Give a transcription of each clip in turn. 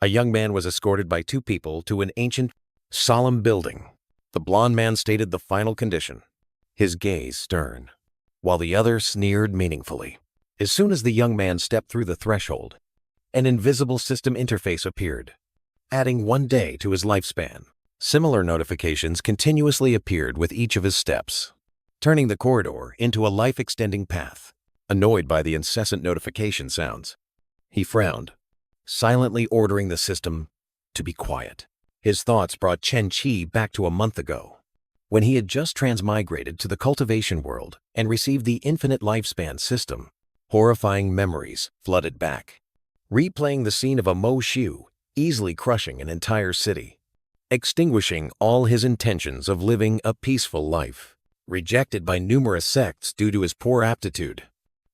A young man was escorted by two people to an ancient, solemn building. The blond man stated the final condition, his gaze stern, while the other sneered meaningfully. As soon as the young man stepped through the threshold, an invisible system interface appeared, adding 1 day to his lifespan. Similar notifications continuously appeared with each of his steps, turning the corridor into a life-extending path. Annoyed by the incessant notification sounds, he frowned, silently ordering the system to be quiet. His thoughts brought Chen Qi back to a month ago, when he had just transmigrated to the cultivation world and received the infinite lifespan system. Horrifying memories flooded back, replaying the scene of a Mo Xiu easily crushing an entire city, extinguishing all his intentions of living a peaceful life. Rejected by numerous sects due to his poor aptitude,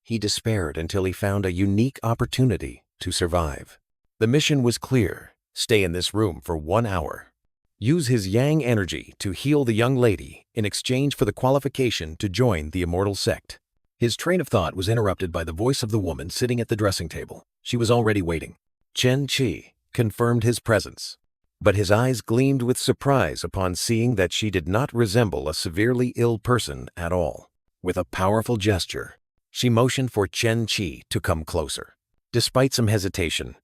he despaired until he found a unique opportunity to survive. The mission was clear: stay in this room for 1 hour. Use his yang energy to heal the young lady in exchange for the qualification to join the Immortal Sect. His train of thought was interrupted by the voice of the woman sitting at the dressing table. She was already waiting. Chen Qi confirmed his presence, but his eyes gleamed with surprise upon seeing that she did not resemble a severely ill person at all. With a powerful gesture, she motioned for Chen Qi to come closer. Despite some hesitation,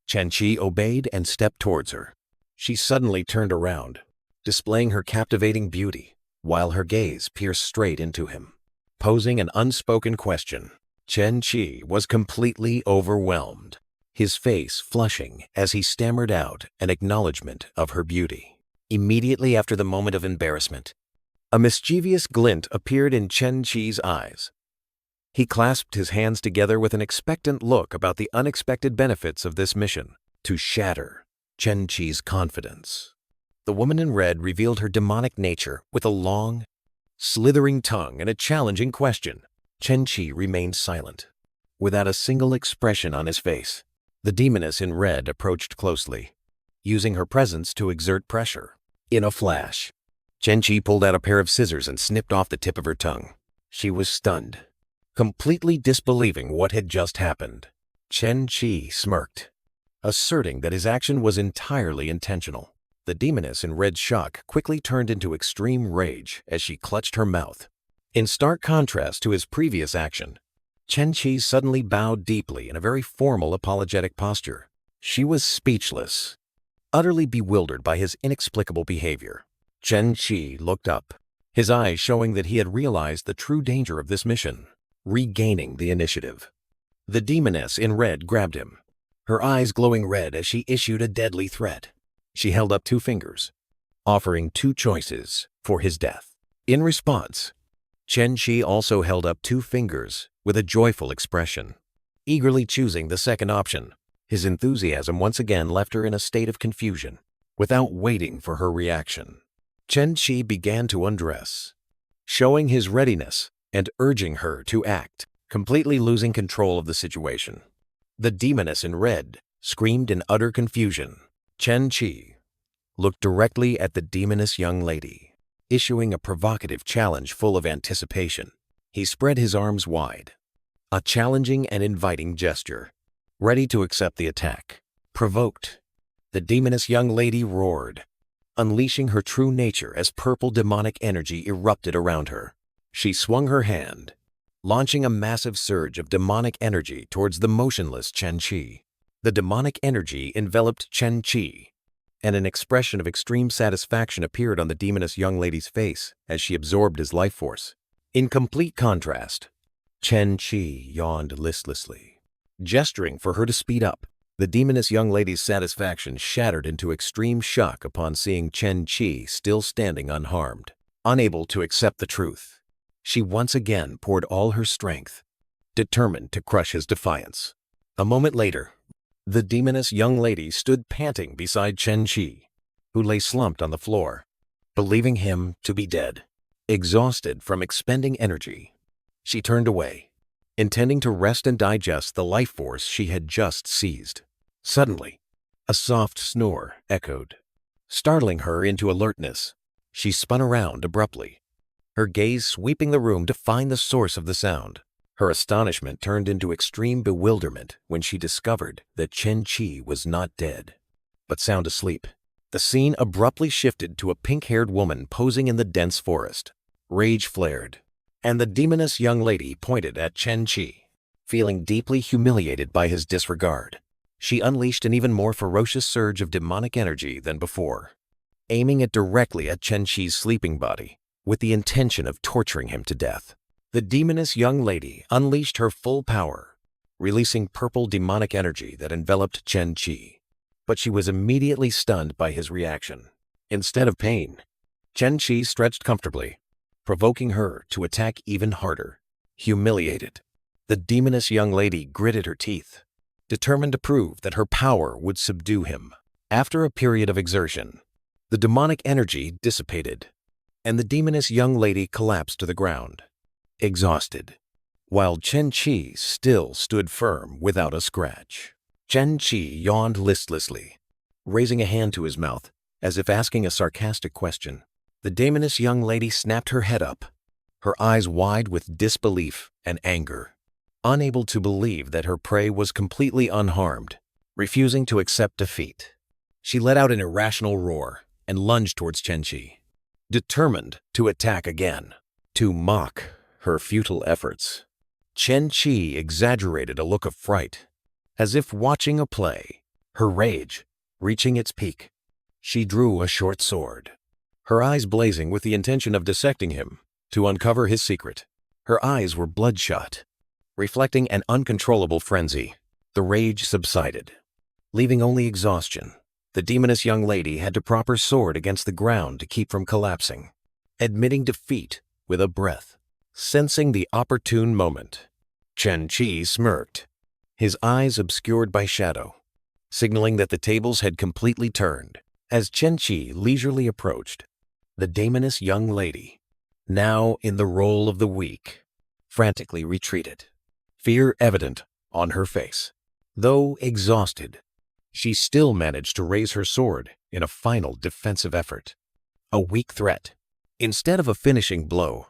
Chen Qi obeyed and stepped towards her. She suddenly turned around, displaying her captivating beauty, while her gaze pierced straight into him, posing an unspoken question. Chen Qi was completely overwhelmed, his face flushing as he stammered out an acknowledgement of her beauty. Immediately after the moment of embarrassment, a mischievous glint appeared in Chen Qi's eyes. He clasped his hands together with an expectant look about the unexpected benefits of this mission to shatter Chen Qi's confidence. The woman in red revealed her demonic nature with a long, slithering tongue and a challenging question. Chen Qi remained silent, without a single expression on his face. The demoness in red approached closely, using her presence to exert pressure. In a flash, Chen Qi pulled out a pair of scissors and snipped off the tip of her tongue. She was stunned, completely disbelieving what had just happened. Chen Qi smirked, asserting that his action was entirely intentional. The demoness in red shock quickly turned into extreme rage as she clutched her mouth. In stark contrast to his previous action, Chen Qi suddenly bowed deeply in a very formal apologetic posture. She was speechless, utterly bewildered by his inexplicable behavior. Chen Qi looked up, his eyes showing that he had realized the true danger of this mission, regaining the initiative. The demoness in red grabbed him, her eyes glowing red as she issued a deadly threat. She held up 2 fingers, offering 2 choices for his death. In response, Chen Qi also held up 2 fingers with a joyful expression, eagerly choosing the second option. His enthusiasm once again left her in a state of confusion. Without waiting for her reaction, Chen Qi began to undress, showing his readiness and urging her to act, completely losing control of the situation. The demoness in red screamed in utter confusion. Chen Qi looked directly at the demoness young lady, issuing a provocative challenge full of anticipation. He spread his arms wide, a challenging and inviting gesture, ready to accept the attack. Provoked, the demoness young lady roared, unleashing her true nature as purple demonic energy erupted around her. She swung her hand, launching a massive surge of demonic energy towards the motionless Chen Qi. The demonic energy enveloped Chen Qi, and an expression of extreme satisfaction appeared on the demoness young lady's face as she absorbed his life force. In complete contrast, Chen Qi yawned listlessly, gesturing for her to speed up. The demoness young lady's satisfaction shattered into extreme shock upon seeing Chen Qi still standing unharmed. Unable to accept the truth, she once again poured all her strength, determined to crush his defiance. A moment later, the demoness young lady stood panting beside Chen Qi, who lay slumped on the floor, believing him to be dead. Exhausted from expending energy, she turned away, intending to rest and digest the life force she had just seized. Suddenly, a soft snore echoed, startling her into alertness. She spun around abruptly, her gaze sweeping the room to find the source of the sound. Her astonishment turned into extreme bewilderment when she discovered that Chen Qi was not dead. but sound asleep. The scene abruptly shifted to a pink-haired woman posing in the dense forest. Rage flared, and the demoness young lady pointed at Chen Qi. Feeling deeply humiliated by his disregard, she unleashed an even more ferocious surge of demonic energy than before, aiming it directly at Chen Qi's sleeping body with the intention of torturing him to death. The demoness young lady unleashed her full power, releasing purple demonic energy that enveloped Chen Qi. But she was immediately stunned by his reaction. Instead of pain, Chen Qi stretched comfortably, provoking her to attack even harder. Humiliated, the demoness young lady gritted her teeth, determined to prove that her power would subdue him. After a period of exertion, the demonic energy dissipated, and the demoness young lady collapsed to the ground, exhausted, while Chen Qi still stood firm without a scratch. Chen Qi yawned listlessly, raising a hand to his mouth as if asking a sarcastic question. The demoness young lady snapped her head up, her eyes wide with disbelief and anger, unable to believe that her prey was completely unharmed. Refusing to accept defeat, she let out an irrational roar and lunged towards Chen Qi, determined to attack again. To mock her futile efforts, Chen Qi exaggerated a look of fright, as if watching a play. Her rage reaching its peak, she drew a short sword, her eyes blazing with the intention of dissecting him to uncover his secret. Her eyes were bloodshot, reflecting an uncontrollable frenzy. The rage subsided, leaving only exhaustion. The demoness young lady had to prop her sword against the ground to keep from collapsing, admitting defeat with a breath. Sensing the opportune moment, Chen Qi smirked, his eyes obscured by shadow, signaling that the tables had completely turned. As Chen Qi leisurely approached, the demoness young lady, now in the role of the weak, frantically retreated, fear evident on her face. Though exhausted, she still managed to raise her sword in a final defensive effort. A weak threat. Instead of a finishing blow,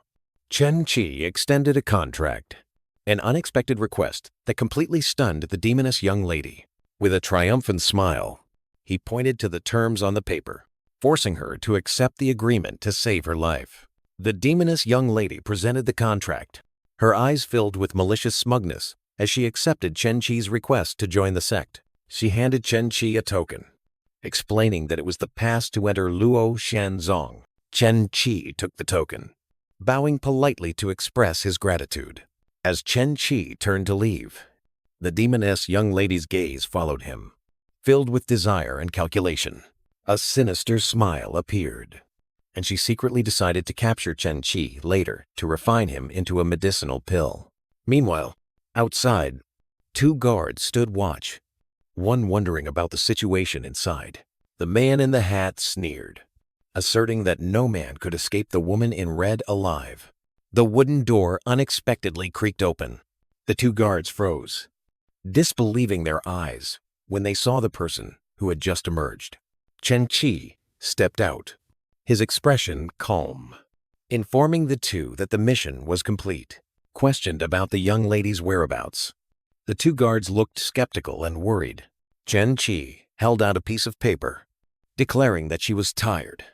Chen Qi extended a contract, an unexpected request that completely stunned the demoness young lady. With a triumphant smile, he pointed to the terms on the paper, forcing her to accept the agreement to save her life. The demoness young lady presented the contract, her eyes filled with malicious smugness as she accepted Chen Qi's request to join the sect. She handed Chen Qi a token, explaining that it was the pass to enter Luo Shanzong. Chen Qi took the token, bowing politely to express his gratitude. As Chen Qi turned to leave, the demoness young lady's gaze followed him, filled with desire and calculation. A sinister smile appeared, and she secretly decided to capture Chen Qi later to refine him into a medicinal pill. Meanwhile, outside, two guards stood watch, one wondering about the situation inside. The man in the hat sneered, asserting that no man could escape the woman in red alive. The wooden door unexpectedly creaked open. The two guards froze, disbelieving their eyes when they saw the person who had just emerged. Chen Qi stepped out, his expression calm, informing the two that the mission was complete. Questioned about the young lady's whereabouts, the two guards looked skeptical and worried. Chen Qi held out a piece of paper, declaring that she was tired,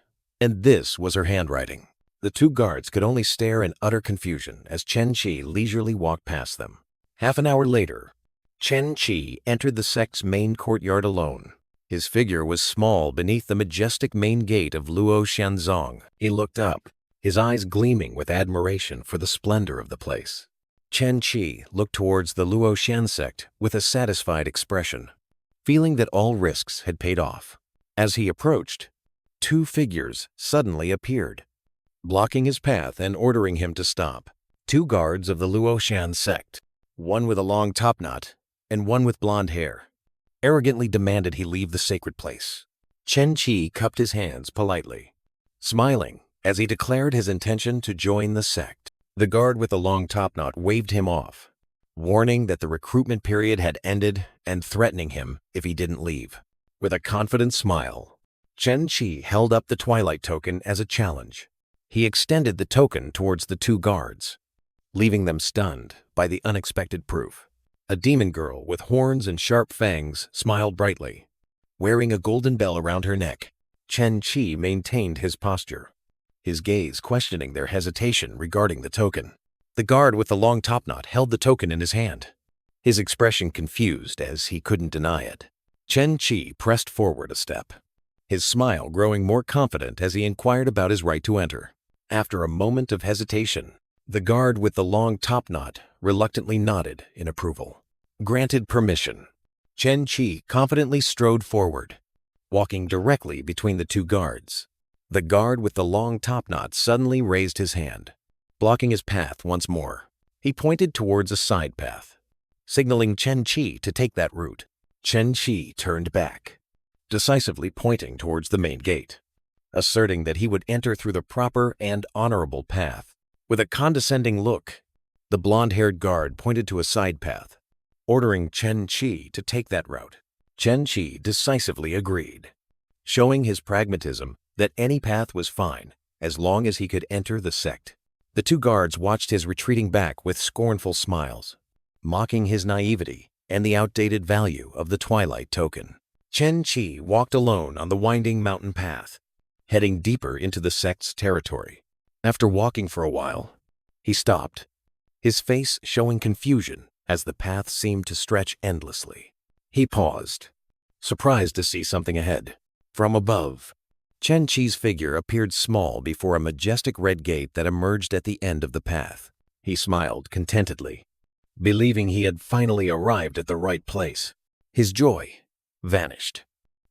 and this was her handwriting. The two guards could only stare in utter confusion as Chen Qi leisurely walked past them. Half an hour later, Chen Qi entered the sect's main courtyard alone. His figure was small beneath the majestic main gate of Luo Shanzong. He looked up, his eyes gleaming with admiration for the splendor of the place. Chen Qi looked towards the Luo Shan sect with a satisfied expression, feeling that all risks had paid off. As he approached, two figures suddenly appeared, blocking his path and ordering him to stop. Two guards of the Luo Shan sect, one with a long topknot and one with blonde hair, arrogantly demanded he leave the sacred place. Chen Qi cupped his hands politely, smiling as he declared his intention to join the sect. The guard with the long topknot waved him off, warning that the recruitment period had ended and threatening him if he didn't leave. With a confident smile, Chen Qi held up the Twilight token as a challenge. He extended the token towards the two guards, leaving them stunned by the unexpected proof. A demon girl with horns and sharp fangs smiled brightly, wearing a golden bell around her neck. Chen Qi maintained his posture, his gaze questioning their hesitation regarding the token. The guard with the long topknot held the token in his hand, his expression confused as he couldn't deny it. Chen Qi pressed forward a step, his smile growing more confident as he inquired about his right to enter. After a moment of hesitation, the guard with the long topknot reluctantly nodded in approval. Granted permission. Chen Qi confidently strode forward, walking directly between the two guards. The guard with the long topknot suddenly raised his hand, blocking his path once more. He pointed towards a side path, signaling Chen Qi to take that route. Chen Qi turned back, decisively pointing towards the main gate, asserting that he would enter through the proper and honorable path. With a condescending look, the blonde-haired guard pointed to a side path, ordering Chen Qi to take that route. Chen Qi decisively agreed, showing his pragmatism that any path was fine as long as he could enter the sect. The two guards watched his retreating back with scornful smiles, mocking his naivety and the outdated value of the Twilight token. Chen Qi walked alone on the winding mountain path, heading deeper into the sect's territory. After walking for a while, he stopped, his face showing confusion as the path seemed to stretch endlessly. He paused, surprised to see something ahead. From above, Chen Qi's figure appeared small before a majestic red gate that emerged at the end of the path. He smiled contentedly, believing he had finally arrived at the right place. His joy vanished,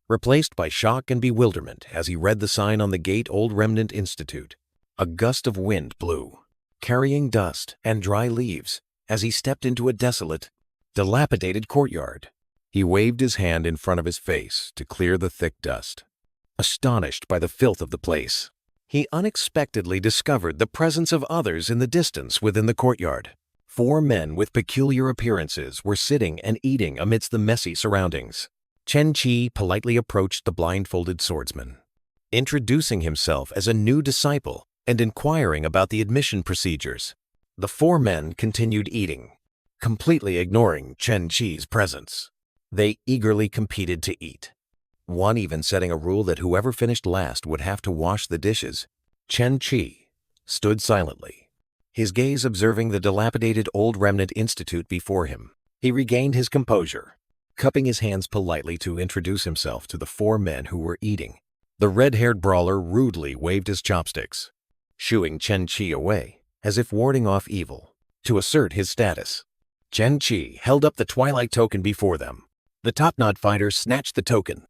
replaced by shock and bewilderment as he read the sign on the gate, Old Remnant Institute. A gust of wind blew, carrying dust and dry leaves as he stepped into a desolate, dilapidated courtyard. He waved his hand in front of his face to clear the thick dust. Astonished by the filth of the place, he unexpectedly discovered the presence of others in the distance within the courtyard. 4 men with peculiar appearances were sitting and eating amidst the messy surroundings. Chen Qi politely approached the blindfolded swordsman, introducing himself as a new disciple and inquiring about the admission procedures. The 4 men continued eating, completely ignoring Chen Qi's presence. They eagerly competed to eat, one even setting a rule that whoever finished last would have to wash the dishes. Chen Qi stood silently, his gaze observing the dilapidated Old Remnant Institute before him. He regained his composure, cupping his hands politely to introduce himself to the 4 men who were eating. The red-haired brawler rudely waved his chopsticks, shooing Chen Qi away, as if warding off evil. To assert his status, Chen Qi held up the Twilight token before them. The top-knot fighter snatched the token.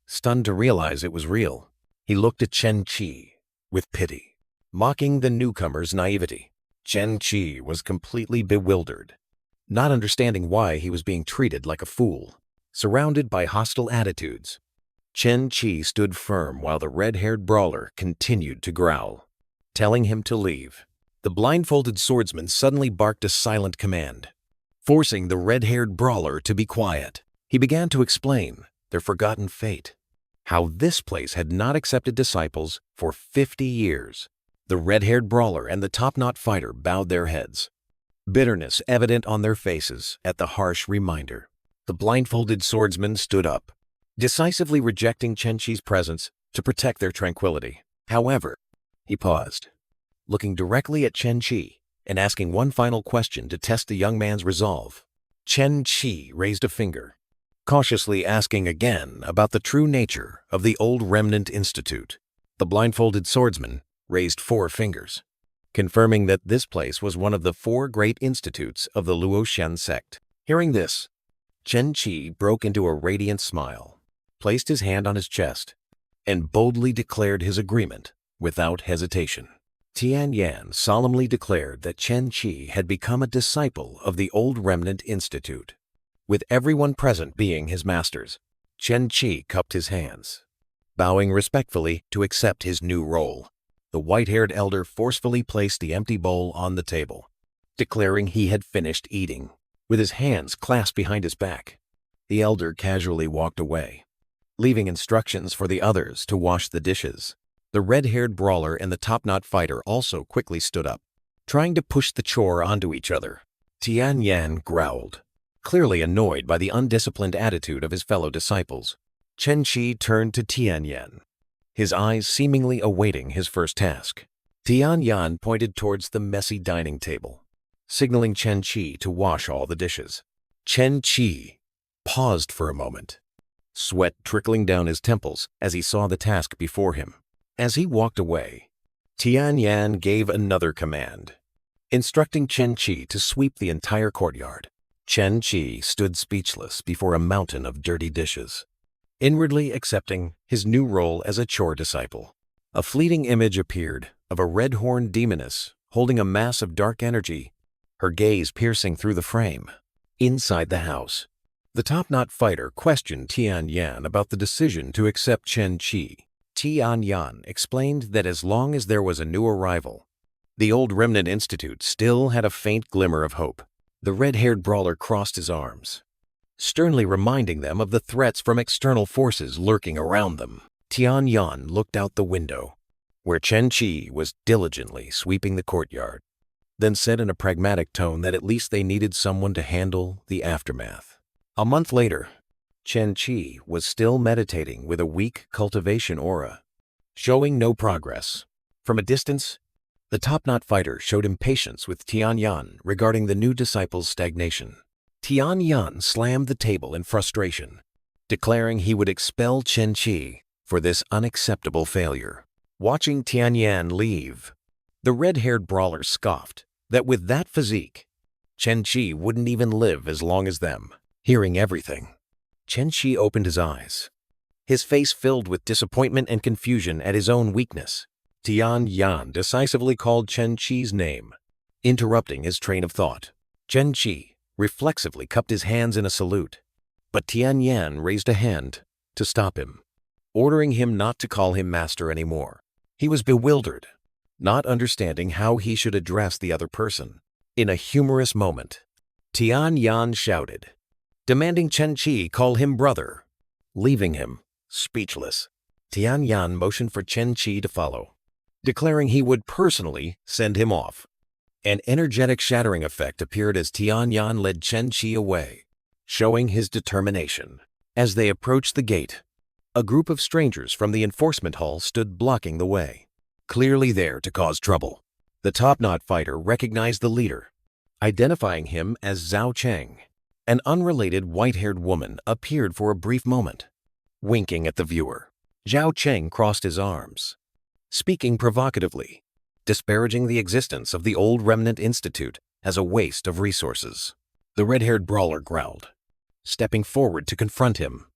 Stunned to realize it was real, he looked at Chen Qi with pity, mocking the newcomer's naivety. Chen Qi was completely bewildered, not understanding why he was being treated like a fool. Surrounded by hostile attitudes, Chen Qi stood firm while the red-haired brawler continued to growl, telling him to leave. The blindfolded swordsman suddenly barked a silent command, forcing the red-haired brawler to be quiet. He began to explain their forgotten fate, how this place had not accepted disciples for 50 years. The red-haired brawler and the top-knot fighter bowed their heads, bitterness evident on their faces at the harsh reminder. The blindfolded swordsman stood up, decisively rejecting Chen Qi's presence to protect their tranquility. However, he paused, looking directly at Chen Qi and asking one final question to test the young man's resolve. Chen Qi raised a finger, cautiously asking again about the true nature of the Old Remnant Institute. The blindfolded swordsman raised 4 fingers, confirming that this place was one of the 4 great institutes of the Luoxian sect. Hearing this, Chen Qi broke into a radiant smile, placed his hand on his chest, and boldly declared his agreement without hesitation. Tian Yan solemnly declared that Chen Qi had become a disciple of the Old Remnant Institute. With everyone present being his masters, Chen Qi cupped his hands, bowing respectfully to accept his new role. The white-haired elder forcefully placed the empty bowl on the table, declaring he had finished eating. With his hands clasped behind his back, the elder casually walked away, leaving instructions for the others to wash the dishes. The red-haired brawler and the top-knot fighter also quickly stood up, trying to push the chore onto each other. Tian Yan growled, clearly annoyed by the undisciplined attitude of his fellow disciples. Chen Qi turned to Tianyan, his eyes seemingly awaiting his first task. Tianyan pointed towards the messy dining table, signaling Chen Qi to wash all the dishes. Chen Qi paused for a moment, sweat trickling down his temples as he saw the task before him. As he walked away, Tianyan gave another command, instructing Chen Qi to sweep the entire courtyard. Chen Qi stood speechless before a mountain of dirty dishes, inwardly accepting his new role as a chore disciple. A fleeting image appeared of a red-horned demoness holding a mass of dark energy, her gaze piercing through the frame. Inside the house, the top-knot fighter questioned Tianyan about the decision to accept Chen Qi. Tianyan explained that as long as there was a new arrival, the old Remnant Institute still had a faint glimmer of hope. The red-haired brawler crossed his arms, sternly reminding them of the threats from external forces lurking around them. Tianyan looked out the window, where Chen Qi was diligently sweeping the courtyard, then said in a pragmatic tone that at least they needed someone to handle the aftermath. A month later, Chen Qi was still meditating with a weak cultivation aura, showing no progress. From a distance, the top-knot fighter showed impatience with Tianyan regarding the new disciple's stagnation. Tianyan slammed the table in frustration, declaring he would expel Chen Qi for this unacceptable failure. Watching Tianyan leave, the red-haired brawler scoffed that with that physique, Chen Qi wouldn't even live as long as them. Hearing everything, Chen Qi opened his eyes, his face filled with disappointment and confusion at his own weakness. Tianyan decisively called Chen Qi's name, interrupting his train of thought. Chen Qi reflexively cupped his hands in a salute, but Tianyan raised a hand to stop him, ordering him not to call him master anymore. He was bewildered, not understanding how he should address the other person. In a humorous moment, Tianyan shouted, demanding Chen Qi call him brother, leaving him speechless. Tianyan motioned for Chen Qi to follow, declaring he would personally send him off. An energetic shattering effect appeared as Tianyan led Chen Qi away, showing his determination. As they approached the gate, a group of strangers from the enforcement hall stood blocking the way, clearly there to cause trouble. The top-knot fighter recognized the leader, identifying him as Zhao Cheng. An unrelated white-haired woman appeared for a brief moment, winking at the viewer. Zhao Cheng crossed his arms, speaking provocatively, disparaging the existence of the old Remnant Institute as a waste of resources. The red-haired brawler growled, stepping forward to confront him,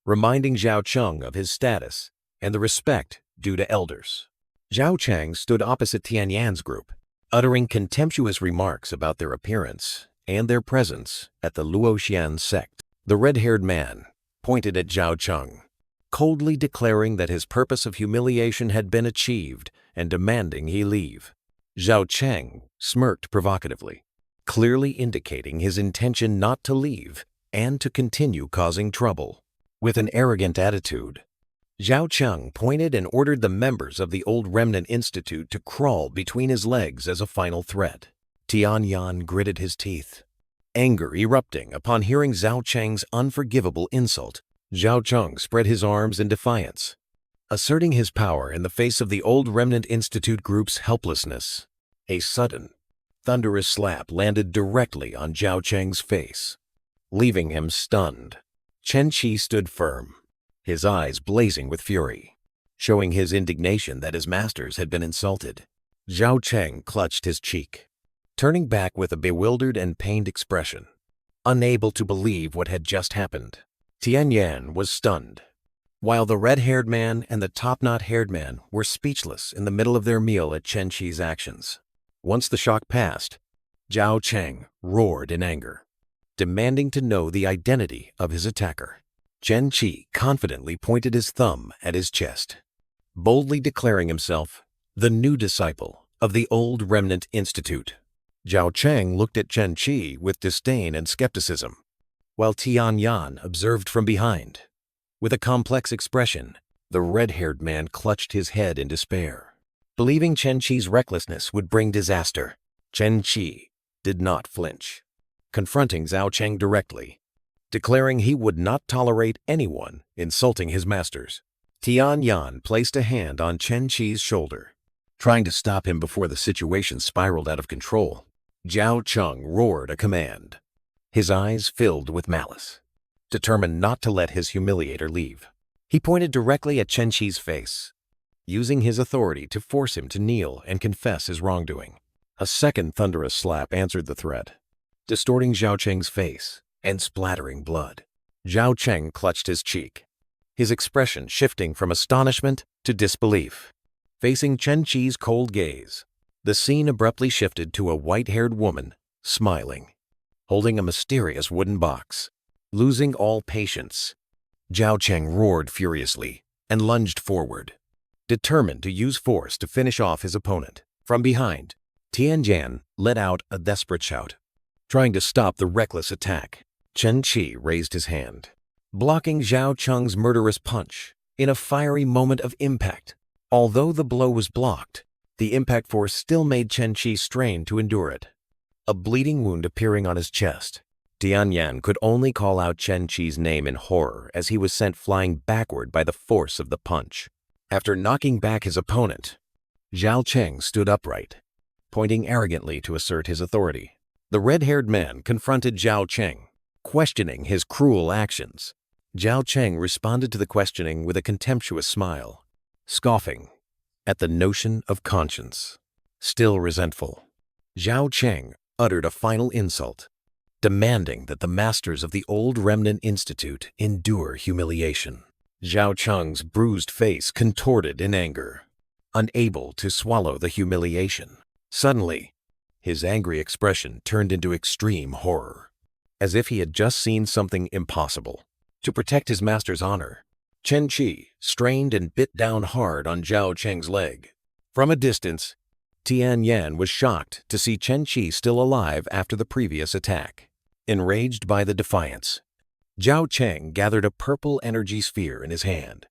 reminding Zhao Cheng of his status and the respect due to elders. Zhao Cheng stood opposite Tianyan's group, uttering contemptuous remarks about their appearance and their presence at the Luoxian sect. The red-haired man pointed at Zhao Cheng, coldly declaring that his purpose of humiliation had been achieved and demanding he leave. Zhao Cheng smirked provocatively, clearly indicating his intention not to leave and to continue causing trouble. With an arrogant attitude, Zhao Cheng pointed and ordered the members of the old Remnant Institute to crawl between his legs as a final threat. Tianyan gritted his teeth, anger erupting upon hearing Zhao Cheng's unforgivable insult. Zhao Cheng spread his arms in defiance, asserting his power in the face of the old Remnant Institute group's helplessness. A sudden, thunderous slap landed directly on Zhao Cheng's face, leaving him stunned. Chen Qi stood firm, his eyes blazing with fury, showing his indignation that his masters had been insulted. Zhao Cheng clutched his cheek, turning back with a bewildered and pained expression, unable to believe what had just happened. Tianyan was stunned, while the red-haired man and the top-knot-haired man were speechless in the middle of their meal at Chen Qi's actions. Once the shock passed, Zhao Cheng roared in anger, demanding to know the identity of his attacker. Chen Qi confidently pointed his thumb at his chest, boldly declaring himself the new disciple of the old Remnant Institute. Zhao Cheng looked at Chen Qi with disdain and skepticism, while Tianyan observed from behind. With a complex expression, the red-haired man clutched his head in despair, believing Chen Qi's recklessness would bring disaster. Chen Qi did not flinch, confronting Zhao Cheng directly, declaring he would not tolerate anyone insulting his masters. Tian Yan placed a hand on Chen Qi's shoulder, trying to stop him before the situation spiraled out of control. Zhao Cheng roared a command, his eyes filled with malice. Determined not to let his humiliator leave, he pointed directly at Chen Qi's face, using his authority to force him to kneel and confess his wrongdoing. A second thunderous slap answered the threat, distorting Zhao Cheng's face and splattering blood. Zhao Cheng clutched his cheek, his expression shifting from astonishment to disbelief. Facing Chen Qi's cold gaze, the scene abruptly shifted to a white-haired woman, smiling, holding a mysterious wooden box. Losing all patience, Zhao Cheng roared furiously and lunged forward, determined to use force to finish off his opponent. From behind, Tian Yan let out a desperate shout, trying to stop the reckless attack. Chen Qi raised his hand, blocking Zhao Cheng's murderous punch. In a fiery moment of impact, although the blow was blocked, the impact force still made Chen Qi strain to endure it, a bleeding wound appearing on his chest. Tian Yan could only call out Chen Qi's name in horror as he was sent flying backward by the force of the punch. After knocking back his opponent, Zhao Cheng stood upright, pointing arrogantly to assert his authority. The red-haired man confronted Zhao Cheng, questioning his cruel actions. Zhao Cheng responded to the questioning with a contemptuous smile, scoffing at the notion of conscience. Still resentful, Zhao Cheng uttered a final insult, demanding that the masters of the Old Remnant Institute endure humiliation. Zhao Cheng's bruised face contorted in anger, unable to swallow the humiliation. Suddenly, his angry expression turned into extreme horror, as if he had just seen something impossible. To protect his master's honor, Chen Qi strained and bit down hard on Zhao Cheng's leg. From a distance, Tian Yan was shocked to see Chen Qi still alive after the previous attack. Enraged by the defiance, Zhao Cheng gathered a purple energy sphere in his hand.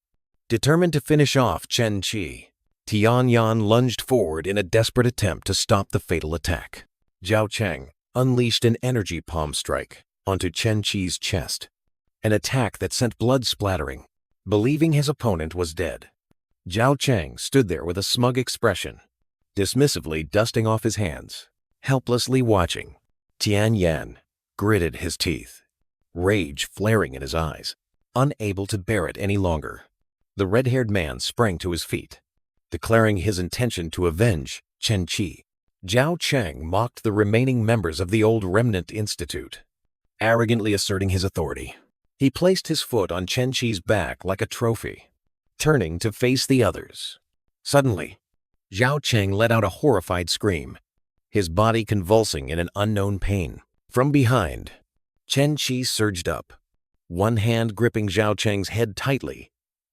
Determined to finish off Chen Qi, Tian Yan lunged forward in a desperate attempt to stop the fatal attack. Zhao Cheng unleashed an energy palm strike onto Chen Qi's chest, an attack that sent blood splattering. Believing his opponent was dead, Zhao Cheng stood there with a smug expression, dismissively dusting off his hands, helplessly watching. Tian Yan gritted his teeth, rage flaring in his eyes, unable to bear it any longer. The red-haired man sprang to his feet, declaring his intention to avenge Chen Qi. Zhao Cheng mocked the remaining members of the Old Remnant Institute, arrogantly asserting his authority. He placed his foot on Chen Qi's back like a trophy, turning to face the others. Suddenly, Zhao Cheng let out a horrified scream, his body convulsing in an unknown pain. From behind, Chen Qi surged up, one hand gripping Zhao Cheng's head tightly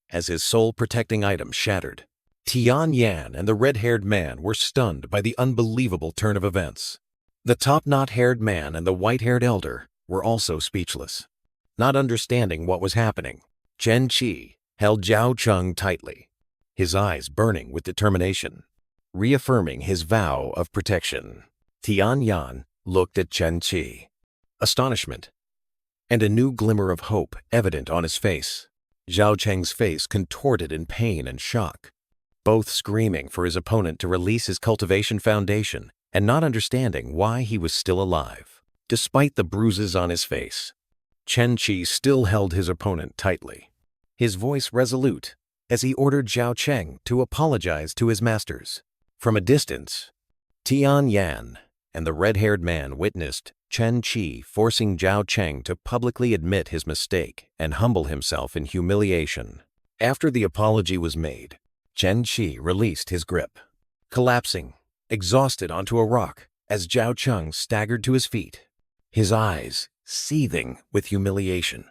as his soul-protecting item shattered. Tian Yan and the red-haired man were stunned by the unbelievable turn of events. The top-knot-haired man and the white-haired elder were also speechless. Not understanding what was happening, Chen Qi held Zhao Cheng tightly, his eyes burning with determination, reaffirming his vow of protection. Tian Yan looked at Chen Qi, astonishment and a new glimmer of hope evident on his face. Zhao Cheng's face contorted in pain and shock, both screaming for his opponent to release his cultivation foundation and not understanding why he was still alive. Despite the bruises on his face, Chen Qi still held his opponent tightly, his voice resolute as he ordered Zhao Cheng to apologize to his masters. From a distance, Tian Yan and the red-haired man witnessed Chen Qi forcing Zhao Cheng to publicly admit his mistake and humble himself in humiliation. After the apology was made, Chen Qi released his grip, collapsing, exhausted onto a rock as Zhao Cheng staggered to his feet, his eyes seething with humiliation,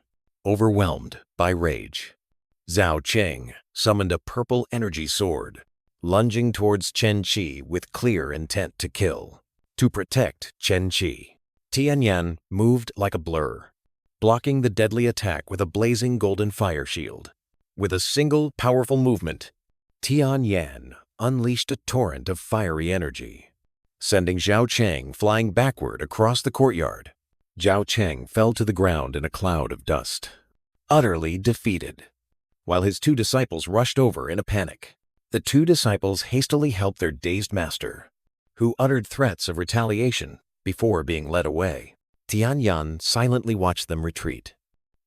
overwhelmed by rage. Zhao Cheng summoned a purple energy sword, lunging towards Chen Qi with clear intent to kill. To protect Chen Qi, Tian Yan moved like a blur, blocking the deadly attack with a blazing golden fire shield. With a single powerful movement, Tian Yan unleashed a torrent of fiery energy, sending Zhao Cheng flying backward across the courtyard. Zhao Cheng fell to the ground in a cloud of dust, utterly defeated, while his two disciples rushed over in a panic. The two disciples hastily helped their dazed master, who uttered threats of retaliation before being led away. Tianyan silently watched them retreat.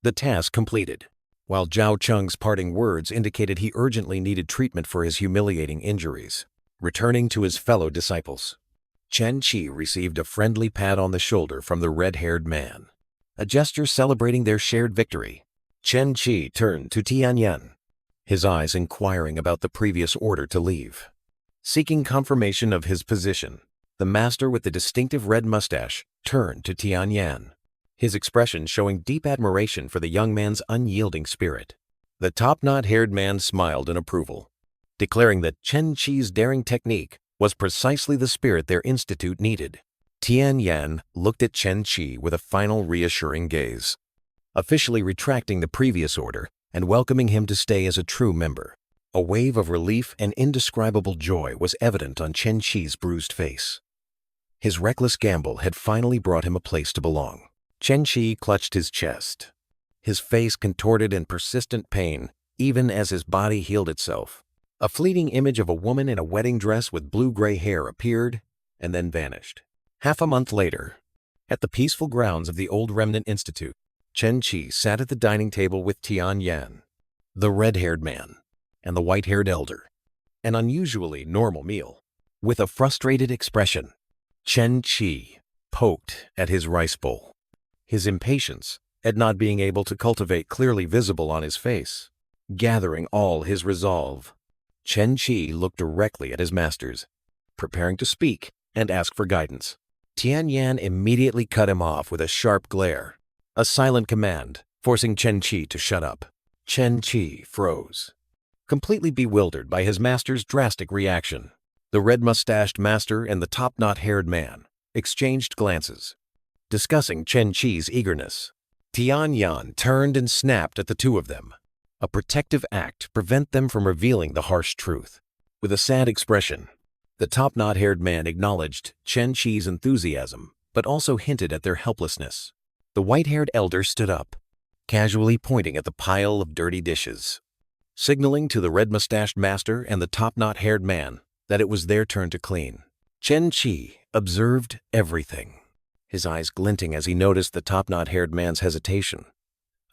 The task completed, while Zhao Cheng's parting words indicated he urgently needed treatment for his humiliating injuries. Returning to his fellow disciples, Chen Qi received a friendly pat on the shoulder from the red-haired man, a gesture celebrating their shared victory. Chen Qi turned to Tianyan, his eyes inquiring about the previous order to leave. Seeking confirmation of his position, the master with the distinctive red mustache turned to Tianyan, his expression showing deep admiration for the young man's unyielding spirit. The top-knot-haired man smiled in approval, declaring that Chen Qi's daring technique was precisely the spirit their institute needed. Tianyan looked at Chen Qi with a final reassuring gaze, officially retracting the previous order and welcoming him to stay as a true member. A wave of relief and indescribable joy was evident on Chen Qi's bruised face. His reckless gamble had finally brought him a place to belong. Chen Qi clutched his chest, his face contorted in persistent pain even as his body healed itself. A fleeting image of a woman in a wedding dress with blue-gray hair appeared and then vanished. Half a month later, at the peaceful grounds of the Old Remnant Institute, Chen Qi sat at the dining table with Tianyan, the red-haired man, and the white-haired elder. An unusually normal meal. With a frustrated expression, Chen Qi poked at his rice bowl, his impatience at not being able to cultivate clearly visible on his face. Gathering all his resolve, Chen Qi looked directly at his masters, preparing to speak and ask for guidance. Tianyan immediately cut him off with a sharp glare, a silent command, forcing Chen Qi to shut up. Chen Qi froze, completely bewildered by his master's drastic reaction. The red-mustached master and the top-knot-haired man exchanged glances, discussing Chen Qi's eagerness. Tianyan turned and snapped at the two of them, a protective act to prevent them from revealing the harsh truth. With a sad expression, the top-knot-haired man acknowledged Chen Qi's enthusiasm, but also hinted at their helplessness. The white-haired elder stood up, casually pointing at the pile of dirty dishes, signaling to the red-mustached master and the top-knot-haired man that it was their turn to clean. Chen Qi observed everything, his eyes glinting as he noticed the top-knot-haired man's hesitation.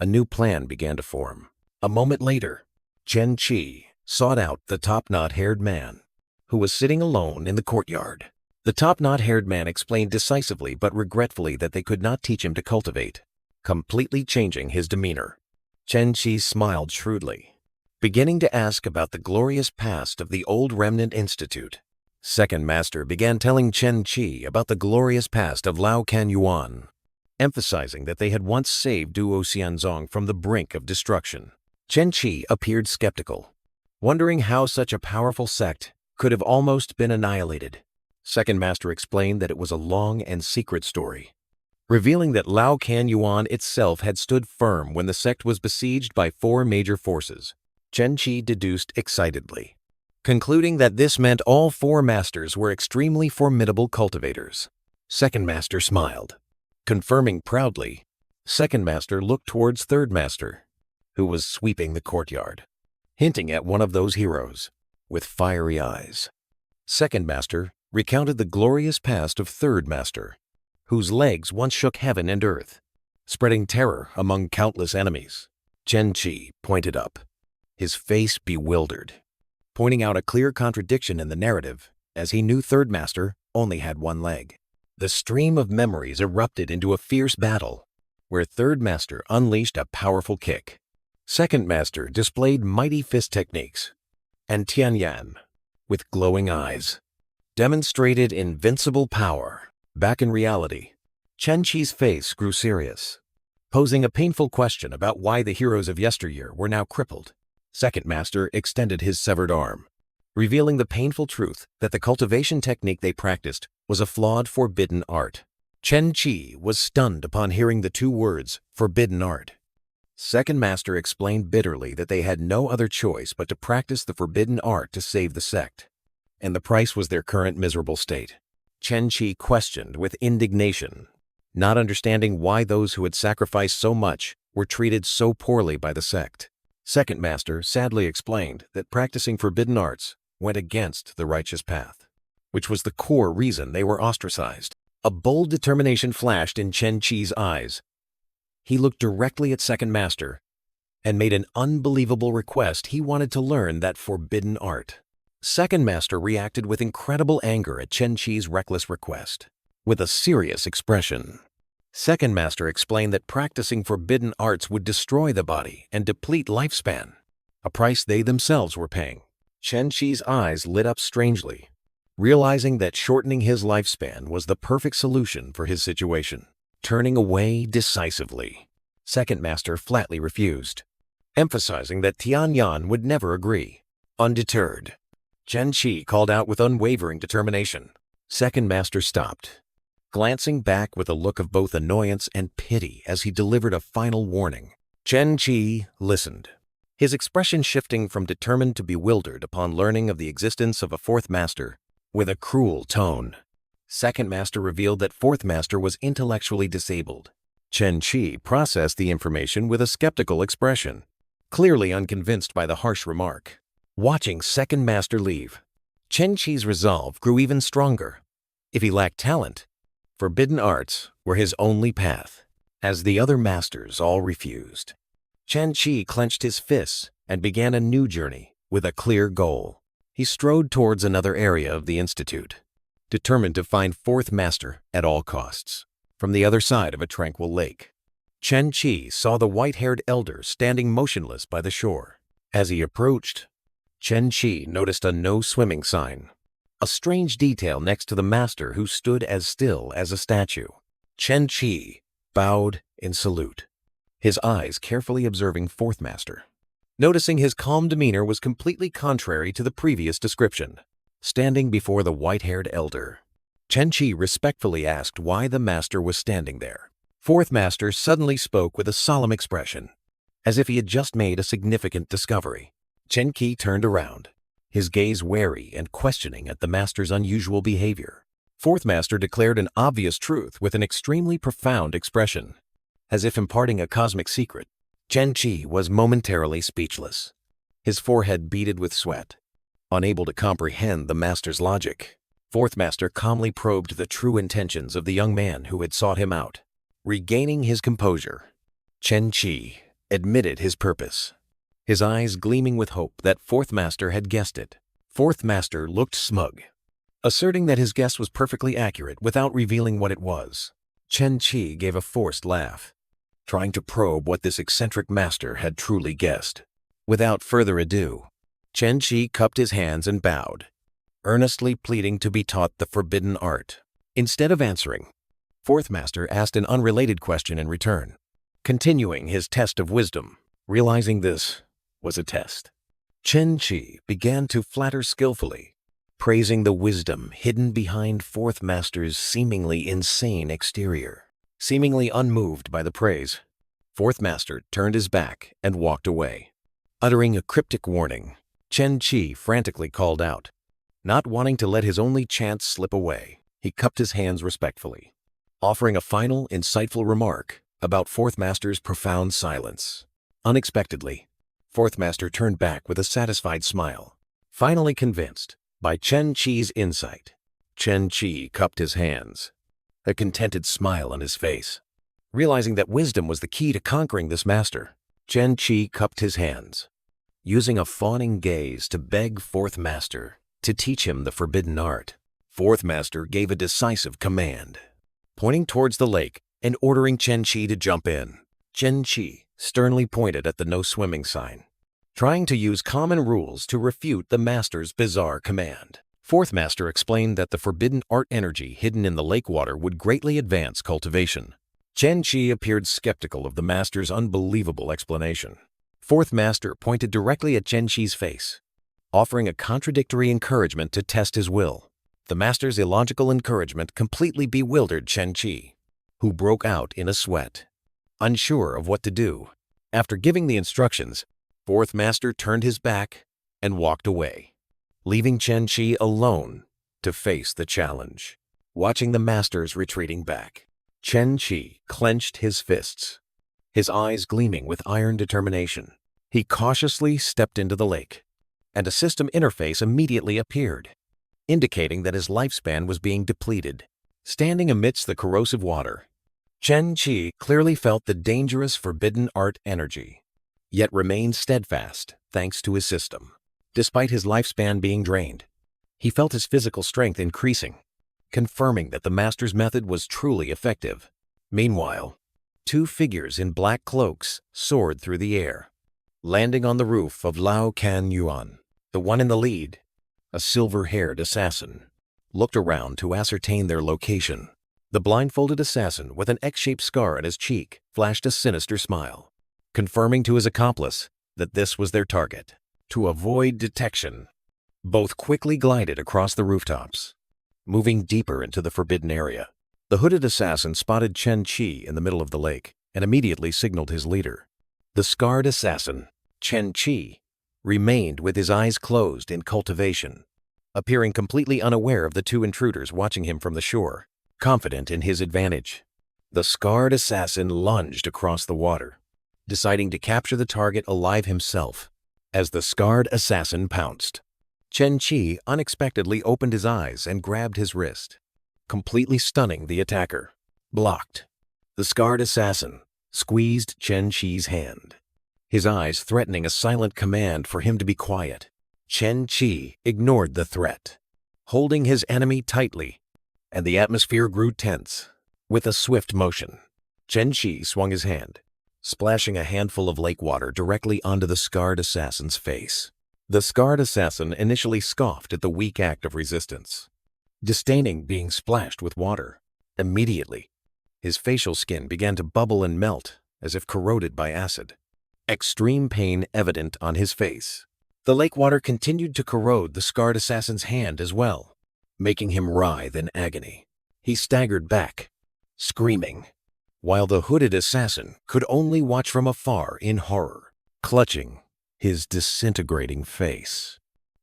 A new plan began to form. A moment later, Chen Qi sought out the top-knot-haired man, who was sitting alone in the courtyard. The top-knot-haired man explained decisively but regretfully that they could not teach him to cultivate, completely changing his demeanor. Chen Qi smiled shrewdly, beginning to ask about the glorious past of the Old Remnant Institute. Second Master began telling Chen Qi about the glorious past of Lao Kan Yuan, emphasizing that they had once saved Duo Xianzong from the brink of destruction. Chen Qi appeared skeptical, wondering how such a powerful sect could have almost been annihilated. Second Master explained that it was a long and secret story, revealing that Lao Kan Yuan itself had stood firm when the sect was besieged by 4 major forces. Chen Qi deduced excitedly, concluding that this meant all 4 masters were extremely formidable cultivators. Second Master smiled, confirming proudly. Second Master looked towards Third Master, who was sweeping the courtyard, hinting at one of those heroes with fiery eyes. Second Master recounted the glorious past of Third Master, whose legs once shook heaven and earth, spreading terror among countless enemies. Chen Qi pointed up, his face bewildered, pointing out a clear contradiction in the narrative, as he knew Third Master only had 1 leg. The stream of memories erupted into a fierce battle, where Third Master unleashed a powerful kick. Second Master displayed mighty fist techniques, and Tianyan, with glowing eyes, demonstrated invincible power. Back in reality, Chen Qi's face grew serious, posing a painful question about why the heroes of yesteryear were now crippled. Second Master extended his severed arm, revealing the painful truth that the cultivation technique they practiced was a flawed forbidden art. Chen Qi was stunned upon hearing the 2 words, forbidden art. Second Master explained bitterly that they had no other choice but to practice the forbidden art to save the sect, and the price was their current miserable state. Chen Qi questioned with indignation, not understanding why those who had sacrificed so much were treated so poorly by the sect. Second Master sadly explained that practicing forbidden arts went against the righteous path, which was the core reason they were ostracized. A bold determination flashed in Chen Qi's eyes. He looked directly at Second Master and made an unbelievable request. He wanted to learn that forbidden art. Second Master reacted with incredible anger at Chen Qi's reckless request. With a serious expression, Second Master explained that practicing forbidden arts would destroy the body and deplete lifespan, a price they themselves were paying. Chen Qi's eyes lit up strangely, realizing that shortening his lifespan was the perfect solution for his situation. Turning away decisively, Second Master flatly refused, emphasizing that Tianyan would never agree. Undeterred, Chen Qi called out with unwavering determination. Second Master stopped, glancing back with a look of both annoyance and pity as he delivered a final warning. Chen Qi listened, his expression shifting from determined to bewildered upon learning of the existence of a fourth master. With a cruel tone, Second Master revealed that Fourth Master was intellectually disabled. Chen Qi processed the information with a skeptical expression, clearly unconvinced by the harsh remark. Watching Second Master leave, Chen Qi's resolve grew even stronger. If he lacked talent, forbidden arts were his only path, as the other masters all refused. Chen Qi clenched his fists and began a new journey with a clear goal. He strode towards another area of the institute, determined to find Fourth Master at all costs. From the other side of a tranquil lake, Chen Qi saw the white-haired elder standing motionless by the shore. As he approached, Chen Qi noticed a no-swimming sign, a strange detail next to the master who stood as still as a statue. Chen Qi bowed in salute, his eyes carefully observing Fourth Master. Noticing his calm demeanor was completely contrary to the previous description. Standing before the white-haired elder, Chen Qi respectfully asked why the master was standing there. Fourth Master suddenly spoke with a solemn expression, as if he had just made a significant discovery. Chen Qi turned around, his gaze wary and questioning at the master's unusual behavior. Fourth Master declared an obvious truth with an extremely profound expression, as if imparting a cosmic secret. Chen Qi was momentarily speechless, his forehead beaded with sweat. Unable to comprehend the master's logic, Fourth Master calmly probed the true intentions of the young man who had sought him out. Regaining his composure, Chen Qi admitted his purpose, his eyes gleaming with hope that Fourth Master had guessed it. Fourth Master looked smug, asserting that his guess was perfectly accurate without revealing what it was. Chen Qi gave a forced laugh, trying to probe what this eccentric master had truly guessed. Without further ado, Chen Qi cupped his hands and bowed, earnestly pleading to be taught the forbidden art. Instead of answering, Fourth Master asked an unrelated question in return, continuing his test of wisdom. Realizing this was a test, Chen Qi began to flatter skillfully, praising the wisdom hidden behind Fourth Master's seemingly insane exterior. Seemingly unmoved by the praise, Fourth Master turned his back and walked away. Uttering a cryptic warning, Chen Qi frantically called out. Not wanting to let his only chance slip away, he cupped his hands respectfully, offering a final, insightful remark about Fourth Master's profound silence. Unexpectedly, Fourth Master turned back with a satisfied smile. Finally convinced by Chen Qi's insight, Chen Qi cupped his hands, a contented smile on his face. Realizing that wisdom was the key to conquering this master, Chen Qi cupped his hands, using a fawning gaze to beg Fourth Master to teach him the forbidden art. Fourth Master gave a decisive command, pointing towards the lake and ordering Chen Qi to jump in. Chen Qi sternly pointed at the no-swimming sign, trying to use common rules to refute the master's bizarre command. Fourth Master explained that the forbidden art energy hidden in the lake water would greatly advance cultivation. Chen Qi appeared skeptical of the master's unbelievable explanation. Fourth Master pointed directly at Chen Qi's face, offering a contradictory encouragement to test his will. The master's illogical encouragement completely bewildered Chen Qi, who broke out in a sweat, unsure of what to do. After giving the instructions, Fourth Master turned his back and walked away, leaving Chen Qi alone to face the challenge. Watching the masters retreating back, Chen Qi clenched his fists, his eyes gleaming with iron determination. He cautiously stepped into the lake, and a system interface immediately appeared, indicating that his lifespan was being depleted. Standing amidst the corrosive water, Chen Qi clearly felt the dangerous forbidden art energy, yet remained steadfast thanks to his system. Despite his lifespan being drained, he felt his physical strength increasing, confirming that the master's method was truly effective. Meanwhile, two figures in black cloaks soared through the air, landing on the roof of Lao Can Yuan. The one in the lead, a silver-haired assassin, looked around to ascertain their location. The blindfolded assassin with an X-shaped scar on his cheek flashed a sinister smile, confirming to his accomplice that this was their target. To avoid detection, both quickly glided across the rooftops, moving deeper into the forbidden area. The hooded assassin spotted Chen Qi in the middle of the lake and immediately signaled his leader. The scarred assassin, Chen Qi, remained with his eyes closed in cultivation, appearing completely unaware of the two intruders watching him from the shore, confident in his advantage. The scarred assassin lunged across the water, deciding to capture the target alive himself. As the scarred assassin pounced, Chen Qi unexpectedly opened his eyes and grabbed his wrist, completely stunning the attacker. Blocked. The scarred assassin squeezed Chen Qi's hand, his eyes threatening a silent command for him to be quiet. Chen Qi ignored the threat, holding his enemy tightly, and the atmosphere grew tense. With a swift motion, Chen Qi swung his hand, splashing a handful of lake water directly onto the scarred assassin's face. The scarred assassin initially scoffed at the weak act of resistance, disdaining being splashed with water. Immediately, his facial skin began to bubble and melt as if corroded by acid, extreme pain evident on his face. The lake water continued to corrode the scarred assassin's hand as well, making him writhe in agony. He staggered back, screaming, while the hooded assassin could only watch from afar in horror, clutching his disintegrating face.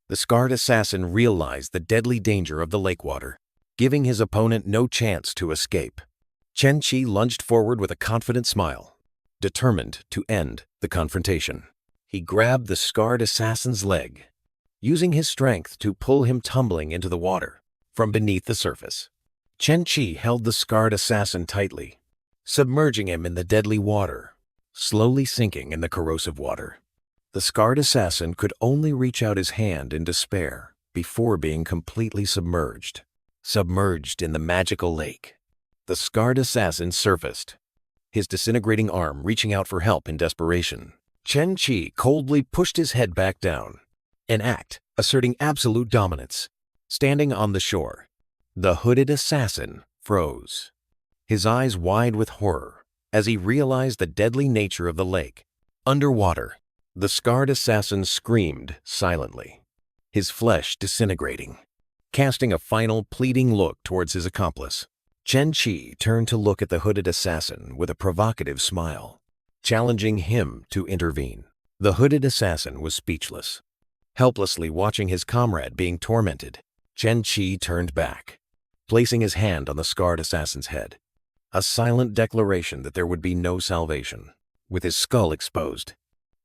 The scarred assassin realized the deadly danger of the lake water, giving his opponent no chance to escape. Chen Qi lunged forward with a confident smile, determined to end the confrontation. He grabbed the scarred assassin's leg, using his strength to pull him tumbling into the water from beneath the surface. Chen Qi held the scarred assassin tightly, submerging him in the deadly water, slowly sinking in the corrosive water. The scarred assassin could only reach out his hand in despair before being completely submerged in the magical lake. The scarred assassin surfaced, his disintegrating arm reaching out for help in desperation. Chen Qi coldly pushed his head back down, an act asserting absolute dominance. Standing on the shore, the hooded assassin froze, his eyes wide with horror as he realized the deadly nature of the lake. Underwater, the scarred assassin screamed silently, his flesh disintegrating. Casting a final pleading look towards his accomplice, Chen Qi turned to look at the hooded assassin with a provocative smile, challenging him to intervene. The hooded assassin was speechless, helplessly watching his comrade being tormented. Chen Qi turned back, placing his hand on the scarred assassin's head, a silent declaration that there would be no salvation. With his skull exposed,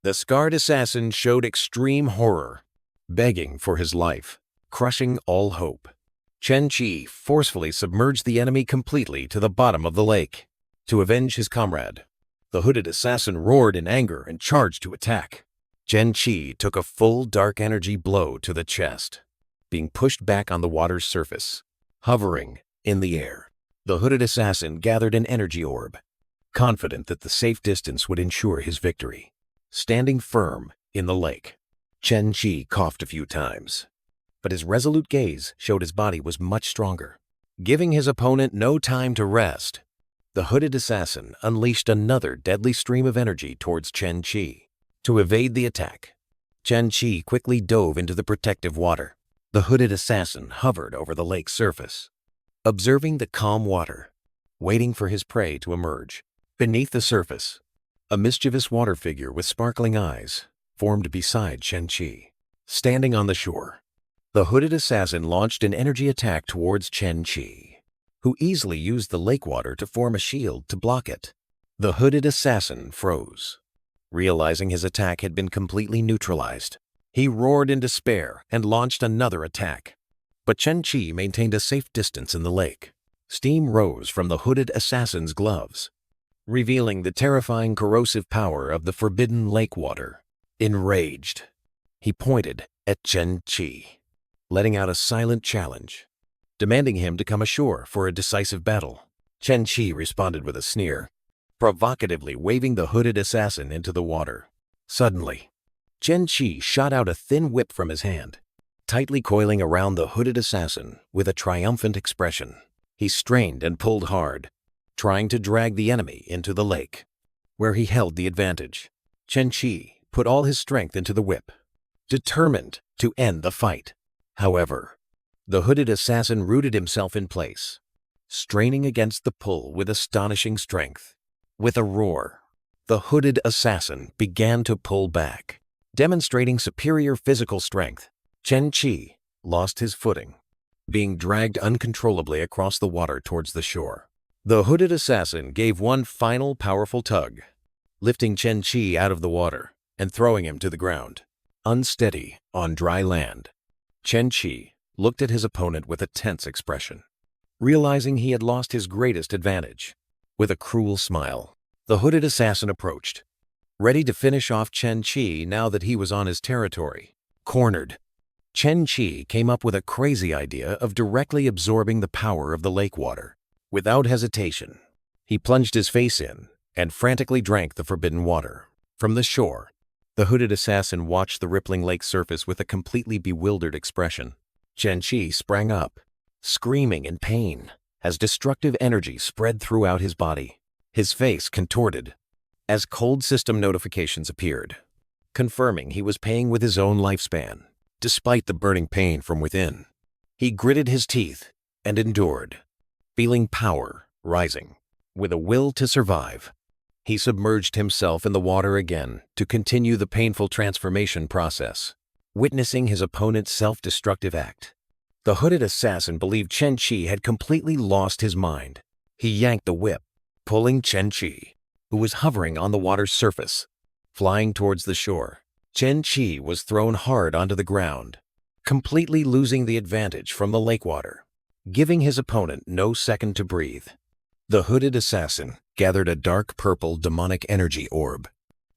the scarred assassin showed extreme horror, begging for his life, crushing all hope. Chen Qi forcefully submerged the enemy completely to the bottom of the lake. To avenge his comrade, the hooded assassin roared in anger and charged to attack. Chen Qi took a full dark energy blow to the chest, being pushed back on the water's surface, hovering in the air. The hooded assassin gathered an energy orb, confident that the safe distance would ensure his victory. Standing firm in the lake, Chen Qi coughed a few times, but his resolute gaze showed his body was much stronger. Giving his opponent no time to rest, the hooded assassin unleashed another deadly stream of energy towards Chen Qi. To evade the attack, Chen Qi quickly dove into the protective water. The hooded assassin hovered over the lake's surface, observing the calm water, waiting for his prey to emerge. Beneath the surface, a mischievous water figure with sparkling eyes formed beside Chen Qi. Standing on the shore, the hooded assassin launched an energy attack towards Chen Qi, who easily used the lake water to form a shield to block it. The hooded assassin froze, realizing his attack had been completely neutralized. He roared in despair and launched another attack. But Chen Qi maintained a safe distance in the lake. Steam rose from the hooded assassin's gloves, revealing the terrifying corrosive power of the forbidden lake water. Enraged, he pointed at Chen Qi, letting out a silent challenge, demanding him to come ashore for a decisive battle. Chen Qi responded with a sneer, provocatively waving the hooded assassin into the water. Suddenly, Chen Qi shot out a thin whip from his hand, tightly coiling around the hooded assassin with a triumphant expression. He strained and pulled hard, trying to drag the enemy into the lake, where he held the advantage. Chen Qi put all his strength into the whip, determined to end the fight. However, the hooded assassin rooted himself in place, straining against the pull with astonishing strength. With a roar, the hooded assassin began to pull back. Demonstrating superior physical strength, Chen Qi lost his footing, being dragged uncontrollably across the water towards the shore. The hooded assassin gave one final powerful tug, lifting Chen Qi out of the water and throwing him to the ground. Unsteady on dry land, Chen Qi looked at his opponent with a tense expression, realizing he had lost his greatest advantage. With a cruel smile, the hooded assassin approached, ready to finish off Chen Qi now that he was on his territory. Cornered, Chen Qi came up with a crazy idea of directly absorbing the power of the lake water. Without hesitation, he plunged his face in and frantically drank the forbidden water. From the shore, the hooded assassin watched the rippling lake surface with a completely bewildered expression. Chen Qi sprang up, screaming in pain as destructive energy spread throughout his body. His face contorted as cold system notifications appeared, confirming he was paying with his own lifespan. Despite the burning pain from within, he gritted his teeth and endured, feeling power rising. With a will to survive, he submerged himself in the water again to continue the painful transformation process. Witnessing his opponent's self-destructive act, the hooded assassin believed Chen Qi had completely lost his mind. He yanked the whip, pulling Chen Qi, who was hovering on the water's surface, flying towards the shore. Chen Qi was thrown hard onto the ground, completely losing the advantage from the lake water, giving his opponent no second to breathe. The hooded assassin gathered a dark purple demonic energy orb,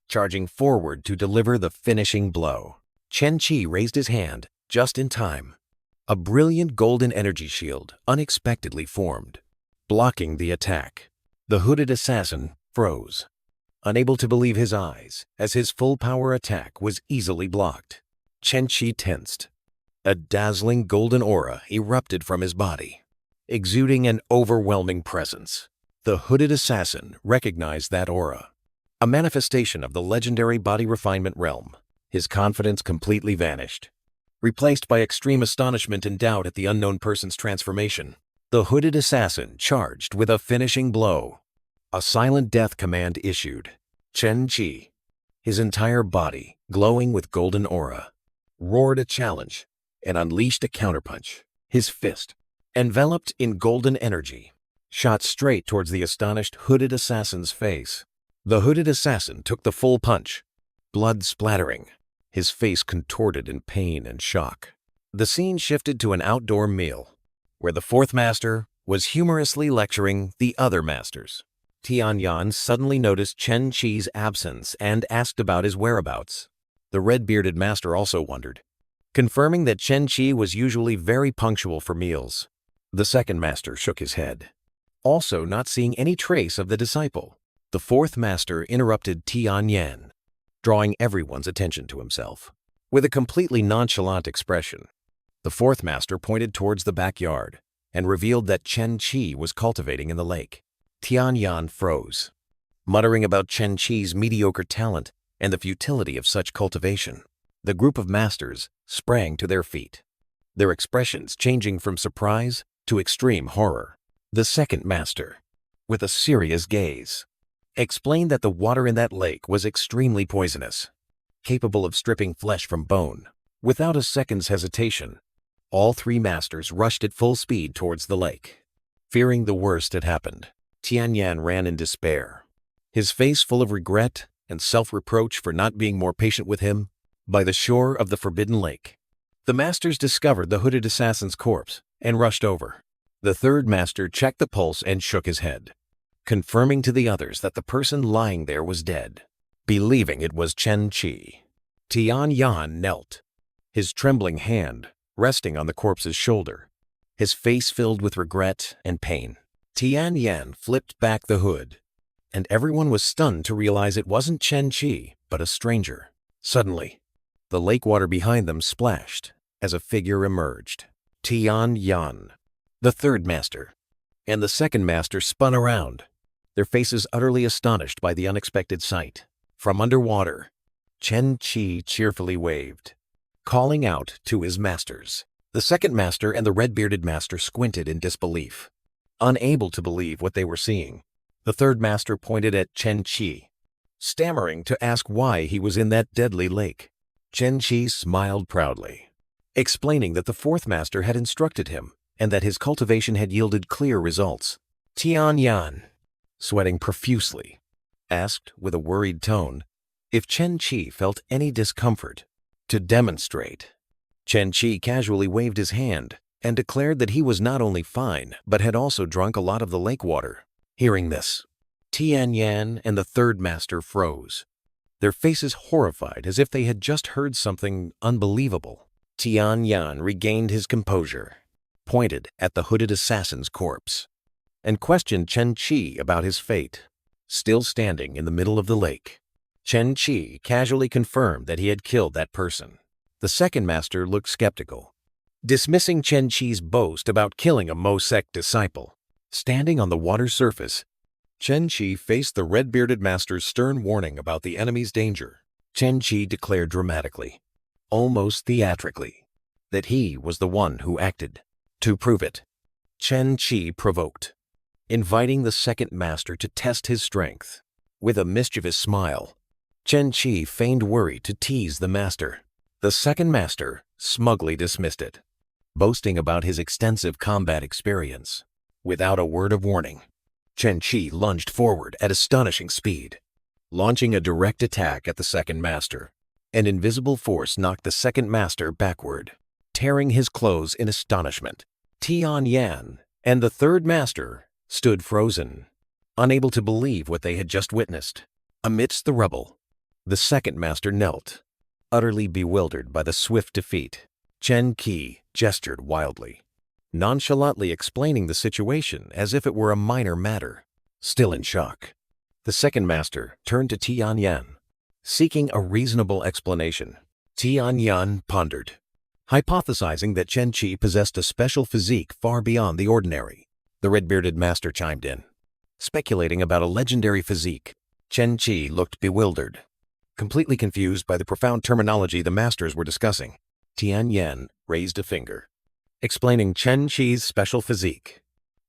charging forward to deliver the finishing blow. Chen Qi raised his hand just in time. A brilliant golden energy shield unexpectedly formed, blocking the attack. The hooded assassin froze, unable to believe his eyes as his full-power attack was easily blocked. Chen Qi tensed. A dazzling golden aura erupted from his body, exuding an overwhelming presence. The hooded assassin recognized that aura, a manifestation of the legendary body refinement realm. His confidence completely vanished, replaced by extreme astonishment and doubt at the unknown person's transformation. The hooded assassin charged with a finishing blow. A silent death command issued. Chen Qi, his entire body glowing with golden aura, roared a challenge and unleashed a counterpunch. His fist, enveloped in golden energy, shot straight towards the astonished hooded assassin's face. The hooded assassin took the full punch, blood splattering, his face contorted in pain and shock. The scene shifted to an outdoor meal, where the fourth master was humorously lecturing the other masters. Tianyan suddenly noticed Chen Qi's absence and asked about his whereabouts. The red-bearded master also wondered, confirming that Chen Qi was usually very punctual for meals. The second master shook his head, also not seeing any trace of the disciple. The fourth master interrupted Tianyan, drawing everyone's attention to himself. With a completely nonchalant expression, the fourth master pointed towards the backyard and revealed that Chen Qi was cultivating in the lake. Tianyan froze, muttering about Chen Qi's mediocre talent and the futility of such cultivation. The group of masters sprang to their feet, their expressions changing from surprise to extreme horror. The second master, with a serious gaze, explained that the water in that lake was extremely poisonous, capable of stripping flesh from bone. Without a second's hesitation, all three masters rushed at full speed towards the lake. Fearing the worst had happened, Tianyan ran in despair, his face full of regret and self-reproach for not being more patient with him. By the shore of the Forbidden Lake, the masters discovered the hooded assassin's corpse and rushed over. The third master checked the pulse and shook his head, confirming to the others that the person lying there was dead. Believing it was Chen Qi, Tianyan knelt, his trembling hand resting on the corpse's shoulder, his face filled with regret and pain. Tianyan flipped back the hood, and everyone was stunned to realize it wasn't Chen Qi, but a stranger. Suddenly, the lake water behind them splashed as a figure emerged. Tianyan, the third master, and the second master spun around, their faces utterly astonished by the unexpected sight. From underwater, Chen Qi cheerfully waved, calling out to his masters. The second master and the red-bearded master squinted in disbelief, unable to believe what they were seeing. The third master pointed at Chen Qi, stammering to ask why he was in that deadly lake. Chen Qi smiled proudly, explaining that the fourth master had instructed him and that his cultivation had yielded clear results. Tianyan, sweating profusely, asked with a worried tone if Chen Qi felt any discomfort. To demonstrate, Chen Qi casually waved his hand and declared that he was not only fine but had also drunk a lot of the lake water. Hearing this, Tianyan and the third master froze, their faces horrified as if they had just heard something unbelievable. Tianyan regained his composure, pointed at the hooded assassin's corpse, and questioned Chen Qi about his fate. Still standing in the middle of the lake, Chen Qi casually confirmed that he had killed that person. The second master looked skeptical, dismissing Chen Qi's boast about killing a Mo sect disciple. Standing on the water's surface, Chen Qi faced the red-bearded master's stern warning about the enemy's danger. Chen Qi declared dramatically, almost theatrically, that he was the one who acted. To prove it, Chen Qi provoked, inviting the second master to test his strength. With a mischievous smile, Chen Qi feigned worry to tease the master. The second master smugly dismissed it, boasting about his extensive combat experience. Without a word of warning, Chen Qi lunged forward at astonishing speed, launching a direct attack at the second master. An invisible force knocked the second master backward, tearing his clothes in astonishment. Tianyan and the third master stood frozen, unable to believe what they had just witnessed. Amidst the rubble, the second master knelt, utterly bewildered by the swift defeat. Chen Qi gestured wildly, nonchalantly explaining the situation as if it were a minor matter. Still in shock, the second master turned to Tianyan, seeking a reasonable explanation. Tianyan pondered, hypothesizing that Chen Qi possessed a special physique far beyond the ordinary. The red-bearded master chimed in, speculating about a legendary physique. Chen Qi looked bewildered, completely confused by the profound terminology the masters were discussing. Tianyan raised a finger, explaining Chen Qi's special physique,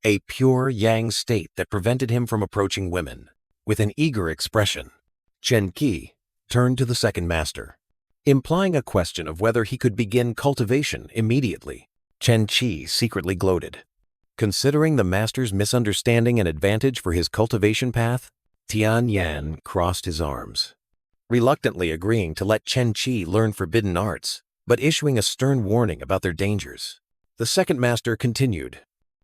a pure yang state that prevented him from approaching women. With an eager expression, Chen Qi turned to the second master, implying a question of whether he could begin cultivation immediately. Chen Qi secretly gloated, considering the master's misunderstanding an advantage for his cultivation path. Tianyan crossed his arms, reluctantly agreeing to let Chen Qi learn forbidden arts, but issuing a stern warning about their dangers. The second master continued,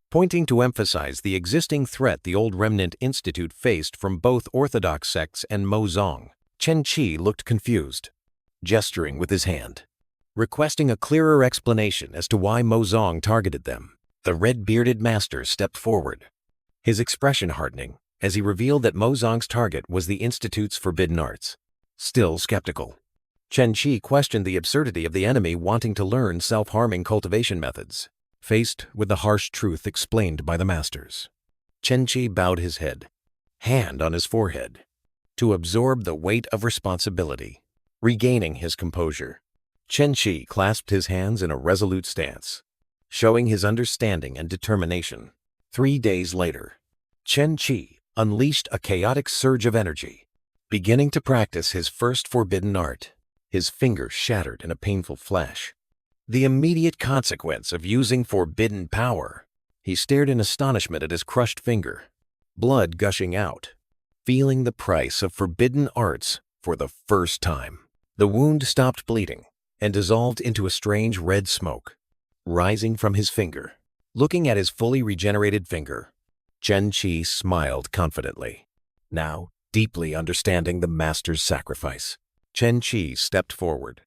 pointing to emphasize the existing threat the old remnant institute faced from both orthodox sects and Mozong. Chen Qi looked confused, gesturing with his hand, requesting a clearer explanation as to why Mozong targeted them. The red-bearded master stepped forward, his expression hardening as he revealed that Mozong's target was the institute's forbidden arts. Still skeptical, Chen Qi questioned the absurdity of the enemy wanting to learn self-harming cultivation methods. Faced with the harsh truth explained by the masters, Chen Qi bowed his head, hand on his forehead, to absorb the weight of responsibility. Regaining his composure, Chen Qi clasped his hands in a resolute stance, showing his understanding and determination. 3 days later, Chen Qi unleashed a chaotic surge of energy, beginning to practice his first forbidden art. His fingers shattered in a painful flash, the immediate consequence of using forbidden power. He stared in astonishment at his crushed finger, blood gushing out, feeling the price of forbidden arts for the first time. The wound stopped bleeding and dissolved into a strange red smoke, rising from his finger. Looking at his fully regenerated finger, Chen Qi smiled confidently. Now, deeply understanding the master's sacrifice, Chen Qi stepped forward,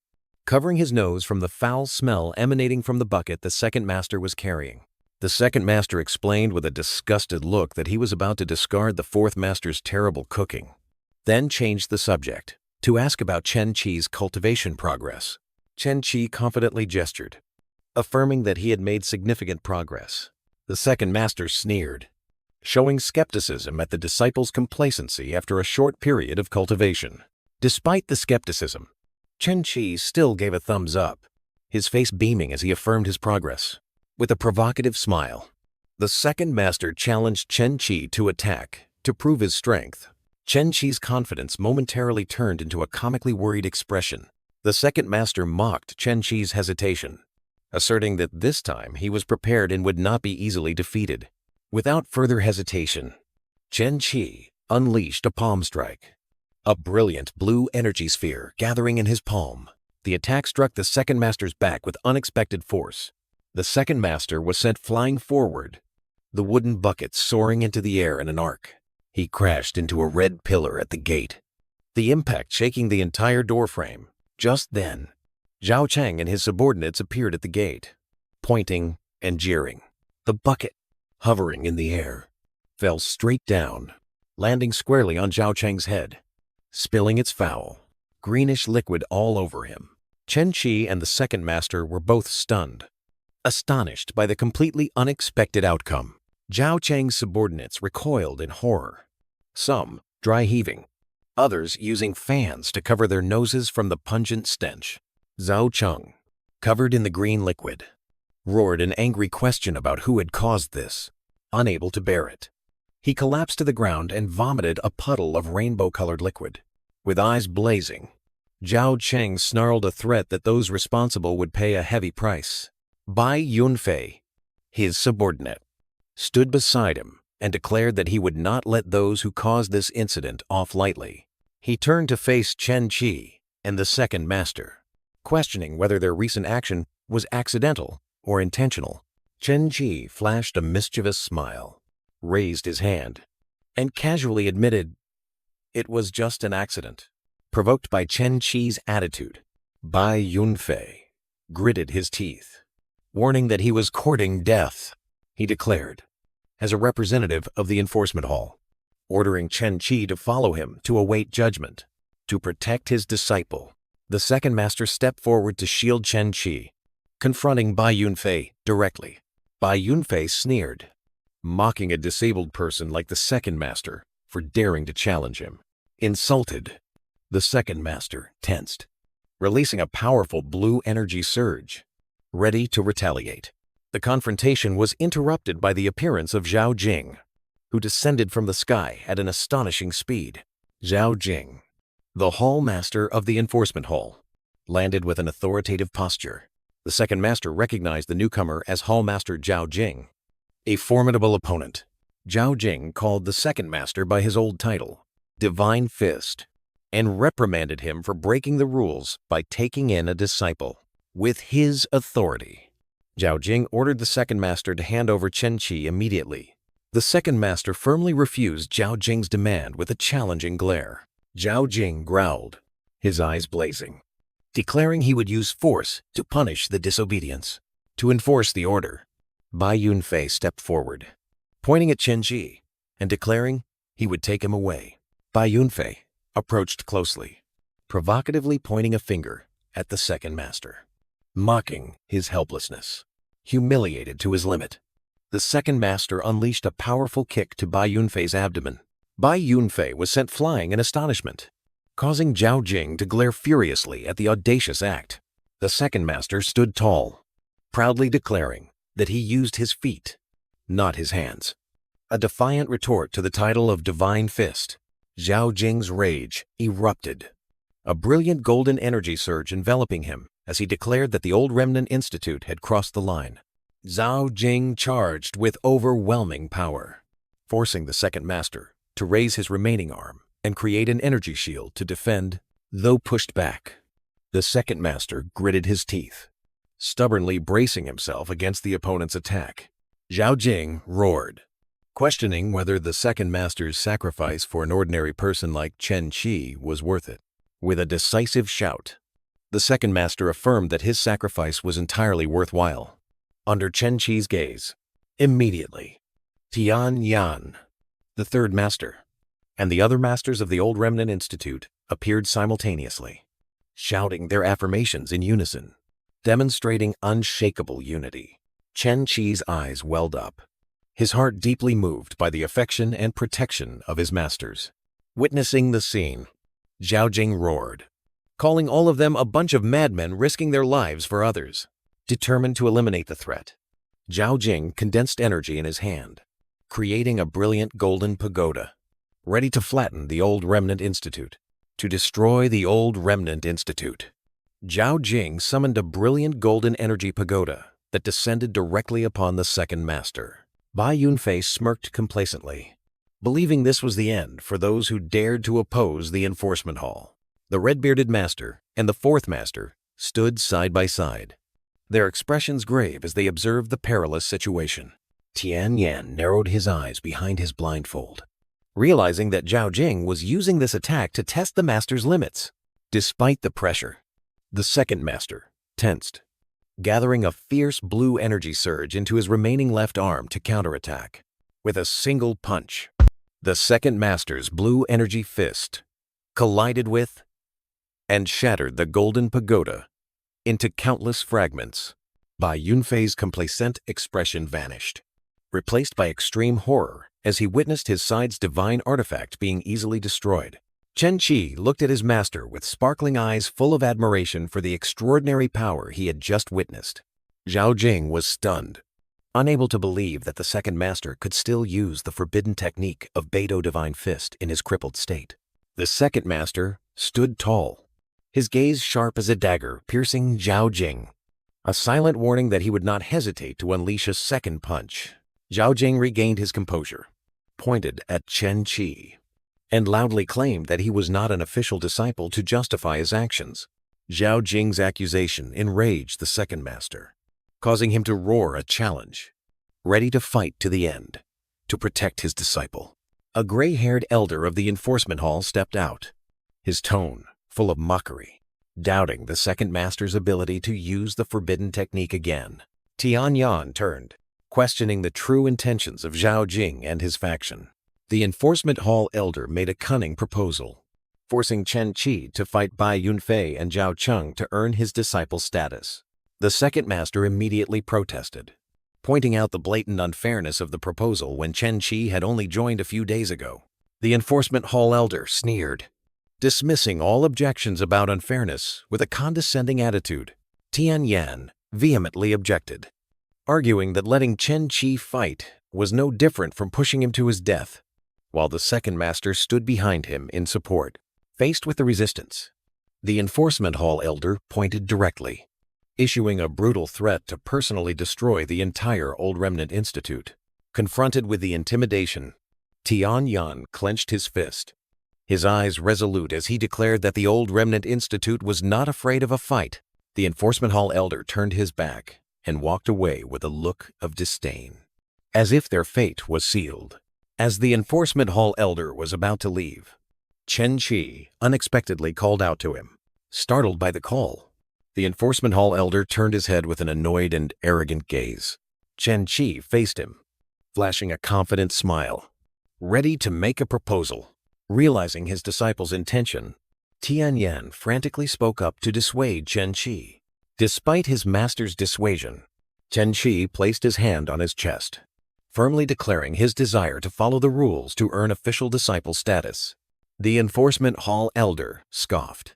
covering his nose from the foul smell emanating from the bucket the second master was carrying. The second master explained with a disgusted look that he was about to discard the fourth master's terrible cooking, then changed the subject to ask about Chen Qi's cultivation progress. Chen Qi confidently gestured, affirming that he had made significant progress. The second master sneered, showing skepticism at the disciple's complacency after a short period of cultivation. Despite the skepticism, Chen Qi still gave a thumbs up, his face beaming as he affirmed his progress. With a provocative smile, the second master challenged Chen Qi to attack to prove his strength. Chen Qi's confidence momentarily turned into a comically worried expression. The second master mocked Chen Qi's hesitation, asserting that this time he was prepared and would not be easily defeated. Without further hesitation, Chen Qi unleashed a palm strike, a brilliant blue energy sphere gathering in his palm. The attack struck the second master's back with unexpected force. The second master was sent flying forward, the wooden bucket soaring into the air in an arc. He crashed into a red pillar at the gate, the impact shaking the entire doorframe. Just then, Zhao Cheng and his subordinates appeared at the gate, pointing and jeering. The bucket, hovering in the air, fell straight down, landing squarely on Zhao Cheng's head, spilling its foul, greenish liquid all over him. Chen Qi and the second master were both stunned, astonished by the completely unexpected outcome. Zhao Cheng's subordinates recoiled in horror, some dry heaving, others using fans to cover their noses from the pungent stench. Zhao Cheng, covered in the green liquid, roared an angry question about who had caused this. Unable to bear it, he collapsed to the ground and vomited a puddle of rainbow-colored liquid. With eyes blazing, Zhao Cheng snarled a threat that those responsible would pay a heavy price. Bai Yunfei, his subordinate, stood beside him and declared that he would not let those who caused this incident off lightly. He turned to face Chen Qi and the second master, questioning whether their recent action was accidental or intentional. Chen Qi flashed a mischievous smile, raised his hand, and casually admitted it was just an accident. Provoked by Chen Qi's attitude, Bai Yunfei gritted his teeth, warning that he was courting death. He declared, as a representative of the enforcement hall, ordering Chen Qi to follow him to await judgment. To protect his disciple, the second master stepped forward to shield Chen Qi, confronting Bai Yunfei directly. Bai Yunfei sneered, mocking a disabled person like the second master for daring to challenge him. Insulted, the second master tensed, releasing a powerful blue energy surge, ready to retaliate. The confrontation was interrupted by the appearance of Zhao Jing, who descended from the sky at an astonishing speed. Zhao Jing, the hall master of the enforcement hall, landed with an authoritative posture. The second master recognized the newcomer as Hall Master Zhao Jing, a formidable opponent. Zhao Jing called the second master by his old title, Divine Fist, and reprimanded him for breaking the rules by taking in a disciple. With his authority, Zhao Jing ordered the second master to hand over Chen Qi immediately. The second master firmly refused Zhao Jing's demand with a challenging glare. Zhao Jing growled, his eyes blazing, declaring he would use force to punish the disobedience. To enforce the order, Bai Yunfei stepped forward, pointing at Chen Qi and declaring he would take him away. Bai Yunfei approached closely, provocatively pointing a finger at the second master, mocking his helplessness. Humiliated to his limit, the second master unleashed a powerful kick to Bai Yunfei's abdomen. Bai Yunfei was sent flying in astonishment, causing Zhao Jing to glare furiously at the audacious act. The second master stood tall, proudly declaring that he used his feet, not his hands. A defiant retort to the title of Divine Fist, Zhao Jing's rage erupted, a brilliant golden energy surge enveloping him as he declared that the old Remnant Institute had crossed the line. Zhao Jing charged with overwhelming power, forcing the second master to raise his remaining arm and create an energy shield to defend, though pushed back. The second master gritted his teeth, stubbornly bracing himself against the opponent's attack. Zhao Jing roared, questioning whether the second master's sacrifice for an ordinary person like Chen Qi was worth it. With a decisive shout, the second master affirmed that his sacrifice was entirely worthwhile. Under Chen Qi's gaze, immediately, Tian Yan, the third master, and the other masters of the Old Remnant Institute appeared simultaneously, shouting their affirmations in unison, demonstrating unshakable unity. Chen Qi's eyes welled up, his heart deeply moved by the affection and protection of his masters. Witnessing the scene, Zhao Jing roared, calling all of them a bunch of madmen risking their lives for others. Determined to eliminate the threat, Zhao Jing condensed energy in his hand, creating a brilliant golden pagoda, ready to flatten the Old Remnant Institute. To destroy the Old Remnant Institute, Zhao Jing summoned a brilliant golden energy pagoda that descended directly upon the second master. Bai Yunfei smirked complacently, believing this was the end for those who dared to oppose the enforcement hall. The red-bearded master and the fourth master stood side by side, their expressions grave as they observed the perilous situation. Tian Yan narrowed his eyes behind his blindfold, realizing that Zhao Jing was using this attack to test the master's limits. Despite the pressure, the second master tensed, gathering a fierce blue energy surge into his remaining left arm to counterattack. With a single punch, the second master's blue energy fist collided with and shattered the golden pagoda into countless fragments. Bai Yunfei's complacent expression vanished, replaced by extreme horror as he witnessed his side's divine artifact being easily destroyed. Chen Qi looked at his master with sparkling eyes full of admiration for the extraordinary power he had just witnessed. Zhao Jing was stunned, unable to believe that the second master could still use the forbidden technique of Beidou Divine Fist in his crippled state. The second master stood tall, his gaze sharp as a dagger piercing Zhao Jing, a silent warning that he would not hesitate to unleash a second punch. Zhao Jing regained his composure, pointed at Chen Qi, and loudly claimed that he was not an official disciple to justify his actions. Zhao Jing's accusation enraged the second master, causing him to roar a challenge, ready to fight to the end, to protect his disciple. A gray-haired elder of the enforcement hall stepped out, his tone full of mockery, doubting the second master's ability to use the forbidden technique again. Tian Yan turned, questioning the true intentions of Zhao Jing and his faction. The enforcement hall elder made a cunning proposal, forcing Chen Qi to fight Bai Yunfei and Zhao Cheng to earn his disciple status. The second master immediately protested, pointing out the blatant unfairness of the proposal when Chen Qi had only joined a few days ago. The enforcement hall elder sneered, dismissing all objections about unfairness with a condescending attitude. Tian Yan vehemently objected, arguing that letting Chen Qi fight was no different from pushing him to his death, while the second master stood behind him in support. Faced with the resistance, the enforcement hall elder pointed directly, issuing a brutal threat to personally destroy the entire Old Remnant Institute. Confronted with the intimidation, Tian Yan clenched his fist, his eyes resolute as he declared that the Old Remnant Institute was not afraid of a fight. The enforcement hall elder turned his back and walked away with a look of disdain, as if their fate was sealed. As the enforcement hall elder was about to leave, Chen Qi unexpectedly called out to him. Startled by the call, the enforcement hall elder turned his head with an annoyed and arrogant gaze. Chen Qi faced him, flashing a confident smile, ready to make a proposal. Realizing his disciple's intention, Tian Yan frantically spoke up to dissuade Chen Qi. Despite his master's dissuasion, Chen Qi placed his hand on his chest, firmly declaring his desire to follow the rules to earn official disciple status. The enforcement hall elder scoffed,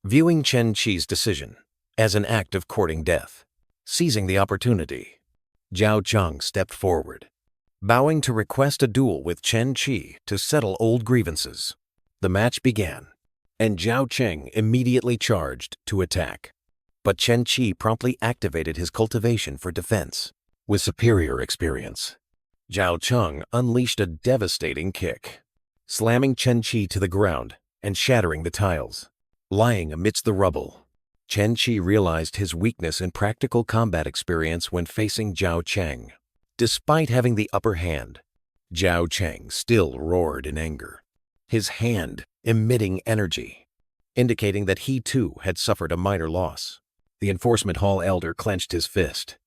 viewing Chen Qi's decision as an act of courting death. Seizing the opportunity, Zhao Cheng stepped forward, bowing to request a duel with Chen Qi to settle old grievances. The match began, and Zhao Cheng immediately charged to attack. But Chen Qi promptly activated his cultivation for defense. With superior experience, Zhao Cheng unleashed a devastating kick, slamming Chen Qi to the ground and shattering the tiles. Lying amidst the rubble, Chen Qi realized his weakness in practical combat experience when facing Zhao Cheng. Despite having the upper hand, Zhao Cheng still roared in anger, his hand emitting energy, indicating that he too had suffered a minor loss. The enforcement hall elder clenched his fist,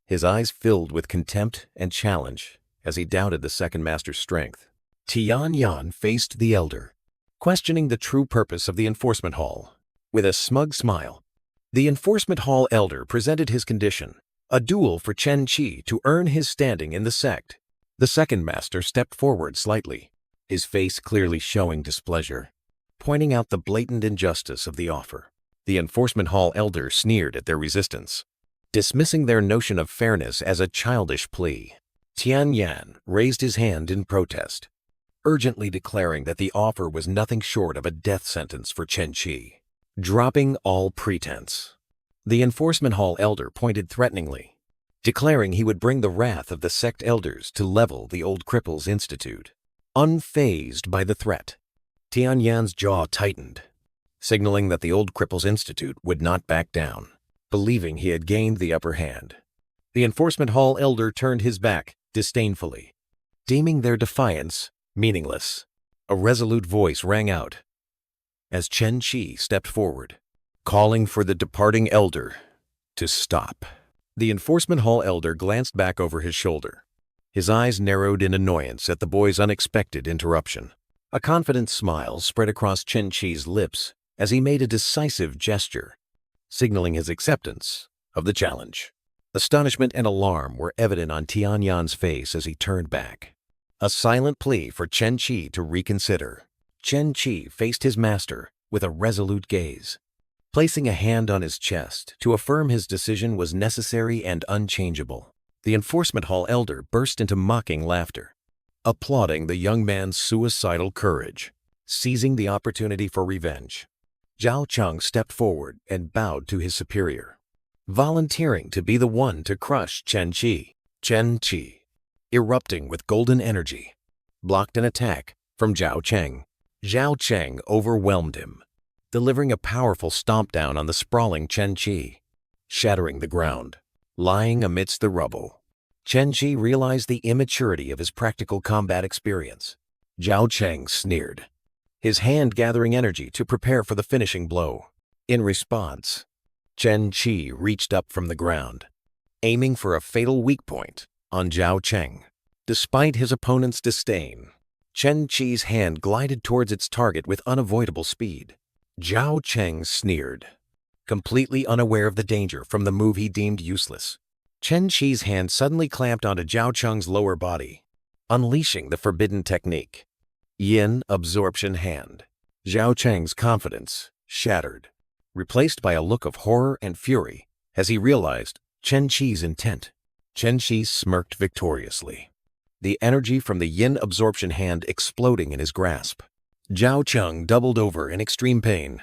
his eyes filled with contempt and challenge as he doubted the second master's strength. Tianyan faced the elder, questioning the true purpose of the enforcement hall. With a smug smile, the enforcement hall elder presented his condition: a duel for Chen Qi to earn his standing in the sect. The second master stepped forward slightly, his face clearly showing displeasure, pointing out the blatant injustice of the offer. The enforcement hall elder sneered at their resistance, dismissing their notion of fairness as a childish plea. Tianyan raised his hand in protest, urgently declaring that the offer was nothing short of a death sentence for Chen Qi. Dropping all pretense, the enforcement hall elder pointed threateningly, declaring he would bring the wrath of the sect elders to level the old Cripples Institute. Unfazed by the threat, Tianyan's jaw tightened, signaling that the old Cripples Institute would not back down. Believing he had gained the upper hand, the enforcement hall elder turned his back disdainfully, deeming their defiance meaningless. A resolute voice rang out as Chen Qi stepped forward, calling for the departing elder to stop. The enforcement hall elder glanced back over his shoulder, his eyes narrowed in annoyance at the boy's unexpected interruption. A confident smile spread across Chen Qi's lips as he made a decisive gesture, signaling his acceptance of the challenge. Astonishment and alarm were evident on Tianyan's face as he turned back, a silent plea for Chen Qi to reconsider. Chen Qi faced his master with a resolute gaze, placing a hand on his chest to affirm his decision was necessary and unchangeable. The enforcement hall elder burst into mocking laughter, applauding the young man's suicidal courage. Seizing the opportunity for revenge, Zhao Cheng stepped forward and bowed to his superior, volunteering to be the one to crush Chen Qi. Chen Qi, erupting with golden energy, blocked an attack from Zhao Cheng. Zhao Cheng overwhelmed him, delivering a powerful stomp down on the sprawling Chen Qi, shattering the ground. Lying amidst the rubble, Chen Qi realized the immaturity of his practical combat experience. Zhao Cheng sneered, his hand gathering energy to prepare for the finishing blow. In response, Chen Qi reached up from the ground, aiming for a fatal weak point on Zhao Cheng. Despite his opponent's disdain, Chen Qi's hand glided towards its target with unavoidable speed. Zhao Cheng sneered, completely unaware of the danger from the move he deemed useless. Chen Qi's hand suddenly clamped onto Zhao Cheng's lower body, unleashing the forbidden technique, Yin Absorption Hand. Zhao Cheng's confidence shattered, replaced by a look of horror and fury as he realized Chen Qi's intent. Chen Qi smirked victoriously, the energy from the Yin Absorption Hand exploding in his grasp. Zhao Cheng doubled over in extreme pain,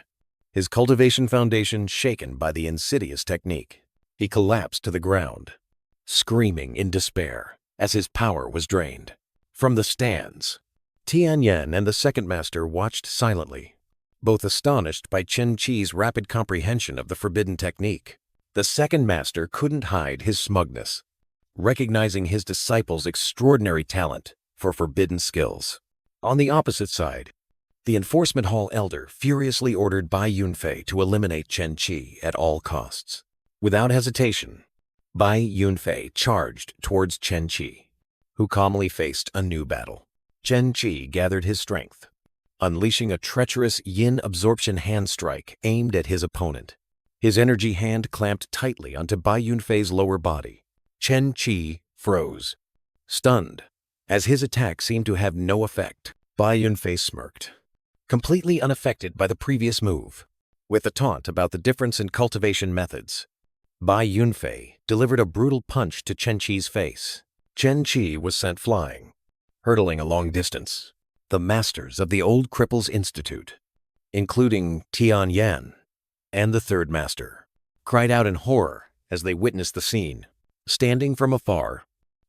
his cultivation foundation shaken by the insidious technique. He collapsed to the ground, screaming in despair as his power was drained. From the stands, Tianyan and the second master watched silently, both astonished by Chen Qi's rapid comprehension of the forbidden technique. The second master couldn't hide his smugness, recognizing his disciple's extraordinary talent for forbidden skills. On the opposite side, the enforcement hall elder furiously ordered Bai Yunfei to eliminate Chen Qi at all costs. Without hesitation, Bai Yunfei charged towards Chen Qi, who calmly faced a new battle. Chen Qi gathered his strength, unleashing a treacherous Yin Absorption Hand strike aimed at his opponent. His energy hand clamped tightly onto Bai Yunfei's lower body. Chen Qi froze, stunned, as his attack seemed to have no effect. Bai Yunfei smirked, completely unaffected by the previous move. With a taunt about the difference in cultivation methods, Bai Yunfei delivered a brutal punch to Chen Qi's face. Chen Qi was sent flying, hurtling a long distance. The masters of the old Cripples Institute, including Tianyan and the third master, cried out in horror as they witnessed the scene. Standing from afar,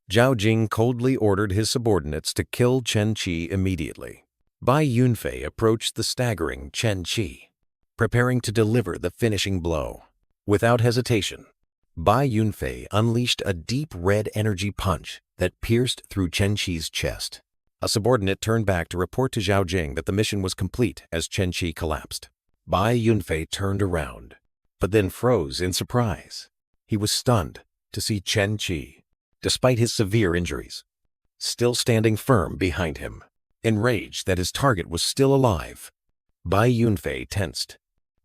Zhao Jing coldly ordered his subordinates to kill Chen Qi immediately. Bai Yunfei approached the staggering Chen Qi, preparing to deliver the finishing blow. Without hesitation, Bai Yunfei unleashed a deep red energy punch that pierced through Chen Qi's chest. A subordinate turned back to report to Zhao Jing that the mission was complete as Chen Qi collapsed. Bai Yunfei turned around, but then froze in surprise. He was stunned to see Chen Qi, despite his severe injuries, still standing firm behind him. Enraged that his target was still alive, Bai Yunfei tensed,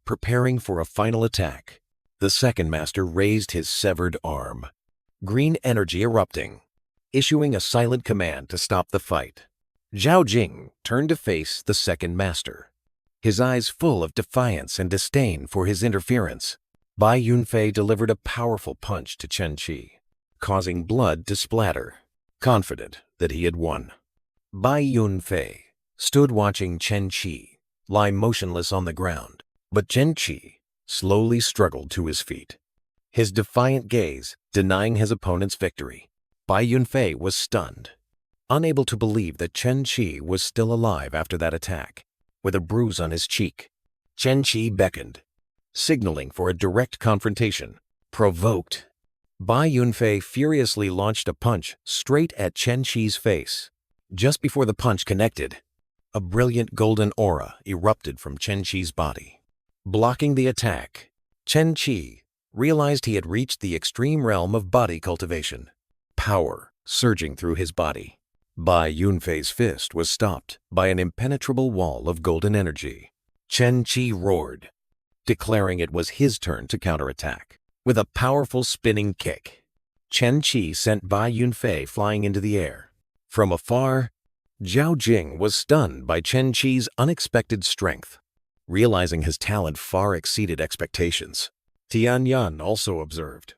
preparing for a final attack. The second master raised his severed arm, green energy erupting, issuing a silent command to stop the fight. Zhao Jing turned to face the second master, his eyes full of defiance and disdain for his interference. Bai Yunfei delivered a powerful punch to Chen Qi, causing blood to splatter, confident that he had won. Bai Yunfei stood watching Chen Qi lie motionless on the ground, but Chen Qi slowly struggled to his feet, his defiant gaze denying his opponent's victory. Bai Yunfei was stunned, unable to believe that Chen Qi was still alive after that attack. With a bruise on his cheek, Chen Qi beckoned, signaling for a direct confrontation. Provoked, Bai Yunfei furiously launched a punch straight at Chen Qi's face. Just before the punch connected, a brilliant golden aura erupted from Chen Qi's body. Blocking the attack, Chen Qi realized he had reached the extreme realm of body cultivation, power surging through his body. Bai Yunfei's fist was stopped by an impenetrable wall of golden energy. Chen Qi roared, declaring it was his turn to counterattack. With a powerful spinning kick, Chen Qi sent Bai Yunfei flying into the air. From afar, Zhao Jing was stunned by Chen Qi's unexpected strength, realizing his talent far exceeded expectations. Tian Yan also observed,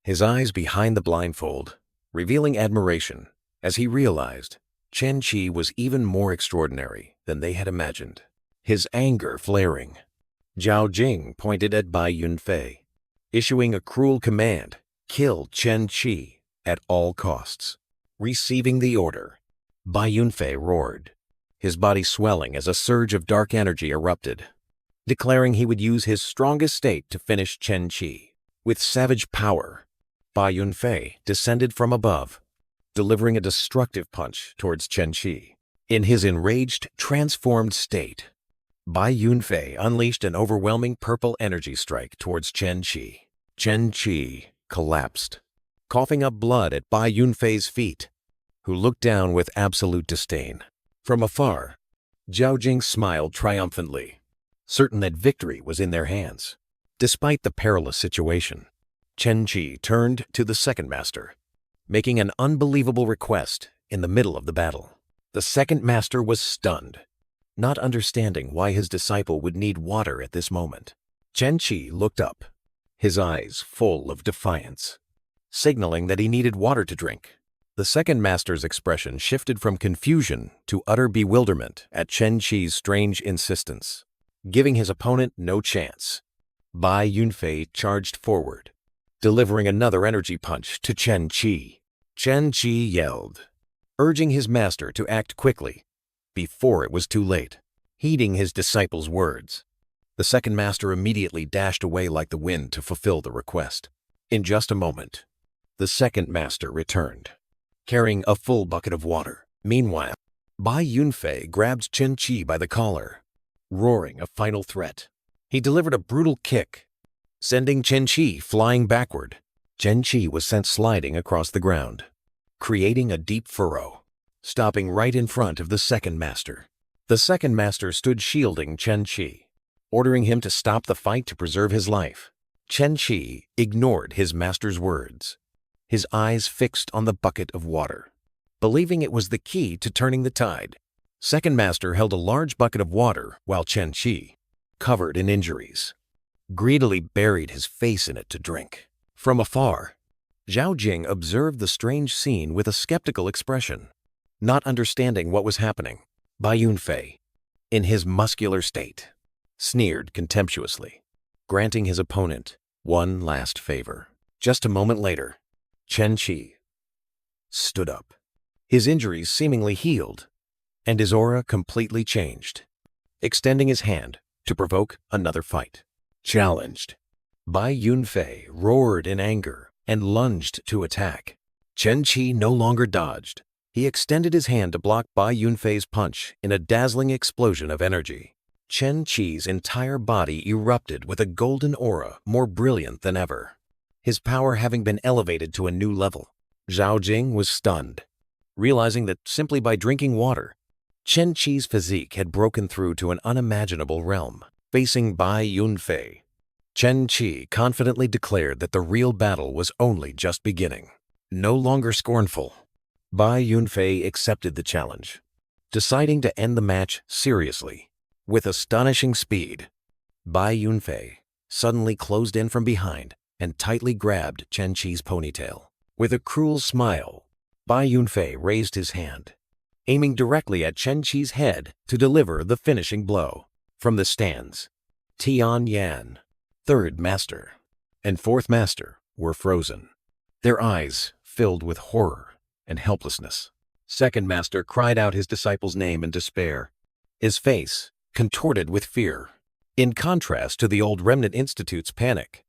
his eyes behind the blindfold, revealing admiration as he realized Chen Qi was even more extraordinary than they had imagined. His anger flaring, Zhao Jing pointed at Bai Yunfei, issuing a cruel command: kill Chen Qi at all costs. Receiving the order, Bai Yunfei roared, his body swelling as a surge of dark energy erupted, declaring he would use his strongest state to finish Chen Qi. With savage power, Bai Yunfei descended from above, delivering a destructive punch towards Chen Qi. In his enraged, transformed state, Bai Yunfei unleashed an overwhelming purple energy strike towards Chen Qi. Chen Qi collapsed, coughing up blood at Bai Yunfei's feet, who looked down with absolute disdain. From afar, Zhao Jing smiled triumphantly, certain that victory was in their hands. Despite the perilous situation, Chen Qi turned to the second master, making an unbelievable request in the middle of the battle. The second master was stunned, not understanding why his disciple would need water at this moment. Chen Qi looked up, his eyes full of defiance, signaling that he needed water to drink. The second master's expression shifted from confusion to utter bewilderment at Chen Qi's strange insistence. Giving his opponent no chance, Bai Yunfei charged forward, delivering another energy punch to Chen Qi. Chen Qi yelled, urging his master to act quickly before it was too late. Heeding his disciple's words, the second master immediately dashed away like the wind to fulfill the request. In just a moment, the second master returned, carrying a full bucket of water. Meanwhile, Bai Yunfei grabbed Chen Qi by the collar, roaring a final threat. He delivered a brutal kick, sending Chen Qi flying backward. Chen Qi was sent sliding across the ground, creating a deep furrow, stopping right in front of the second master. The second master stood shielding Chen Qi, ordering him to stop the fight to preserve his life. Chen Qi ignored his master's words, his eyes fixed on the bucket of water, believing it was the key to turning the tide. Second master held a large bucket of water while Chen Qi, covered in injuries, greedily buried his face in it to drink. From afar, Zhao Jing observed the strange scene with a skeptical expression, not understanding what was happening. Bai Yunfei, in his muscular state, sneered contemptuously, granting his opponent one last favor. Just a moment later, Chen Qi stood up, his injuries seemingly healed, and his aura completely changed, extending his hand to provoke another fight. Challenged, Bai Yunfei roared in anger and lunged to attack. Chen Qi no longer dodged. He extended his hand to block Bai Yunfei's punch in a dazzling explosion of energy. Chen Qi's entire body erupted with a golden aura more brilliant than ever, his power having been elevated to a new level. Zhao Jing was stunned, realizing that simply by drinking water, Chen Qi's physique had broken through to an unimaginable realm. Facing Bai Yunfei, Chen Qi confidently declared that the real battle was only just beginning. No longer scornful, Bai Yunfei accepted the challenge, deciding to end the match seriously. With astonishing speed, Bai Yunfei suddenly closed in from behind and tightly grabbed Chen Qi's ponytail. With a cruel smile, Bai Yunfei raised his hand, aiming directly at Chen Qi's head to deliver the finishing blow. From the stands, Tian Yan, third master, and fourth master were frozen, their eyes filled with horror and helplessness. Second master cried out his disciple's name in despair, his face contorted with fear. In contrast to the old Remnant Institute's panic,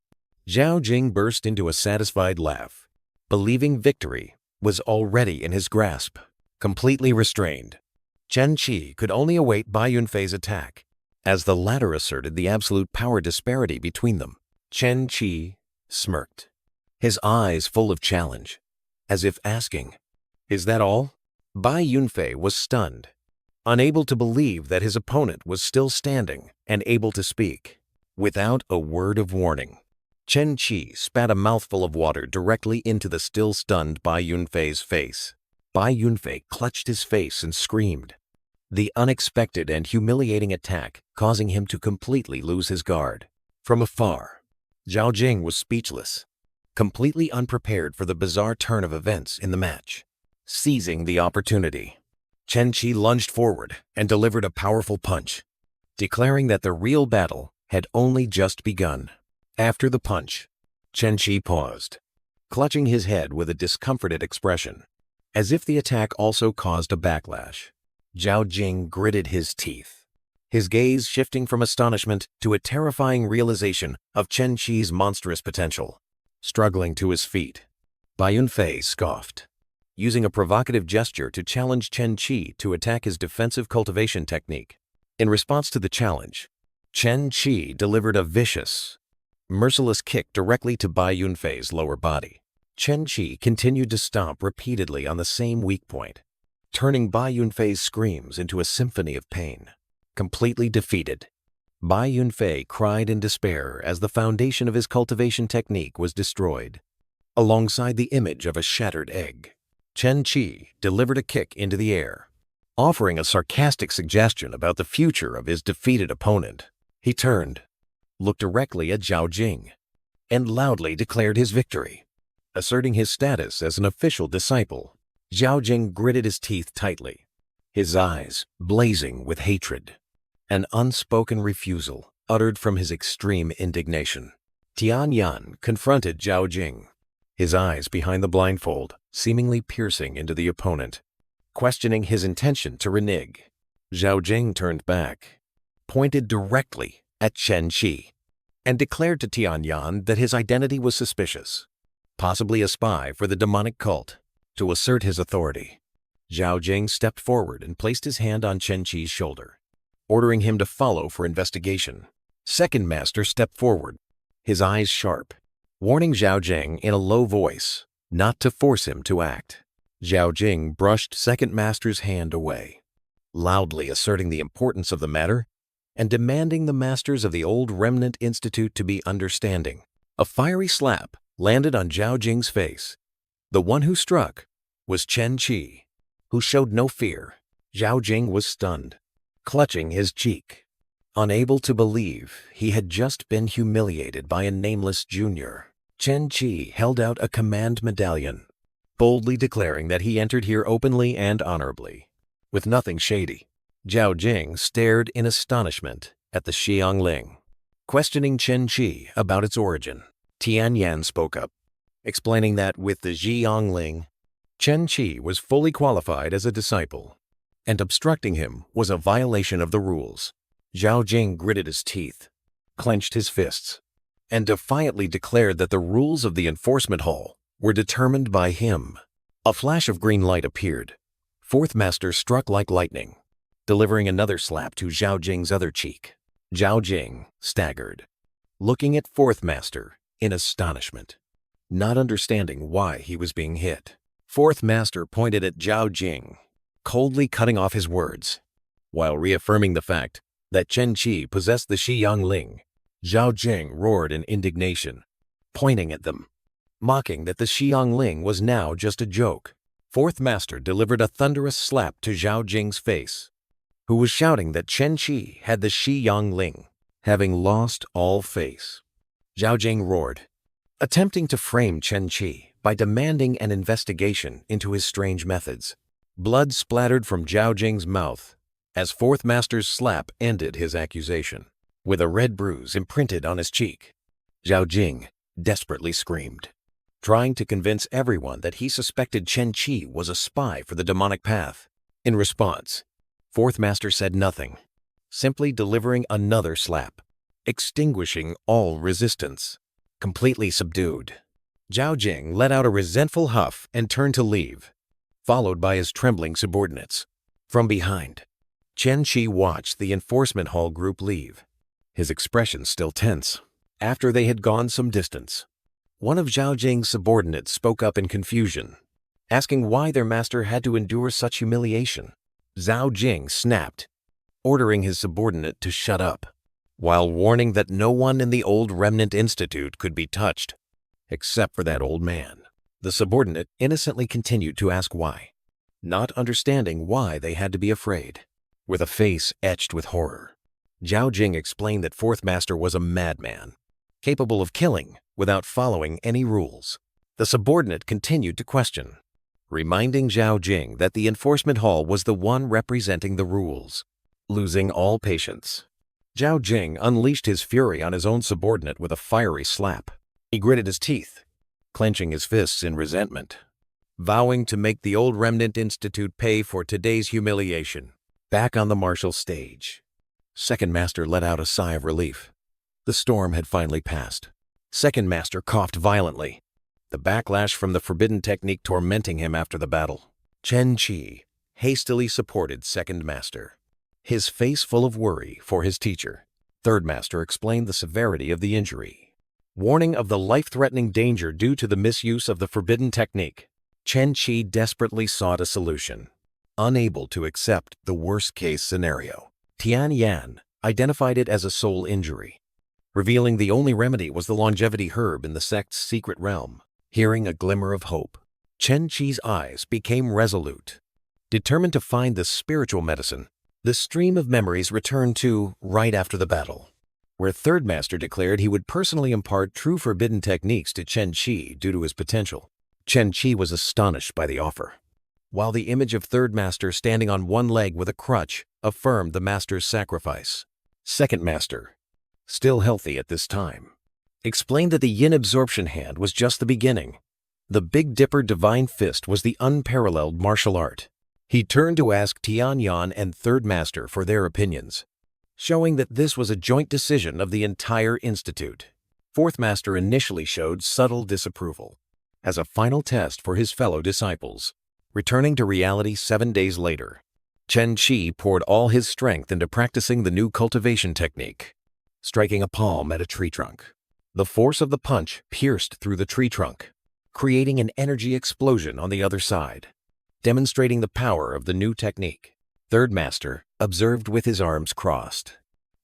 Zhao Jing burst into a satisfied laugh, believing victory was already in his grasp. Completely restrained, Chen Qi could only await Bai Yunfei's attack, as the latter asserted the absolute power disparity between them. Chen Qi smirked, his eyes full of challenge, as if asking, "Is that all?" Bai Yunfei was stunned, unable to believe that his opponent was still standing and able to speak. Without a word of warning, Chen Qi spat a mouthful of water directly into the still stunned Bai Yunfei's face. Bai Yunfei clutched his face and screamed, the unexpected and humiliating attack causing him to completely lose his guard. From afar, Zhao Jing was speechless, completely unprepared for the bizarre turn of events in the match. Seizing the opportunity, Chen Qi lunged forward and delivered a powerful punch, declaring that the real battle had only just begun. After the punch, Chen Qi paused, clutching his head with a discomforted expression, as if the attack also caused a backlash. Zhao Jing gritted his teeth, his gaze shifting from astonishment to a terrifying realization of Chen Qi's monstrous potential. Struggling to his feet, Bai Yunfei scoffed, using a provocative gesture to challenge Chen Qi to attack his defensive cultivation technique. In response to the challenge, Chen Qi delivered a vicious, merciless kick directly to Bai Yunfei's lower body. Chen Qi continued to stomp repeatedly on the same weak point, turning Bai Yunfei's screams into a symphony of pain. Completely defeated, Bai Yunfei cried in despair as the foundation of his cultivation technique was destroyed. Alongside the image of a shattered egg, Chen Qi delivered a kick into the air, offering a sarcastic suggestion about the future of his defeated opponent. He turned, looked directly at Zhao Jing, and loudly declared his victory. Asserting his status as an official disciple, Zhao Jing gritted his teeth tightly, his eyes blazing with hatred. An unspoken refusal uttered from his extreme indignation. Tian Yan confronted Zhao Jing, his eyes behind the blindfold seemingly piercing into the opponent, questioning his intention to renege. Zhao Jing turned back, pointed directly at Chen Qi, and declared to Tian Yan that his identity was suspicious, possibly a spy for the demonic cult. To assert his authority, Zhao Jing stepped forward and placed his hand on Chen Qi's shoulder, ordering him to follow for investigation. Second master stepped forward, his eyes sharp, warning Zhao Jing in a low voice not to force him to act. Zhao Jing brushed second master's hand away, loudly asserting the importance of the matter and demanding the masters of the old Remnant Institute to be understanding. A fiery slap landed on Zhao Jing's face. The one who struck was Chen Qi, who showed no fear. Zhao Jing was stunned, clutching his cheek, unable to believe he had just been humiliated by a nameless junior. Chen Qi held out a command medallion, boldly declaring that he entered here openly and honorably, with nothing shady. Zhao Jing stared in astonishment at the Xiangling, questioning Chen Qi about its origin. Tian Yan spoke up, explaining that with the Xianxia, Chen Qi was fully qualified as a disciple, and obstructing him was a violation of the rules. Zhao Jing gritted his teeth, clenched his fists, and defiantly declared that the rules of the enforcement hall were determined by him. A flash of green light appeared. Fourth Master struck like lightning, delivering another slap to Zhao Jing's other cheek. Zhao Jing staggered, looking at Fourth Master in astonishment, not understanding why he was being hit. Fourth Master pointed at Zhao Jing, coldly cutting off his words, while reaffirming the fact that Chen Qi possessed the Xianxia. Zhao Jing roared in indignation, pointing at them, mocking that the Xianxia was now just a joke. Fourth Master delivered a thunderous slap to Zhao Jing's face, who was shouting that Chen Qi had the Xianxia, having lost all face. Zhao Jing roared, attempting to frame Chen Qi by demanding an investigation into his strange methods. Blood splattered from Zhao Jing's mouth as Fourth Master's slap ended his accusation. With a red bruise imprinted on his cheek, Zhao Jing desperately screamed, trying to convince everyone that he suspected Chen Qi was a spy for the demonic path. In response, Fourth Master said nothing, simply delivering another slap, extinguishing all resistance. Completely subdued, Zhao Jing let out a resentful huff and turned to leave, followed by his trembling subordinates. From behind, Chen Qi watched the enforcement hall group leave, his expression still tense. After they had gone some distance, one of Zhao Jing's subordinates spoke up in confusion, asking why their master had to endure such humiliation. Zhao Jing snapped, ordering his subordinate to shut up, while warning that no one in the Old Remnant Institute could be touched, except for that old man. The subordinate innocently continued to ask why, not understanding why they had to be afraid. With a face etched with horror, Zhao Jing explained that Fourth Master was a madman, capable of killing without following any rules. The subordinate continued to question, reminding Zhao Jing that the enforcement hall was the one representing the rules. Losing all patience, Zhao Jing unleashed his fury on his own subordinate with a fiery slap. He gritted his teeth, clenching his fists in resentment, vowing to make the Old Remnant Institute pay for today's humiliation. Back on the martial stage, Second Master let out a sigh of relief. The storm had finally passed. Second Master coughed violently, the backlash from the forbidden technique tormenting him after the battle. Chen Qi hastily supported Second Master, his face full of worry for his teacher. Third Master explained the severity of the injury, warning of the life-threatening danger due to the misuse of the forbidden technique. Chen Qi desperately sought a solution, unable to accept the worst-case scenario. Tian Yan identified it as a soul injury, revealing the only remedy was the longevity herb in the sect's secret realm. Hearing a glimmer of hope, Chen Qi's eyes became resolute, determined to find the spiritual medicine. The stream of memories returned to right after the battle, where Third Master declared he would personally impart true forbidden techniques to Chen Qi due to his potential. Chen Qi was astonished by the offer, while the image of Third Master standing on one leg with a crutch affirmed the Master's sacrifice. Second Master, still healthy at this time, explained that the yin absorption hand was just the beginning. The Big Dipper Divine Fist was the unparalleled martial art. He turned to ask Tian Yan and Third Master for their opinions, showing that this was a joint decision of the entire institute. Fourth Master initially showed subtle disapproval, as a final test for his fellow disciples. Returning to reality 7 days later, Chen Qi poured all his strength into practicing the new cultivation technique, striking a palm at a tree trunk. The force of the punch pierced through the tree trunk, creating an energy explosion on the other side, demonstrating the power of the new technique. Third Master observed with his arms crossed,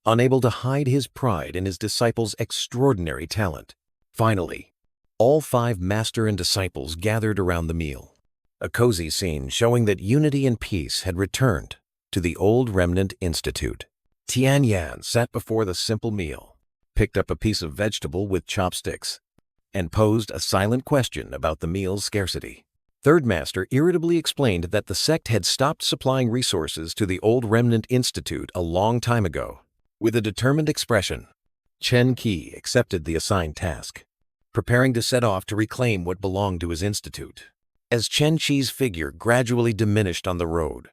unable to hide his pride in his disciples' extraordinary talent. Finally, all 5 master and disciples gathered around the meal, a cozy scene showing that unity and peace had returned to the Old Remnant Institute. Tian Yan sat before the simple meal, picked up a piece of vegetable with chopsticks, and posed a silent question about the meal's scarcity. Third Master irritably explained that the sect had stopped supplying resources to the Old Remnant Institute a long time ago. With a determined expression, Chen Qi accepted the assigned task, preparing to set off to reclaim what belonged to his institute. As Chen Qi's figure gradually diminished on the road,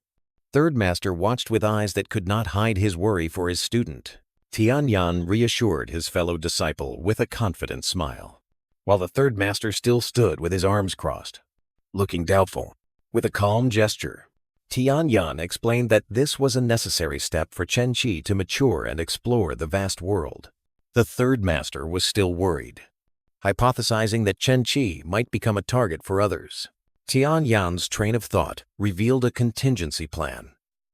Third Master watched with eyes that could not hide his worry for his student. Tianyan reassured his fellow disciple with a confident smile, while the Third Master still stood with his arms crossed, looking doubtful. With a calm gesture, Tianyan explained that this was a necessary step for Chen Qi to mature and explore the vast world. The Third Master was still worried, hypothesizing that Chen Qi might become a target for others. Tianyan's train of thought revealed a contingency plan.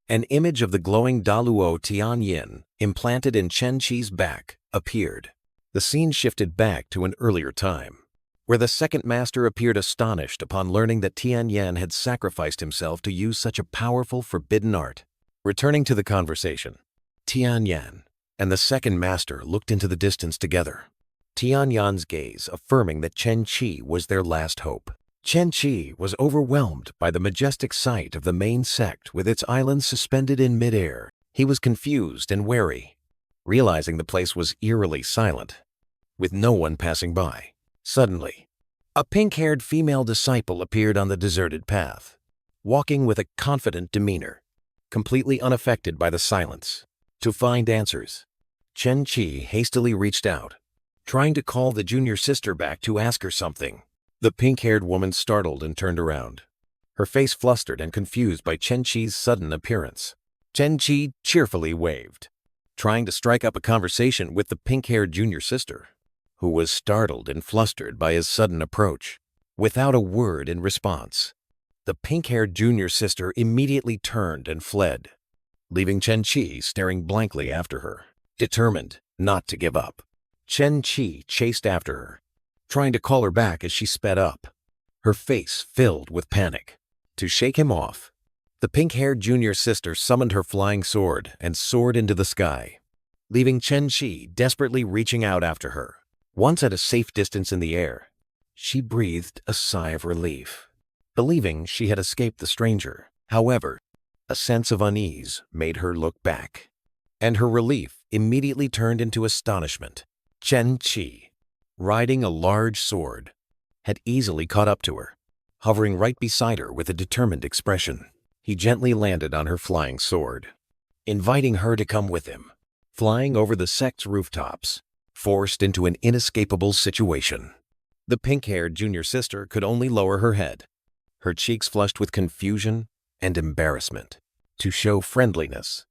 An image of the glowing Daluo Tianyin implanted in Chen Qi's back appeared. The scene shifted back to an earlier time, where the second master appeared astonished upon learning that Tianyan had sacrificed himself to use such a powerful forbidden art. Returning to the conversation, Tianyan and the second master looked into the distance together, Tianyan's gaze affirming that Chen Qi was their last hope. Chen Qi was overwhelmed by the majestic sight of the main sect with its islands suspended in midair. He was confused and wary, realizing the place was eerily silent, with no one passing by. Suddenly, a pink-haired female disciple appeared on the deserted path, walking with a confident demeanor, completely unaffected by the silence. To find answers, Chen Qi hastily reached out, trying to call the junior sister back to ask her something. The pink-haired woman startled and turned around, her face flustered and confused by Chen Qi's sudden appearance. Chen Qi cheerfully waved, trying to strike up a conversation with the pink-haired junior sister, who was startled and flustered by his sudden approach. Without a word in response, the pink-haired junior sister immediately turned and fled, leaving Chen Qi staring blankly after her, determined not to give up. Chen Qi chased after her, trying to call her back as she sped up, her face filled with panic. To shake him off, the pink-haired junior sister summoned her flying sword and soared into the sky, leaving Chen Qi desperately reaching out after her. Once at a safe distance in the air, she breathed a sigh of relief, believing she had escaped the stranger. However, a sense of unease made her look back, and her relief immediately turned into astonishment. Chen Qi, riding a large sword, had easily caught up to her, hovering right beside her with a determined expression. He gently landed on her flying sword, inviting her to come with him. Flying over the sect's rooftops, forced into an inescapable situation, the pink-haired junior sister could only lower her head, her cheeks flushed with confusion and embarrassment. To show friendliness,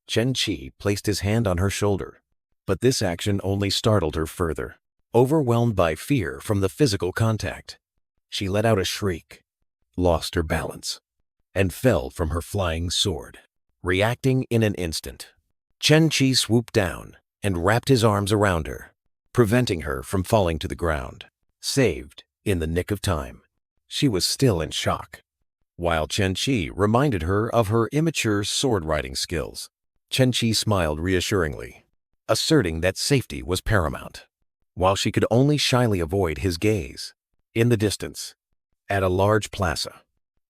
Chen Qi placed his hand on her shoulder, but this action only startled her further. Overwhelmed by fear from the physical contact, she let out a shriek, lost her balance, and fell from her flying sword. Reacting in an instant, Chen Qi swooped down and wrapped his arms around her, preventing her from falling to the ground. Saved in the nick of time. She was still in shock, while Chen Qi reminded her of her immature sword-riding skills. Chen Qi smiled reassuringly, asserting that safety was paramount, while she could only shyly avoid his gaze. In the distance, at a large plaza,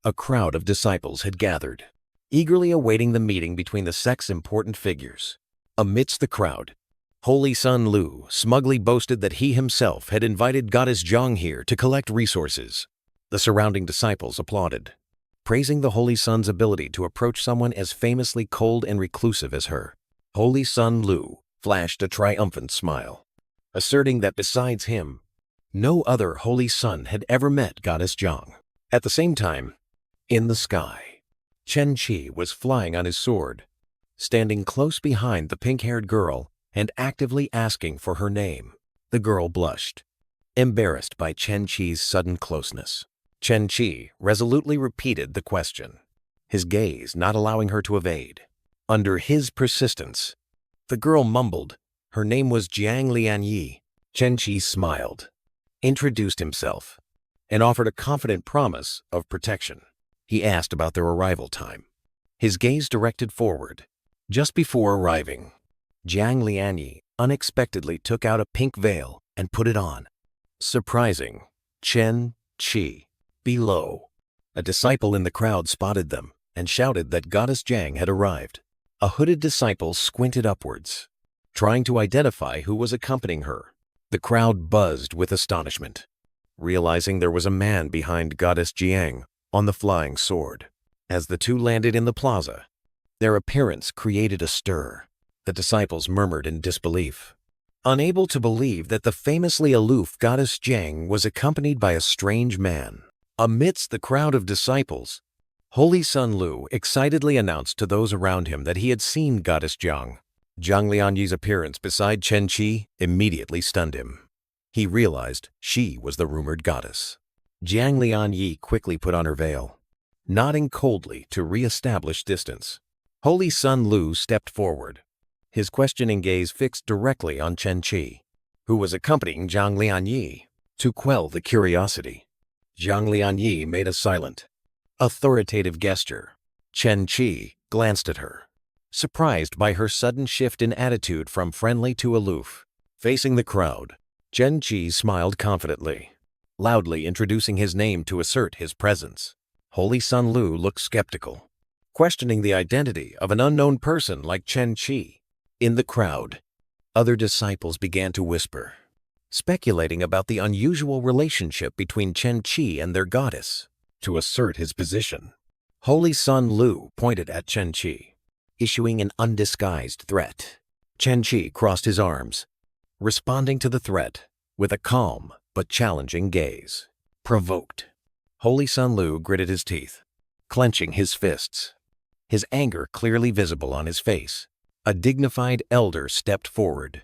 a crowd of disciples had gathered, eagerly awaiting the meeting between the sect's important figures. Amidst the crowd, Holy Sun Lu smugly boasted that he himself had invited Goddess Zhang here to collect resources. The surrounding disciples applauded, praising the Holy Sun's ability to approach someone as famously cold and reclusive as her. Holy Sun Lu flashed a triumphant smile, asserting that besides him, no other Holy Sun had ever met Goddess Zhang. At the same time, in the sky, Chen Qi was flying on his sword, standing close behind the pink-haired girl and actively asking for her name. The girl blushed, embarrassed by Chen Qi's sudden closeness. Chen Qi resolutely repeated the question, his gaze not allowing her to evade. Under his persistence, the girl mumbled her name was Jiang Lianyi. Chen Qi smiled, introduced himself, and offered a confident promise of protection. He asked about their arrival time, his gaze directed forward. Just before arriving, Jiang Lianyi unexpectedly took out a pink veil and put it on, surprising Chen Qi. Below, a disciple in the crowd spotted them and shouted that Goddess Zhang had arrived. A hooded disciple squinted upwards, trying to identify who was accompanying her. The crowd buzzed with astonishment, realizing there was a man behind Goddess Jiang on the flying sword. As the two landed in the plaza, their appearance created a stir. The disciples murmured in disbelief, unable to believe that the famously aloof Goddess Jiang was accompanied by a strange man. Amidst the crowd of disciples, Holy Sun Lu excitedly announced to those around him that he had seen Goddess Jiang. Zhang Lianyi's appearance beside Chen Qi immediately stunned him. He realized she was the rumored goddess. Zhang Lianyi quickly put on her veil, nodding coldly to re-establish distance. Holy Sun Lu stepped forward, his questioning gaze fixed directly on Chen Qi, who was accompanying Zhang Lianyi. To quell the curiosity, Zhang Lianyi made a silent, authoritative gesture. Chen Qi glanced at her, surprised by her sudden shift in attitude from friendly to aloof. Facing the crowd, Chen Qi smiled confidently, loudly introducing his name to assert his presence. Holy Sun Lu looked skeptical, questioning the identity of an unknown person like Chen Qi. In the crowd, other disciples began to whisper, speculating about the unusual relationship between Chen Qi and their goddess. To assert his position, Holy Sun Lu pointed at Chen Qi, issuing an undisguised threat. Chen Qi crossed his arms, responding to the threat with a calm but challenging gaze. Provoked, Holy Sun Lu gritted his teeth, clenching his fists, his anger clearly visible on his face. A dignified elder stepped forward,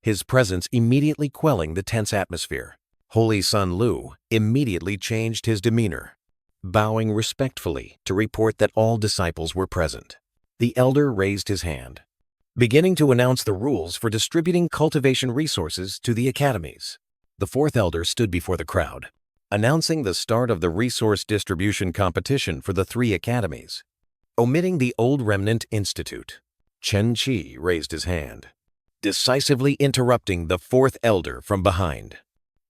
his presence immediately quelling the tense atmosphere. Holy Sun Lu immediately changed his demeanor, bowing respectfully to report that all disciples were present. The elder raised his hand, beginning to announce the rules for distributing cultivation resources to the academies. The fourth elder stood before the crowd, announcing the start of the resource distribution competition for the 3 academies. Omitting the Old Remnant Institute, Chen Qi raised his hand, decisively interrupting the fourth elder from behind.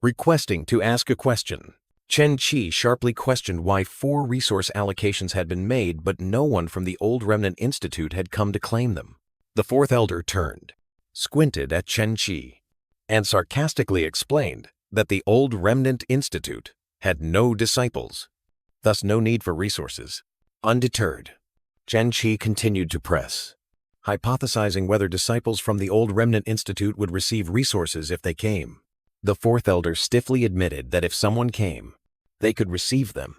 Requesting to ask a question, Chen Qi sharply questioned why 4 resource allocations had been made but no one from the Old Remnant Institute had come to claim them. The fourth elder turned, squinted at Chen Qi, and sarcastically explained that the Old Remnant Institute had no disciples, thus no need for resources. Undeterred, Chen Qi continued to press, hypothesizing whether disciples from the Old Remnant Institute would receive resources if they came. The fourth elder stiffly admitted that if someone came, they could receive them,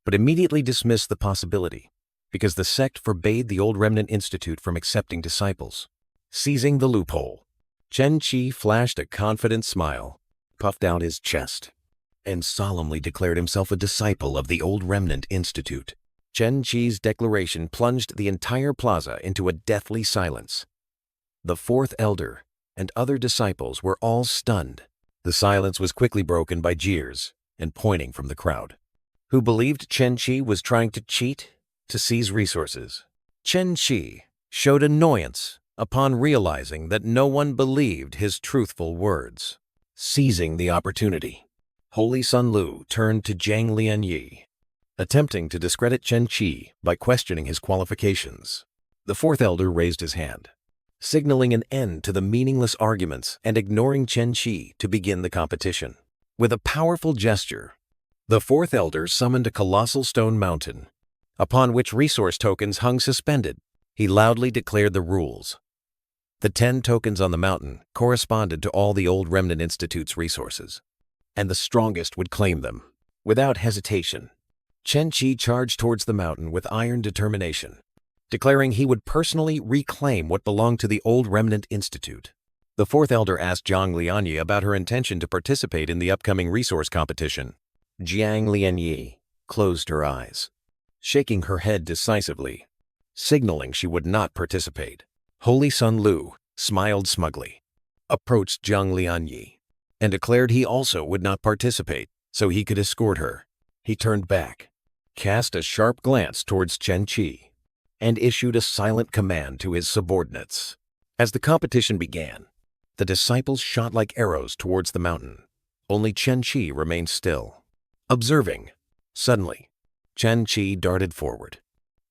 but immediately dismissed the possibility because the sect forbade the Old Remnant Institute from accepting disciples. Seizing the loophole, Chen Qi flashed a confident smile, puffed out his chest, and solemnly declared himself a disciple of the Old Remnant Institute. Chen Qi's declaration plunged the entire plaza into a deathly silence. The fourth elder and other disciples were all stunned. The silence was quickly broken by jeers and pointing from the crowd, who believed Chen Qi was trying to cheat to seize resources. Chen Qi showed annoyance upon realizing that no one believed his truthful words. Seizing the opportunity, Holy Sun Lu turned to Zhang Lianyi, attempting to discredit Chen Qi by questioning his qualifications. The fourth elder raised his hand, signaling an end to the meaningless arguments and ignoring Chen Qi to begin the competition. With a powerful gesture, the fourth elder summoned a colossal stone mountain, upon which resource tokens hung suspended. He loudly declared the rules. The 10 tokens on the mountain corresponded to all the Old Remnant Institute's resources, and the strongest would claim them. Without hesitation, Chen Qi charged towards the mountain with iron determination, declaring he would personally reclaim what belonged to the Old Remnant Institute. The fourth elder asked Zhang Lianyi about her intention to participate in the upcoming resource competition. Zhang Lianyi closed her eyes, shaking her head decisively, signaling she would not participate. Holy Sun Lu smiled smugly, approached Zhang Lianyi, and declared he also would not participate so he could escort her. He turned back, cast a sharp glance towards Chen Qi, and issued a silent command to his subordinates. As the competition began, the disciples shot like arrows towards the mountain. Only Chen Qi remained still, observing. Suddenly, Chen Qi darted forward,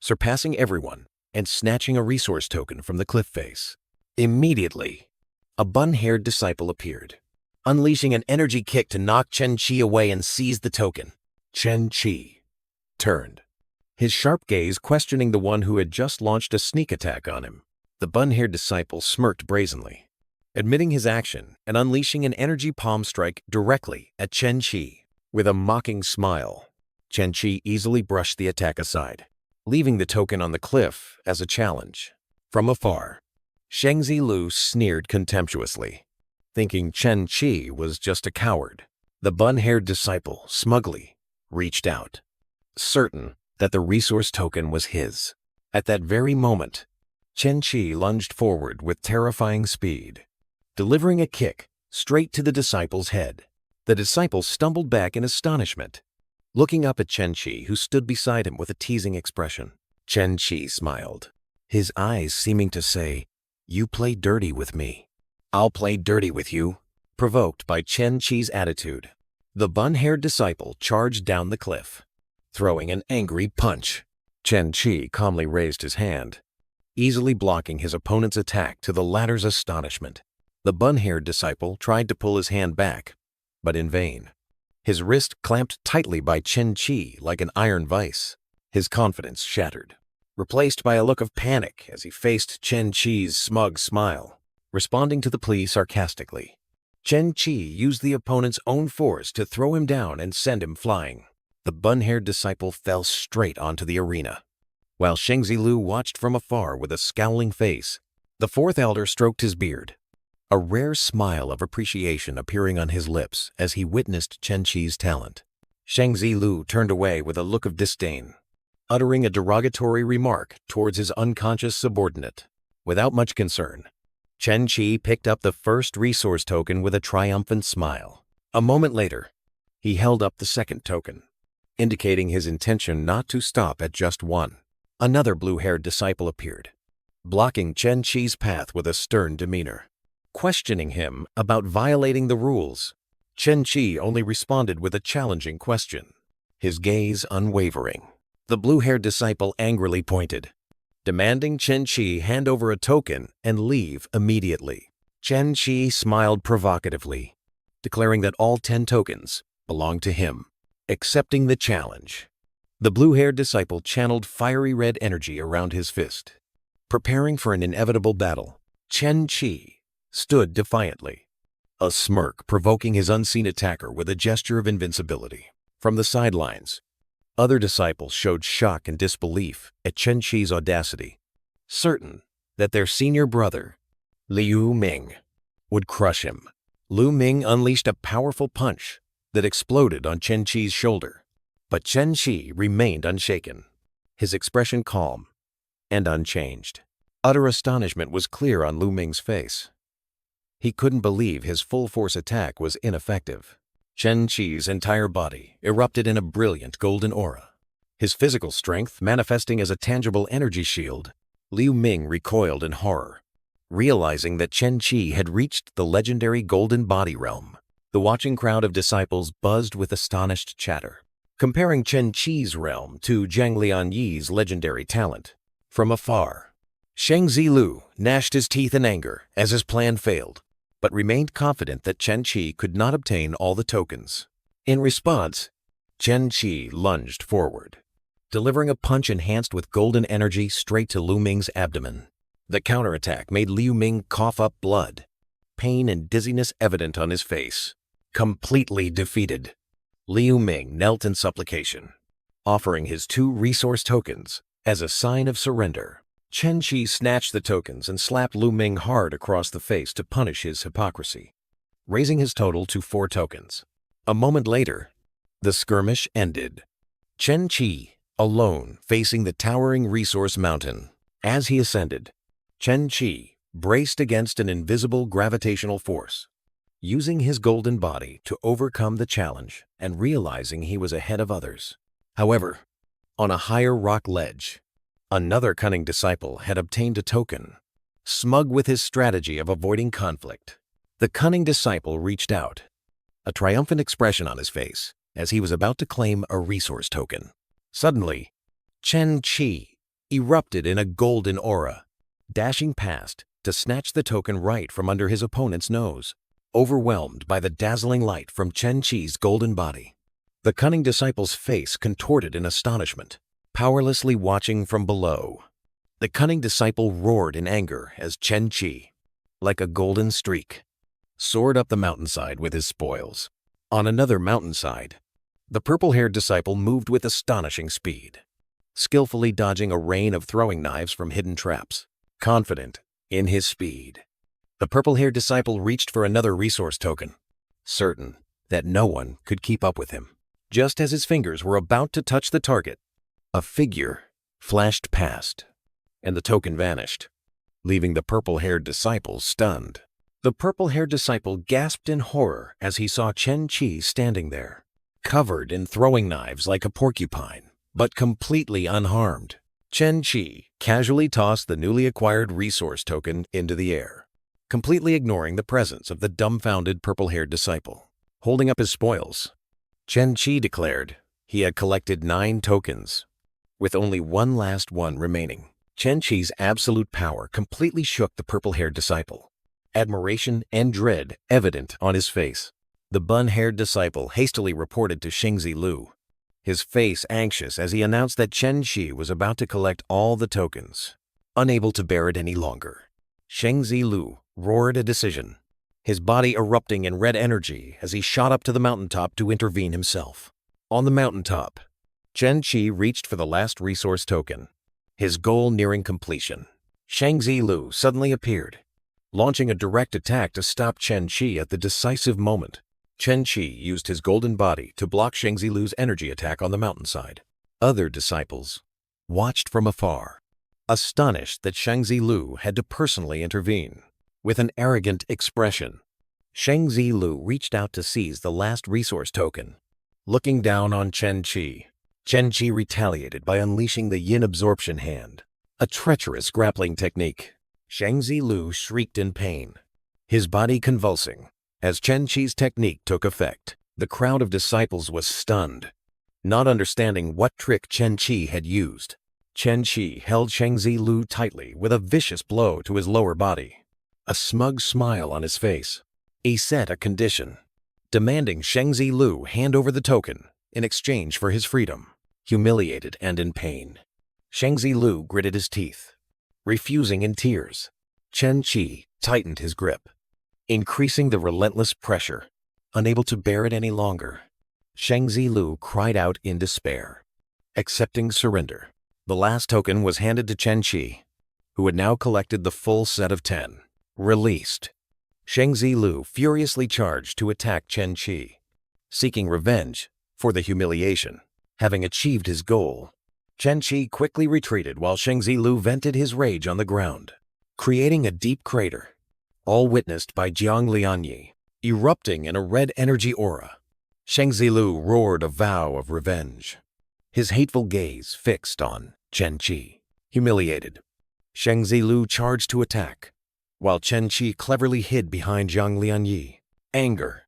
surpassing everyone and snatching a resource token from the cliff face. Immediately, a bun-haired disciple appeared, unleashing an energy kick to knock Chen Qi away and seize the token. Chen Qi turned, his sharp gaze questioning the one who had just launched a sneak attack on him. The bun-haired disciple smirked brazenly, admitting his action and unleashing an energy palm strike directly at Chen Qi. With a mocking smile, Chen Qi easily brushed the attack aside, leaving the token on the cliff as a challenge. From afar, Xianxia Lu sneered contemptuously, thinking Chen Qi was just a coward. The bun-haired disciple smugly reached out, certain that the resource token was his. At that very moment, Chen Qi lunged forward with terrifying speed, delivering a kick straight to the disciple's head. The disciple stumbled back in astonishment, looking up at Chen Qi, who stood beside him with a teasing expression. Chen Qi smiled, his eyes seeming to say, "You play dirty with me. I'll play dirty with you." Provoked by Chen Qi's attitude, the bun-haired disciple charged down the cliff, throwing an angry punch. Chen Qi calmly raised his hand, easily blocking his opponent's attack to the latter's astonishment. The bun-haired disciple tried to pull his hand back, but in vain. His wrist clamped tightly by Chen Qi like an iron vice. His confidence shattered, replaced by a look of panic as he faced Chen Qi's smug smile. Responding to the plea sarcastically, Chen Qi used the opponent's own force to throw him down and send him flying. The bun-haired disciple fell straight onto the arena. While Xianxia Lu watched from afar with a scowling face, the fourth elder stroked his beard, a rare smile of appreciation appearing on his lips as he witnessed Chen Qi's talent. Xianxia Lu turned away with a look of disdain, uttering a derogatory remark towards his unconscious subordinate. Without much concern, Chen Qi picked up the first resource token with a triumphant smile. A moment later, he held up the second token, indicating his intention not to stop at just one. Another blue-haired disciple appeared, blocking Chen Qi's path with a stern demeanor. Questioning him about violating the rules, Chen Qi only responded with a challenging question, his gaze unwavering. The blue-haired disciple angrily pointed, demanding Chen Qi hand over a token and leave immediately. Chen Qi smiled provocatively, declaring that all 10 tokens belonged to him. Accepting the challenge, the blue-haired disciple channeled fiery red energy around his fist. Preparing for an inevitable battle, Chen Qi stood defiantly, a smirk provoking his unseen attacker with a gesture of invincibility. From the sidelines, other disciples showed shock and disbelief at Chen Qi's audacity, certain that their senior brother, Liu Ming, would crush him. Liu Ming unleashed a powerful punch that exploded on Chen Qi's shoulder, but Chen Qi remained unshaken, his expression calm and unchanged. Utter astonishment was clear on Liu Ming's face. He couldn't believe his full-force attack was ineffective. Chen Qi's entire body erupted in a brilliant golden aura, his physical strength manifesting as a tangible energy shield. Liu Ming recoiled in horror, realizing that Chen Qi had reached the legendary golden body realm. The watching crowd of disciples buzzed with astonished chatter, comparing Chen Qi's realm to Zhang Lianyi's legendary talent. From afar, Xianxia Lu gnashed his teeth in anger as his plan failed, but remained confident that Chen Qi could not obtain all the tokens. In response, Chen Qi lunged forward, delivering a punch enhanced with golden energy straight to Liu Ming's abdomen. The counterattack made Liu Ming cough up blood, pain and dizziness evident on his face. Completely defeated, Liu Ming knelt in supplication, offering his 2 resource tokens as a sign of surrender. Chen Qi snatched the tokens and slapped Liu Ming hard across the face to punish his hypocrisy, raising his total to 4 tokens. A moment later, the skirmish ended, Chen Qi alone facing the towering resource mountain. As he ascended, Chen Qi braced against an invisible gravitational force, using his golden body to overcome the challenge and realizing he was ahead of others. However, on a higher rock ledge, another cunning disciple had obtained a token. Smug with his strategy of avoiding conflict, the cunning disciple reached out, a triumphant expression on his face as he was about to claim a resource token. Suddenly, Chen Qi erupted in a golden aura, dashing past to snatch the token right from under his opponent's nose. overwhelmed by the dazzling light from Chen Qi's golden body. The cunning disciple's face contorted in astonishment, powerlessly watching from below. The cunning disciple roared in anger as Chen Qi, like a golden streak, soared up the mountainside with his spoils. On another mountainside, the purple-haired disciple moved with astonishing speed, skillfully dodging a rain of throwing knives from hidden traps. Confident in his speed, the purple-haired disciple reached for another resource token, certain that no one could keep up with him. Just as his fingers were about to touch the target, a figure flashed past, and the token vanished, leaving the purple-haired disciple stunned. The purple-haired disciple gasped in horror as he saw Chen Qi standing there, covered in throwing knives like a porcupine, but completely unharmed. Chen Qi casually tossed the newly acquired resource token into the air, completely ignoring the presence of the dumbfounded purple-haired disciple. Holding up his spoils, Chen Qi declared he had collected 9 tokens, with only one last one remaining. Chen Qi's absolute power completely shook the purple-haired disciple, admiration and dread evident on his face. The bun-haired disciple hastily reported to Xingzi Lu, his face anxious as he announced that Chen Qi was about to collect all the tokens. Unable to bear it any longer, Xingzi Lu roared a decision, his body erupting in red energy as he shot up to the mountaintop to intervene himself. On the mountaintop, Chen Qi reached for the last resource token, his goal nearing completion. Xingzi Lu suddenly appeared, launching a direct attack to stop Chen Qi at the decisive moment. Chen Qi used his golden body to block Xingzi Lu's energy attack on the mountainside. Other disciples watched from afar, astonished that Xingzi Lu had to personally intervene. With an arrogant expression, Xingzi Lu reached out to seize the last resource token. Looking down on Chen Qi retaliated by unleashing the yin absorption hand, a treacherous grappling technique. Xingzi Lu shrieked in pain, his body convulsing. As Chen Qi's technique took effect, the crowd of disciples was stunned, not understanding what trick Chen Qi had used. Chen Qi held Xingzi Lu tightly with a vicious blow to his lower body, a smug smile on his face. He set a condition, demanding Xingzi Lu hand over the token in exchange for his freedom. Humiliated and in pain, Xingzi Lu gritted his teeth, refusing in tears. Chen Qi tightened his grip, increasing the relentless pressure. Unable to bear it any longer, Xingzi Lu cried out in despair, accepting surrender. The last token was handed to Chen Qi, who had now collected the full set of 10. Released, Xingzi Lu furiously charged to attack Chen Qi, seeking revenge for the humiliation. Having achieved his goal, Chen Qi quickly retreated while Xingzi Lu vented his rage on the ground, creating a deep crater, all witnessed by Jiang Lianyi, erupting in a red energy aura. Xingzi Lu roared a vow of revenge, his hateful gaze fixed on Chen Qi. Humiliated, Xingzi Lu charged to attack, while Chen Qi cleverly hid behind Jiang Lianyi, anger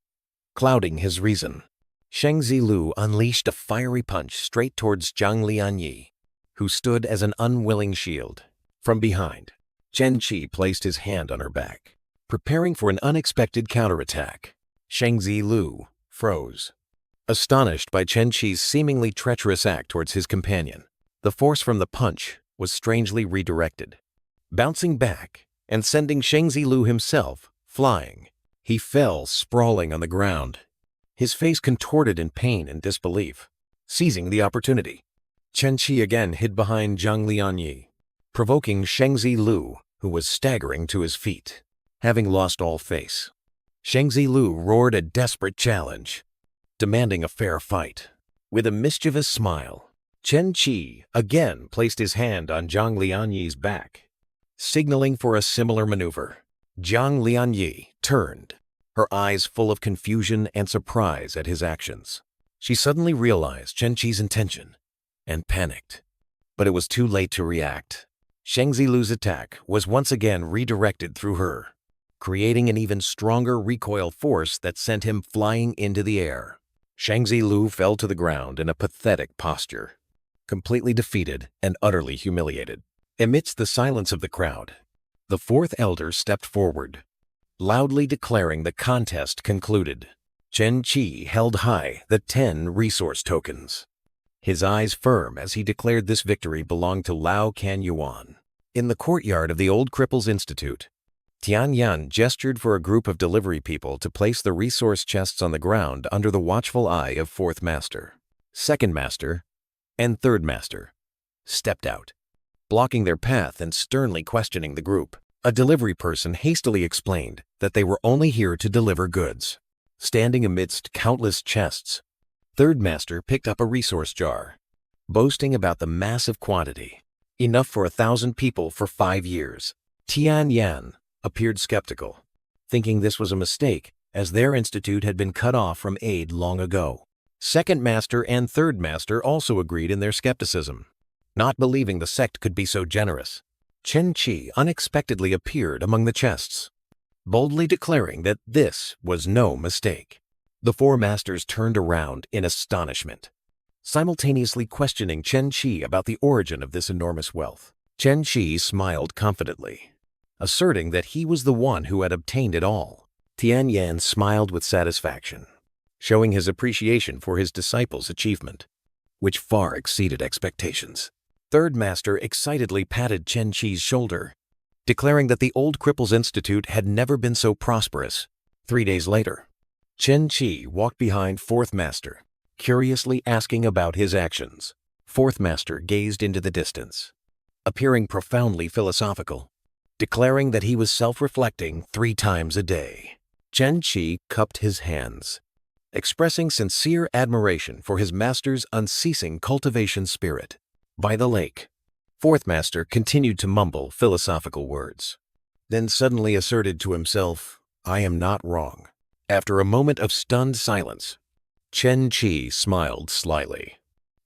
clouding his reason. Xingzi Lu unleashed a fiery punch straight towards Jiang Lianyi, who stood as an unwilling shield. From behind, Chen Qi placed his hand on her back, preparing for an unexpected counterattack. Xingzi Lu froze, astonished by Chen Qi's seemingly treacherous act towards his companion. The force from the punch was strangely redirected, bouncing back and sending Xingzi Lu himself flying. He fell sprawling on the ground, his face contorted in pain and disbelief. Seizing the opportunity, Chen Qi again hid behind Jiang Lianyi, provoking Xingzi Lu, who was staggering to his feet, having lost all face. Xingzi Lu roared a desperate challenge, demanding a fair fight. With a mischievous smile, Chen Qi again placed his hand on Jiang Lianyi's back, signaling for a similar maneuver. Jiang Lianyi turned, her eyes full of confusion and surprise at his actions. She suddenly realized Chen Qi's intention and panicked, but it was too late to react. Xingzi Lu's attack was once again redirected through her, creating an even stronger recoil force that sent him flying into the air. Xingzi Lu fell to the ground in a pathetic posture, completely defeated and utterly humiliated. Amidst the silence of the crowd, the fourth elder stepped forward, loudly declaring the contest concluded. Chen Qi held high the 10 resource tokens, his eyes firm as he declared this victory belonged to Lao Kan Yuan. In the courtyard of the Old Cripples Institute, Tian Yan gestured for a group of delivery people to place the resource chests on the ground under the watchful eye of Fourth Master. Second Master and Third Master stepped out, blocking their path and sternly questioning the group. A delivery person hastily explained that they were only here to deliver goods. Standing amidst countless chests, Third Master picked up a resource jar, boasting about the massive quantity, enough for 1,000 people for 5 years. Tian Yan appeared skeptical, thinking this was a mistake as their institute had been cut off from aid long ago. Second Master and Third Master also agreed in their skepticism, not believing the sect could be so generous. Chen Qi unexpectedly appeared among the chests, boldly declaring that this was no mistake. The 4 masters turned around in astonishment, simultaneously questioning Chen Qi about the origin of this enormous wealth. Chen Qi smiled confidently, asserting that he was the one who had obtained it all. Tian Yan smiled with satisfaction, showing his appreciation for his disciple's achievement, which far exceeded expectations. Third Master excitedly patted Chen Qi's shoulder, declaring that the Old Cripples Institute had never been so prosperous. 3 days later, Chen Qi walked behind Fourth Master, curiously asking about his actions. Fourth Master gazed into the distance, appearing profoundly philosophical, declaring that he was self-reflecting 3 times a day. Chen Qi cupped his hands, expressing sincere admiration for his master's unceasing cultivation spirit. By the lake, Fourth Master continued to mumble philosophical words, then suddenly asserted to himself, "I am not wrong." After a moment of stunned silence, Chen Qi smiled slyly,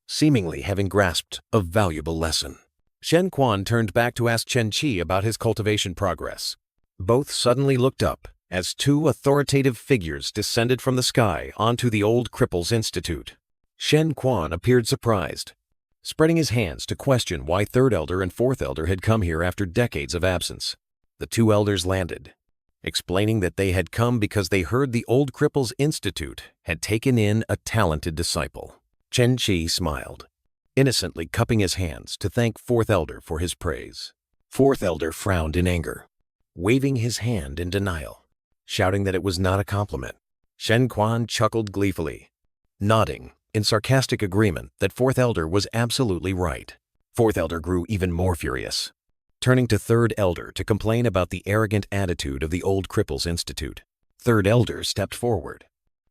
seemingly having grasped a valuable lesson. Shen Quan turned back to ask Chen Qi about his cultivation progress. Both suddenly looked up as 2 authoritative figures descended from the sky onto the Old Cripples Institute. Shen Quan appeared surprised, spreading his hands to question why Third Elder and Fourth Elder had come here after decades of absence. The 2 elders landed, explaining that they had come because they heard the Old Cripples Institute had taken in a talented disciple. Chen Qi smiled, innocently cupping his hands to thank Fourth Elder for his praise. Fourth Elder frowned in anger, waving his hand in denial, shouting that it was not a compliment. Shen Quan chuckled gleefully, nodding in sarcastic agreement that Fourth Elder was absolutely right. Fourth Elder grew even more furious, turning to Third Elder to complain about the arrogant attitude of the Old Cripples Institute. Third Elder stepped forward,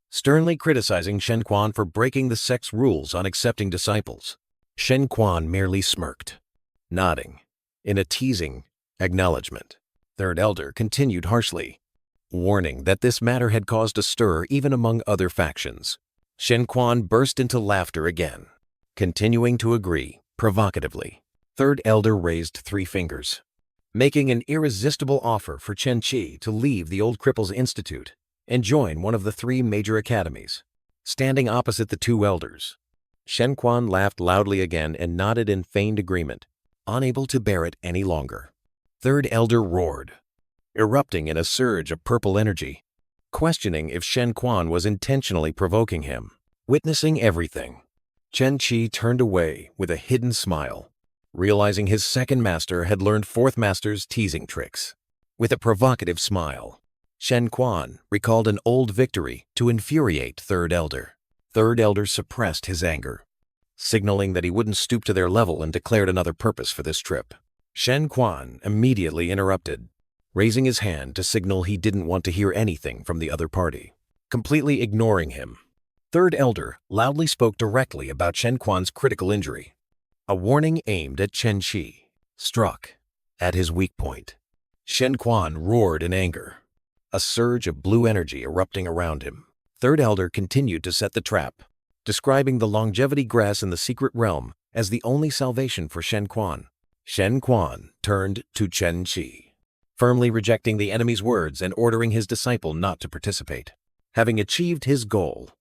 sternly criticizing Shen Quan for breaking the sect's rules on accepting disciples. Shen Quan merely smirked, nodding in a teasing acknowledgement. Third Elder continued harshly, warning that this matter had caused a stir even among other factions. Shen Quan burst into laughter again, continuing to agree provocatively. Third Elder raised 3 fingers, making an irresistible offer for Chen Qi to leave the Old Cripples Institute and join one of the 3 major academies. Standing opposite the 2 elders, Shen Quan laughed loudly again and nodded in feigned agreement, unable to bear it any longer. Third Elder roared, erupting in a surge of purple energy, questioning if Shen Quan was intentionally provoking him. Witnessing everything, Chen Qi turned away with a hidden smile, realizing his second master had learned Fourth Master's teasing tricks. With a provocative smile, Shen Quan recalled an old victory to infuriate Third Elder. Third Elder suppressed his anger, signaling that he wouldn't stoop to their level and declared another purpose for this trip. Shen Quan immediately interrupted, raising his hand to signal he didn't want to hear anything from the other party. Completely ignoring him, Third Elder loudly spoke directly about Shen Quan's critical injury. A warning aimed at Chen Qi struck at his weak point. Shen Quan roared in anger, a surge of blue energy erupting around him. Third Elder continued to set the trap, describing the longevity grass in the secret realm as the only salvation for Shen Quan. Shen Quan turned to Chen Qi, firmly rejecting the enemy's words and ordering his disciple not to participate. Having achieved his goal,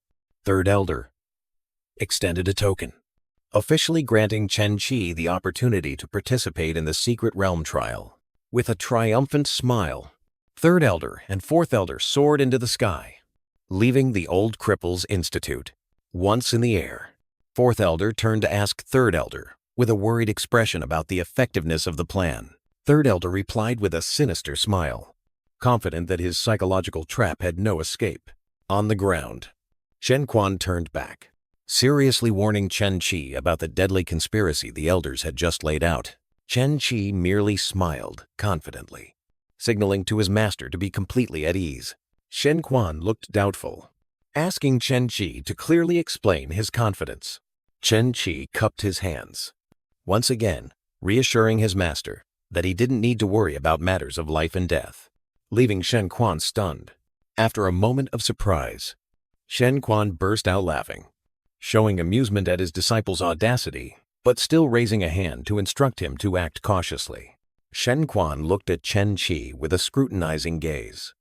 Third Elder extended a token, officially granting Chen Qi the opportunity to participate in the secret realm trial. With a triumphant smile, third elder and fourth elder soared into the sky, leaving the old cripple's institute. Once in the air, fourth elder turned to ask third elder with a worried expression about the effectiveness of the plan. Third elder replied with a sinister smile, confident that his psychological trap had no escape. On the ground, Chen Quan turned back, seriously warning Chen Qi about the deadly conspiracy the elders had just laid out. Chen Qi merely smiled confidently, signaling to his master to be completely at ease. Shen Quan looked doubtful, asking Chen Qi to clearly explain his confidence. Chen Qi cupped his hands, once again reassuring his master that he didn't need to worry about matters of life and death, leaving Shen Quan stunned. After a moment of surprise, Shen Quan burst out laughing, showing amusement at his disciple's audacity, but still raising a hand to instruct him to act cautiously. Shen Quan looked at Chen Qi with a scrutinizing gaze,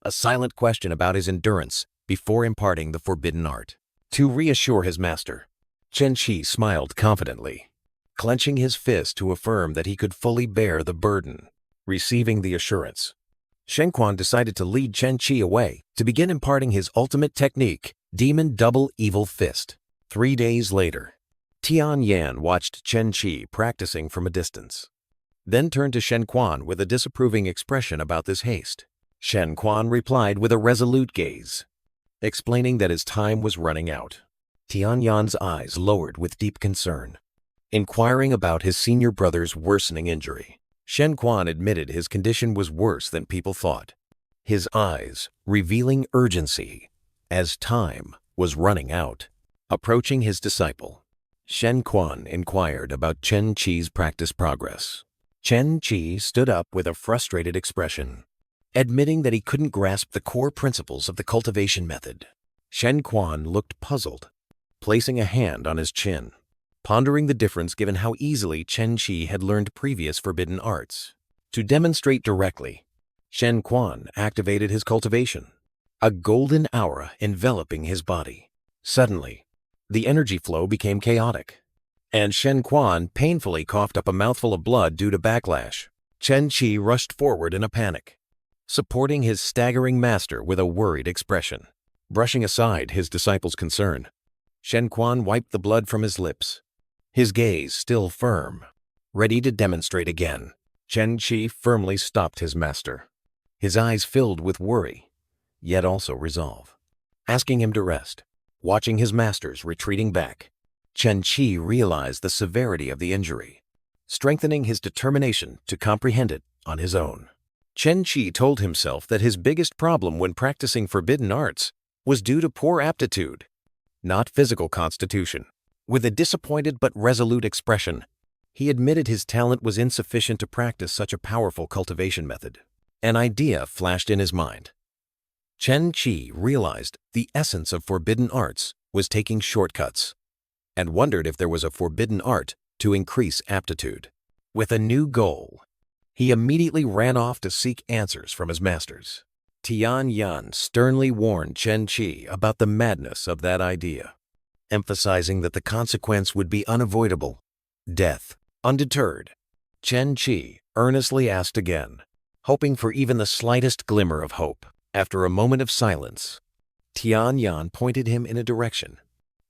a silent question about his endurance before imparting the forbidden art. To reassure his master, Chen Qi smiled confidently, clenching his fist to affirm that he could fully bear the burden. Receiving the assurance, Shen Quan decided to lead Chen Qi away to begin imparting his ultimate technique, Demon Double Evil Fist. 3 days later, Tian Yan watched Chen Qi practicing from a distance, then turned to Shen Quan with a disapproving expression about this haste. Shen Quan replied with a resolute gaze, explaining that his time was running out. Tian Yan's eyes lowered with deep concern, inquiring about his senior brother's worsening injury. Shen Quan admitted his condition was worse than people thought, his eyes revealing urgency as time was running out. Approaching his disciple, Shen Quan inquired about Chen Qi's practice progress. Chen Qi stood up with a frustrated expression, admitting that he couldn't grasp the core principles of the cultivation method. Shen Quan looked puzzled, placing a hand on his chin, pondering the difference given how easily Chen Qi had learned previous forbidden arts. To demonstrate directly, Shen Quan activated his cultivation, a golden aura enveloping his body. Suddenly, the energy flow became chaotic, and Shen Quan painfully coughed up a mouthful of blood due to backlash. Chen Qi rushed forward in a panic, supporting his staggering master with a worried expression. Brushing aside his disciple's concern, Shen Quan wiped the blood from his lips, his gaze still firm, ready to demonstrate again. Chen Qi firmly stopped his master, his eyes filled with worry, yet also resolve, asking him to rest. Watching his masters retreating back, Chen Qi realized the severity of the injury, strengthening his determination to comprehend it on his own. Chen Qi told himself that his biggest problem when practicing forbidden arts was due to poor aptitude, not physical constitution. With a disappointed but resolute expression, he admitted his talent was insufficient to practice such a powerful cultivation method. An idea flashed in his mind. Chen Qi realized the essence of forbidden arts was taking shortcuts, and wondered if there was a forbidden art to increase aptitude. With a new goal, he immediately ran off to seek answers from his masters. Tian Yan sternly warned Chen Qi about the madness of that idea, emphasizing that the consequence would be unavoidable, death. Undeterred, Chen Qi earnestly asked again, hoping for even the slightest glimmer of hope. After a moment of silence, Tian Yan pointed him in a direction,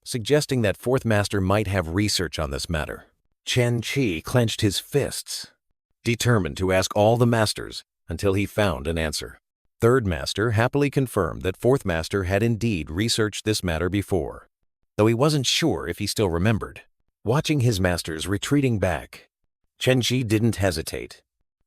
suggesting that fourth master might have research on this matter. Chen Qi clenched his fists, determined to ask all the masters until he found an answer. Third master happily confirmed that fourth master had indeed researched this matter before, though he wasn't sure if he still remembered. Watching his masters retreating back, Chen Qi didn't hesitate,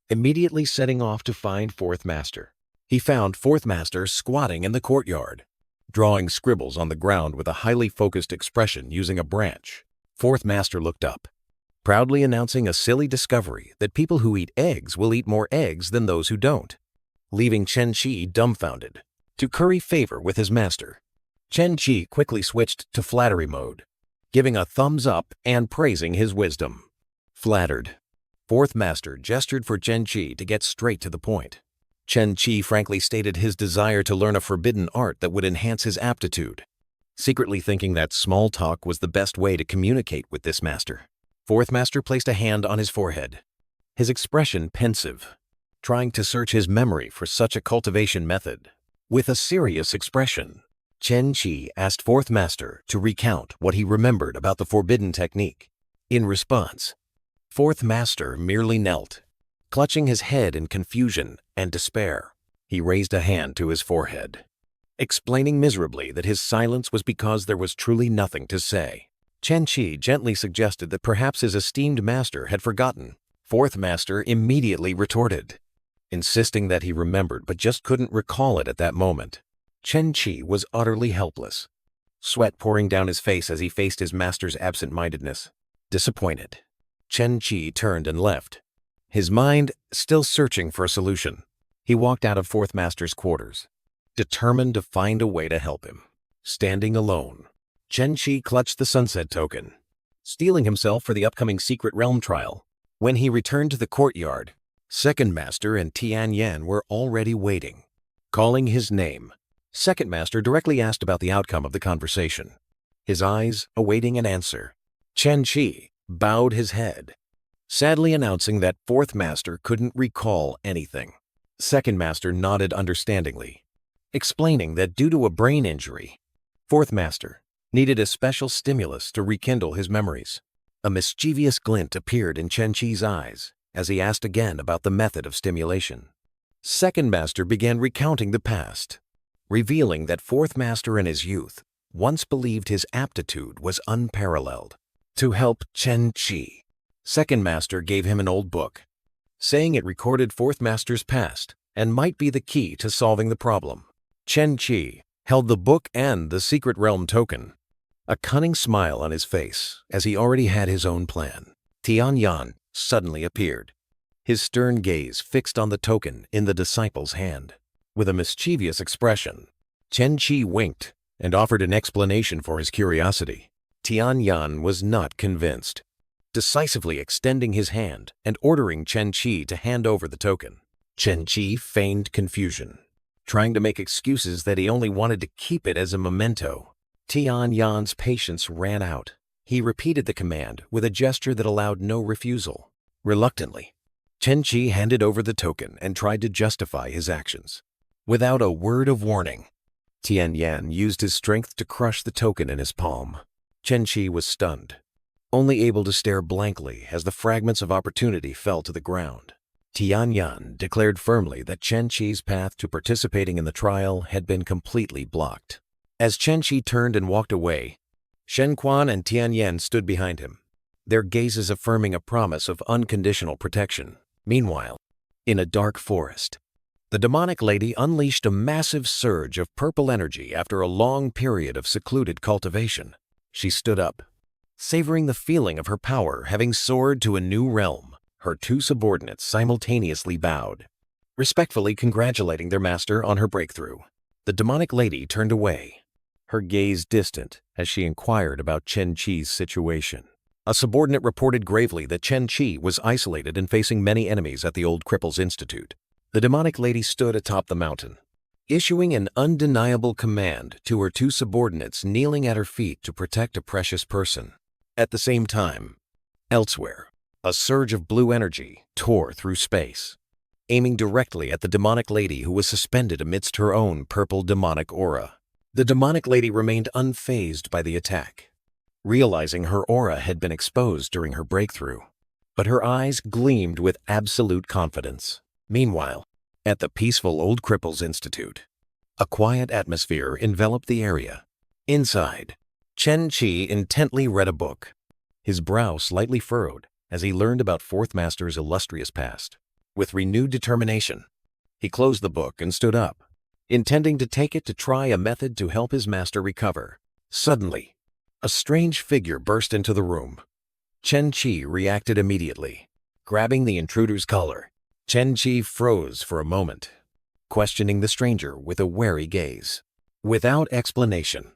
immediately setting off to find fourth master. He found fourth master squatting in the courtyard, drawing scribbles on the ground with a highly focused expression using a branch. Fourth master looked up, proudly announcing a silly discovery that people who eat eggs will eat more eggs than those who don't, leaving Chen Qi dumbfounded. To curry favor with his master, Chen Qi quickly switched to flattery mode, giving a thumbs up and praising his wisdom. Flattered, fourth master gestured for Chen Qi to get straight to the point. Chen Qi frankly stated his desire to learn a forbidden art that would enhance his aptitude, secretly thinking that small talk was the best way to communicate with this master. Fourth master placed a hand on his forehead, his expression pensive, trying to search his memory for such a cultivation method. With a serious expression, Chen Qi asked Fourth Master to recount what he remembered about the forbidden technique. In response, Fourth Master merely knelt, clutching his head in confusion and despair. He raised a hand to his forehead, explaining miserably that his silence was because there was truly nothing to say. Chen Qi gently suggested that perhaps his esteemed master had forgotten. Fourth Master immediately retorted, insisting that he remembered but just couldn't recall it at that moment. Chen Qi was utterly helpless, sweat pouring down his face as he faced his master's absent-mindedness. Disappointed, Chen Qi turned and left, his mind still searching for a solution. He walked out of Fourth Master's quarters, determined to find a way to help him. Standing alone, Chen Qi clutched the sunset token, steeling himself for the upcoming secret realm trial. When he returned to the courtyard, Second Master and Tian Yan were already waiting. Calling his name, Second Master directly asked about the outcome of the conversation, his eyes awaiting an answer. Chen Qi bowed his head, sadly announcing that Fourth Master couldn't recall anything. Second Master nodded understandingly, explaining that due to a brain injury, Fourth Master needed a special stimulus to rekindle his memories. A mischievous glint appeared in Chen Qi's eyes as he asked again about the method of stimulation. Second Master began recounting the past, revealing that Fourth Master in his youth once believed his aptitude was unparalleled. To help Chen Qi, Second Master gave him an old book, saying it recorded Fourth Master's past and might be the key to solving the problem. Chen Qi held the book and the secret realm token, a cunning smile on his face as he already had his own plan. Tian Yan suddenly appeared, his stern gaze fixed on the token in the disciple's hand. With a mischievous expression, Chen Qi winked and offered an explanation for his curiosity. Tian Yan was not convinced, decisively extending his hand and ordering Chen Qi to hand over the token. Chen Qi feigned confusion, trying to make excuses that he only wanted to keep it as a memento. Tian Yan's patience ran out. He repeated the command with a gesture that allowed no refusal. Reluctantly, Chen Qi handed over the token and tried to justify his actions. Without a word of warning, Tian Yan used his strength to crush the token in his palm. Chen Qi was stunned, only able to stare blankly as the fragments of opportunity fell to the ground. Tian Yan declared firmly that Chen Qi's path to participating in the trial had been completely blocked. As Chen Qi turned and walked away, Shen Quan and Tian Yan stood behind him, their gazes affirming a promise of unconditional protection. Meanwhile, in a dark forest, the demonic lady unleashed a massive surge of purple energy after a long period of secluded cultivation. She stood up, savoring the feeling of her power having soared to a new realm. Her two subordinates simultaneously bowed, respectfully congratulating their master on her breakthrough. The demonic lady turned away, her gaze distant as she inquired about Chen Qi's situation. A subordinate reported gravely that Chen Qi was isolated and facing many enemies at the old Cripples Institute. The demonic lady stood atop the mountain, issuing an undeniable command to her two subordinates kneeling at her feet to protect a precious person. At the same time, elsewhere, a surge of blue energy tore through space, aiming directly at the demonic lady who was suspended amidst her own purple demonic aura. The demonic lady remained unfazed by the attack, realizing her aura had been exposed during her breakthrough, but her eyes gleamed with absolute confidence. Meanwhile, at the peaceful old Cripples Institute, a quiet atmosphere enveloped the area. Inside, Chen Qi intently read a book, his brow slightly furrowed as he learned about Fourth Master's illustrious past. With renewed determination, he closed the book and stood up, intending to take it to try a method to help his master recover. Suddenly, a strange figure burst into the room. Chen Qi reacted immediately, grabbing the intruder's collar. Chen Qi froze for a moment, questioning the stranger with a wary gaze. Without explanation,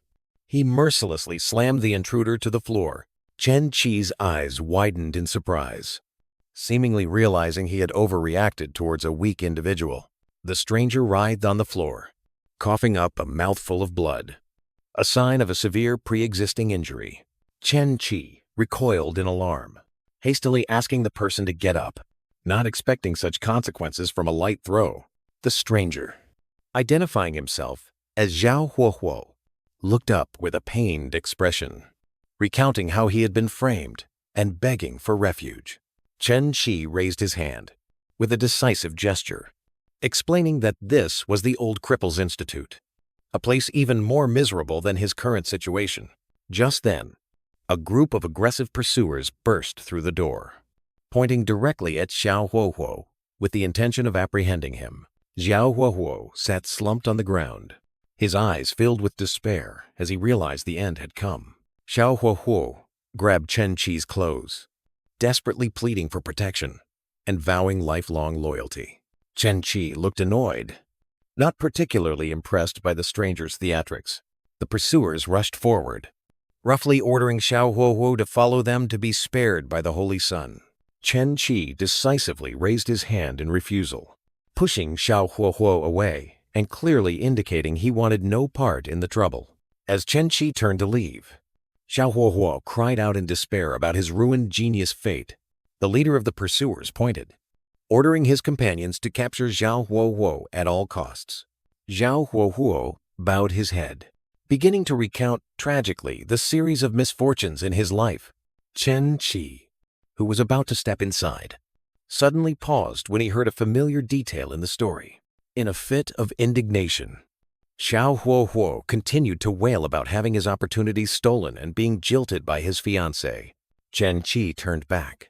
he mercilessly slammed the intruder to the floor. Chen Qi's eyes widened in surprise, seemingly realizing he had overreacted towards a weak individual. The stranger writhed on the floor, coughing up a mouthful of blood, a sign of a severe pre-existing injury. Chen Qi recoiled in alarm, hastily asking the person to get up. not expecting such consequences from a light throw. The stranger, identifying himself as Zhao Huohuo, looked up with a pained expression, recounting how he had been framed and begging for refuge. Chen Qi raised his hand with a decisive gesture, explaining that this was the Old Cripples Institute, a place even more miserable than his current situation. Just then, a group of aggressive pursuers burst through the door, pointing directly at Xiao Huohuo with the intention of apprehending him. Xiao Huohuo sat slumped on the ground, his eyes filled with despair as he realized the end had come. Xiao Huohuo grabbed Chen Qi's clothes, desperately pleading for protection and vowing lifelong loyalty. Chen Qi looked annoyed, not particularly impressed by the stranger's theatrics. The pursuers rushed forward, roughly ordering Xiao Huohuo to follow them to be spared by the Holy Sun. Chen Qi decisively raised his hand in refusal, pushing Xiao Huohuo away and clearly indicating he wanted no part in the trouble. As Chen Qi turned to leave, Xiao Huohuo cried out in despair about his ruined genius fate. The leader of the pursuers pointed, ordering his companions to capture Xiao Huohuo at all costs. Xiao Huohuo bowed his head, beginning to recount tragically the series of misfortunes in his life. Chen Qi, who was about to step inside, suddenly paused when he heard a familiar detail in the story. In a fit of indignation, Xiao Huohuo continued to wail about having his opportunities stolen and being jilted by his fiancée. Chen Qi turned back,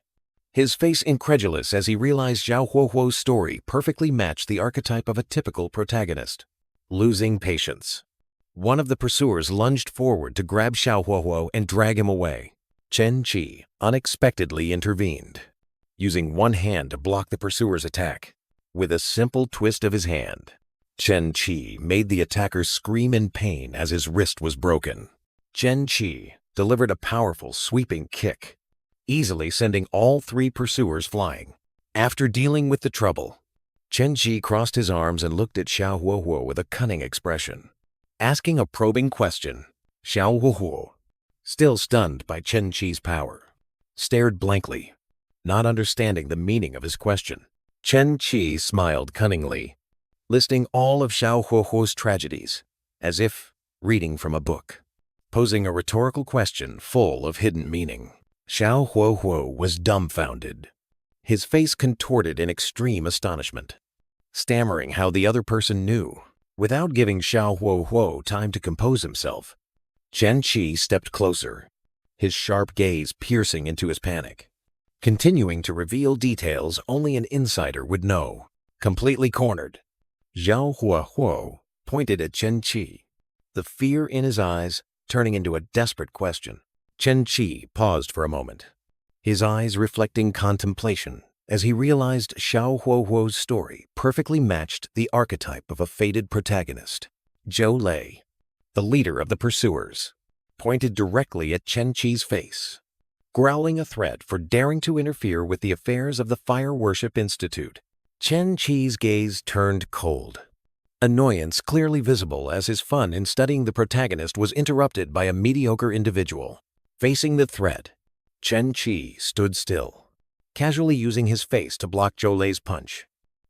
his face incredulous as he realized Xiao Huohuo's story perfectly matched the archetype of a typical protagonist. Losing patience, one of the pursuers lunged forward to grab Xiao Huohuo and drag him away. Chen Qi unexpectedly intervened, using one hand to block the pursuer's attack. With a simple twist of his hand, Chen Qi made the attacker scream in pain as his wrist was broken. Chen Qi delivered a powerful, sweeping kick, easily sending all three pursuers flying. After dealing with the trouble, Chen Qi crossed his arms and looked at Xiao Huohuo with a cunning expression, asking a probing question. Xiao Huohuo, still stunned by Chen Qi's power, stared blankly, not understanding the meaning of his question. Chen Qi smiled cunningly, listing all of Xiao Huohuo's tragedies, as if reading from a book, posing a rhetorical question full of hidden meaning. Xiao Huohuo was dumbfounded, his face contorted in extreme astonishment, stammering how the other person knew. Without giving Xiao Huohuo time to compose himself, Chen Qi stepped closer, his sharp gaze piercing into his panic, continuing to reveal details only an insider would know. Completely cornered, Xiao Huohuo pointed at Chen Qi, the fear in his eyes turning into a desperate question. Chen Qi paused for a moment, his eyes reflecting contemplation as he realized Xiao Huohuo's story perfectly matched the archetype of a fated protagonist. Zhou Lei, the leader of the pursuers, pointed directly at Chen Qi's face, growling a threat for daring to interfere with the affairs of the Fire Worship Institute. Chen Qi's gaze turned cold, annoyance clearly visible as his fun in studying the protagonist was interrupted by a mediocre individual. Facing the threat, Chen Qi stood still, casually using his face to block Zhou Lei's punch,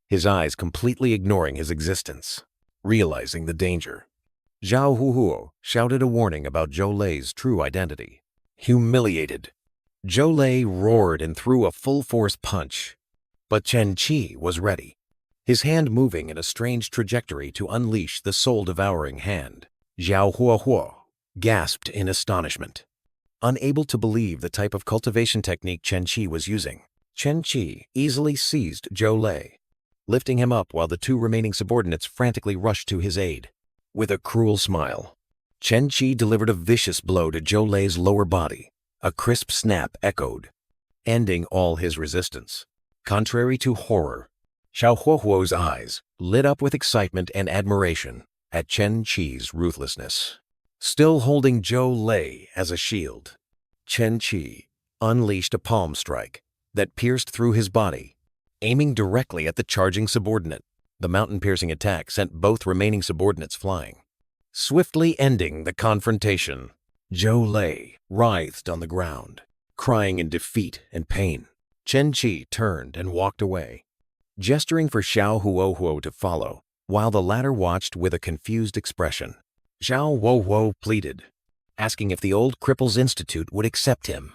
his eyes completely ignoring his existence. Realizing the danger, Xiao Huohuo shouted a warning about Zhou Lei's true identity. Humiliated, Zhou Lei roared and threw a full-force punch, but Chen Qi was ready, his hand moving in a strange trajectory to unleash the soul-devouring hand. Xiao Huohuo gasped in astonishment, unable to believe the type of cultivation technique Chen Qi was using. Chen Qi easily seized Zhou Lei, lifting him up while the two remaining subordinates frantically rushed to his aid. With a cruel smile, Chen Qi delivered a vicious blow to Zhou Lei's lower body. A crisp snap echoed, ending all his resistance. Contrary to horror, Xiao Huohuo's eyes lit up with excitement and admiration at Chen Qi's ruthlessness. Still holding Zhou Lei as a shield, Chen Qi unleashed a palm strike that pierced through his body, aiming directly at the charging subordinate. The mountain-piercing attack sent both remaining subordinates flying, swiftly ending the confrontation. Zhou Lei writhed on the ground, crying in defeat and pain. Chen Qi turned and walked away, gesturing for Xiao Huohuo to follow, while the latter watched with a confused expression. Xiao Huohuo pleaded, asking if the old Cripples Institute would accept him.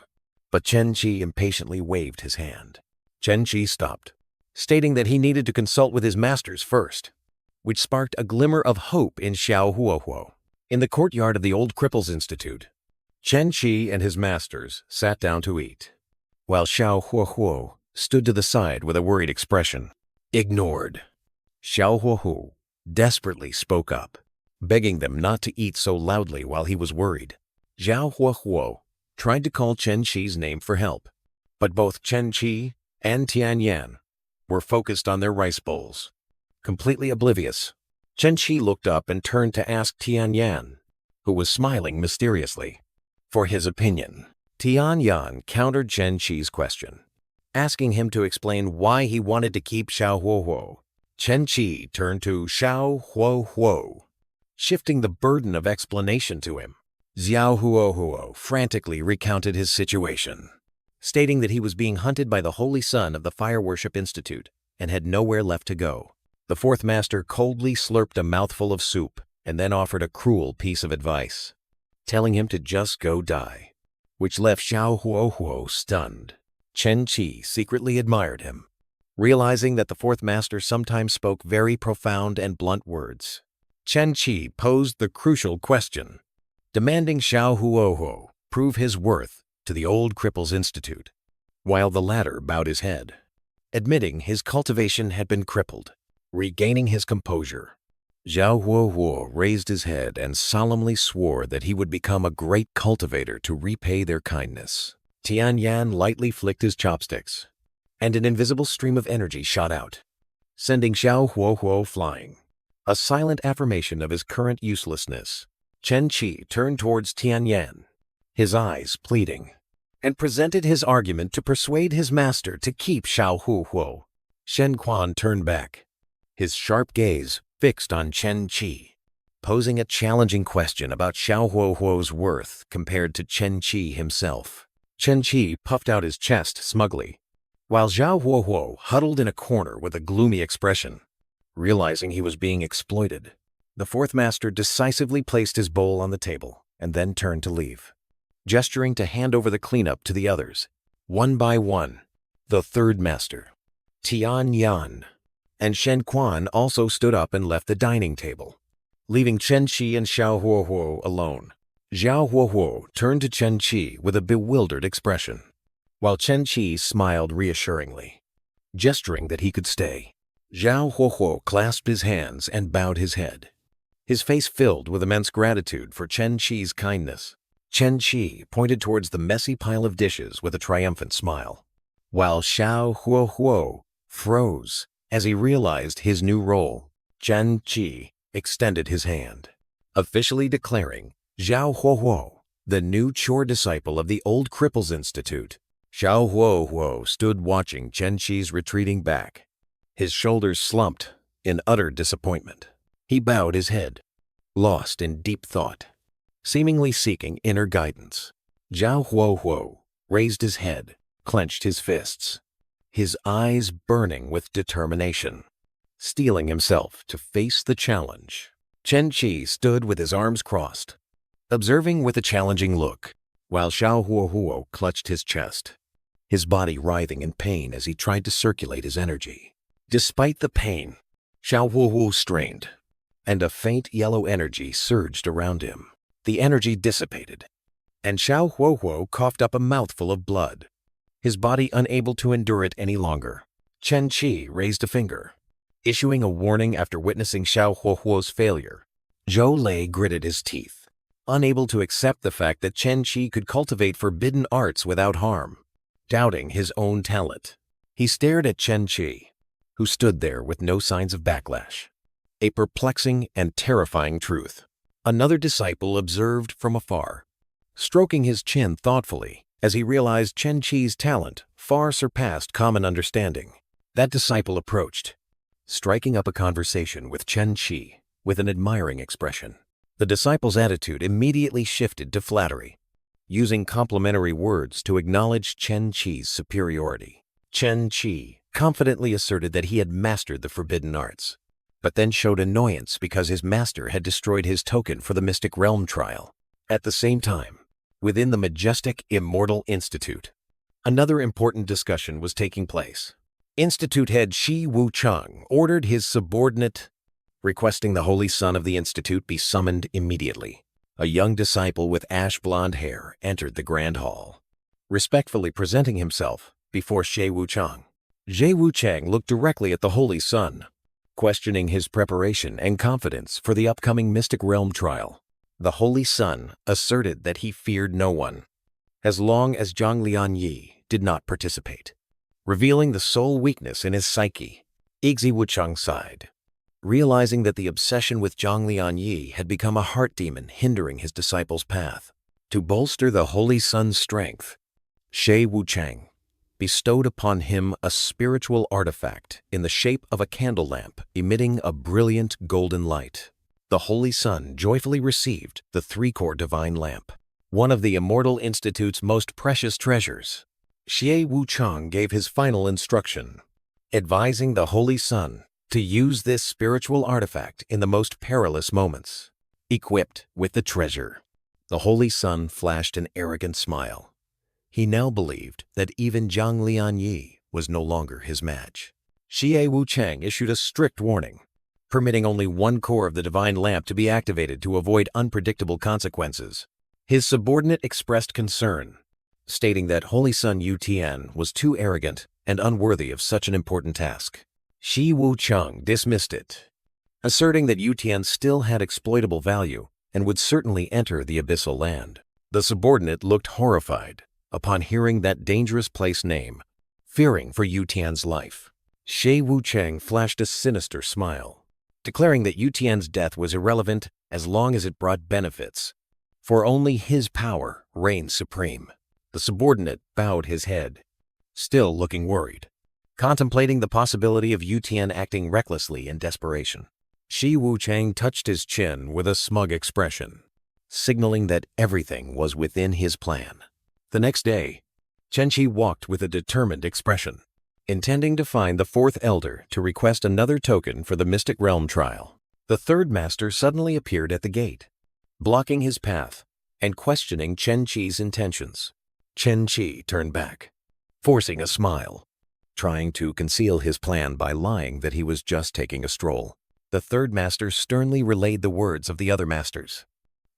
But Chen Qi impatiently waved his hand. Chen Qi stopped, stating that he needed to consult with his masters first, which sparked a glimmer of hope in Xiao Huohuo. In the courtyard of the old Cripples Institute, Chen Qi and his masters sat down to eat, while Xiao Huohuo stood to the side with a worried expression. Ignored. Xiao Huohuo desperately spoke up, begging them not to eat so loudly while he was worried. Xiao Huohuo tried to call Chen Qi's name for help, but both Chen Qi and Tianyan were focused on their rice bowls, completely oblivious. Chen Qi looked up and turned to ask Tianyan, who was smiling mysteriously, for his opinion. Tianyan countered Chen Qi's question, asking him to explain why he wanted to keep Xiao Huohuo. Chen Qi turned to Xiao Huohuo, shifting the burden of explanation to him. Xiao Huohuo frantically recounted his situation, stating that he was being hunted by the Holy Son of the Fire Worship Institute and had nowhere left to go. The fourth master coldly slurped a mouthful of soup and then offered a cruel piece of advice, telling him to just go die, which left Xiao Huohuo stunned. Chen Qi secretly admired him, realizing that the fourth master sometimes spoke very profound and blunt words. Chen Qi posed the crucial question, demanding Xiao Huohuo prove his worth to the old Cripples Institute, while the latter bowed his head, admitting his cultivation had been crippled. Regaining his composure, Xiao Huohuo raised his head and solemnly swore that he would become a great cultivator to repay their kindness. Tianyan lightly flicked his chopsticks, and an invisible stream of energy shot out, sending Xiao Huohuo flying. A silent affirmation of his current uselessness, Chen Qi turned towards Tianyan, his eyes pleading, and presented his argument to persuade his master to keep Xiao Huohuo. Shen Quan turned back, his sharp gaze fixed on Chen Qi, posing a challenging question about Xiao Huohuo's worth compared to Chen Qi himself. Chen Qi puffed out his chest smugly, while Xiao Huohuo huddled in a corner with a gloomy expression. Realizing he was being exploited, the fourth master decisively placed his bowl on the table and then turned to leave, gesturing to hand over the cleanup to the others. One by one, the third master, Tianyan, and Shen Quan also stood up and left the dining table, leaving Chen Qi and Xiao Huohuo alone. Xiao Huohuo turned to Chen Qi with a bewildered expression, while Chen Qi smiled reassuringly, gesturing that he could stay. Xiao Huohuo clasped his hands and bowed his head, his face filled with immense gratitude for Chen Qi's kindness. Chen Qi pointed towards the messy pile of dishes with a triumphant smile, while Xiao Huohuo froze as he realized his new role. Chen Qi extended his hand, officially declaring Xiao Huohuo the new chore disciple of the old Cripples Institute. Xiao Huohuo stood watching Chen Qi's retreating back, his shoulders slumped in utter disappointment. He bowed his head, lost in deep thought, seemingly seeking inner guidance. Xiao Huohuo raised his head, clenched his fists, his eyes burning with determination, steeling himself to face the challenge. Chen Qi stood with his arms crossed, observing with a challenging look, while Xiao Huohuo clutched his chest, his body writhing in pain as he tried to circulate his energy. Despite the pain, Xiao Huohuo strained, and a faint yellow energy surged around him. The energy dissipated, and Xiao Huohuo coughed up a mouthful of blood, his body unable to endure it any longer. Chen Qi raised a finger, issuing a warning after witnessing Xiao Huohuo's failure. Zhou Lei gritted his teeth, unable to accept the fact that Chen Qi could cultivate forbidden arts without harm. Doubting his own talent, he stared at Chen Qi, who stood there with no signs of backlash. A perplexing and terrifying truth. Another disciple observed from afar, stroking his chin thoughtfully as he realized Chen Qi's talent far surpassed common understanding. That disciple approached, striking up a conversation with Chen Qi with an admiring expression. The disciple's attitude immediately shifted to flattery, using complimentary words to acknowledge Chen Qi's superiority. Chen Qi confidently asserted that he had mastered the forbidden arts, but then showed annoyance because his master had destroyed his token for the Mystic Realm trial. At the same time, within the majestic Immortal Institute, another important discussion was taking place. Institute head Shi Wucheng ordered his subordinate, requesting the Holy Son of the Institute be summoned immediately. A young disciple with ash-blonde hair entered the grand hall, respectfully presenting himself before Shi Wucheng. Shi Wucheng looked directly at the Holy Son, questioning his preparation and confidence for the upcoming Mystic Realm trial. The Holy Son asserted that he feared no one, as long as Zhang Lianyi did not participate, revealing the sole weakness in his psyche. Xi Wucheng sighed, realizing that the obsession with Zhang Lianyi had become a heart demon hindering his disciple's path. To bolster the Holy Son's strength, Shi Wucheng bestowed upon him a spiritual artifact in the shape of a candle lamp emitting a brilliant golden light. The Holy Son joyfully received the three-core divine lamp, one of the Immortal Institute's most precious treasures. Shi Wucheng gave his final instruction, advising the Holy Son to use this spiritual artifact in the most perilous moments. Equipped with the treasure, the Holy Son flashed an arrogant smile. He now believed that even Zhang Lianyi was no longer his match. Shi Wucheng issued a strict warning, permitting only one core of the divine lamp to be activated to avoid unpredictable consequences. His subordinate expressed concern, stating that Holy Son Yu Tian was too arrogant and unworthy of such an important task. Shi Wucheng dismissed it, asserting that Yu Tian still had exploitable value and would certainly enter the abyssal land. The subordinate looked horrified upon hearing that dangerous place name, fearing for Yu Tian's life. Shi Wucheng flashed a sinister smile, declaring that Yu Tian's death was irrelevant as long as it brought benefits, for only his power reigned supreme. The subordinate bowed his head, still looking worried, contemplating the possibility of Yu Tian acting recklessly in desperation. Shi Wucheng touched his chin with a smug expression, signaling that everything was within his plan. The next day, Chen Qi walked with a determined expression, intending to find the fourth elder to request another token for the Mystic Realm trial. The third master suddenly appeared at the gate, blocking his path and questioning Chen Qi's intentions. Chen Qi turned back, forcing a smile, trying to conceal his plan by lying that he was just taking a stroll. The third master sternly relayed the words of the other masters,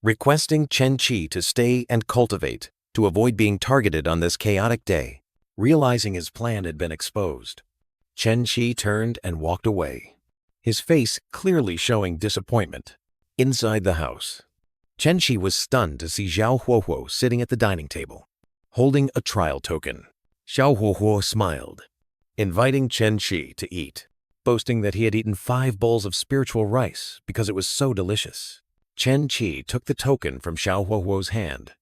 requesting Chen Qi to stay and cultivate to avoid being targeted on this chaotic day. Realizing his plan had been exposed, Chen Qi turned and walked away, his face clearly showing disappointment. Inside the house, Chen Qi was stunned to see Xiao Huohuo sitting at the dining table, holding a trial token. Xiao Huohuo smiled, inviting Chen Qi to eat, boasting that he had eaten 5 bowls of spiritual rice because it was so delicious. Chen Qi took the token from Xiao Huohuo's hand,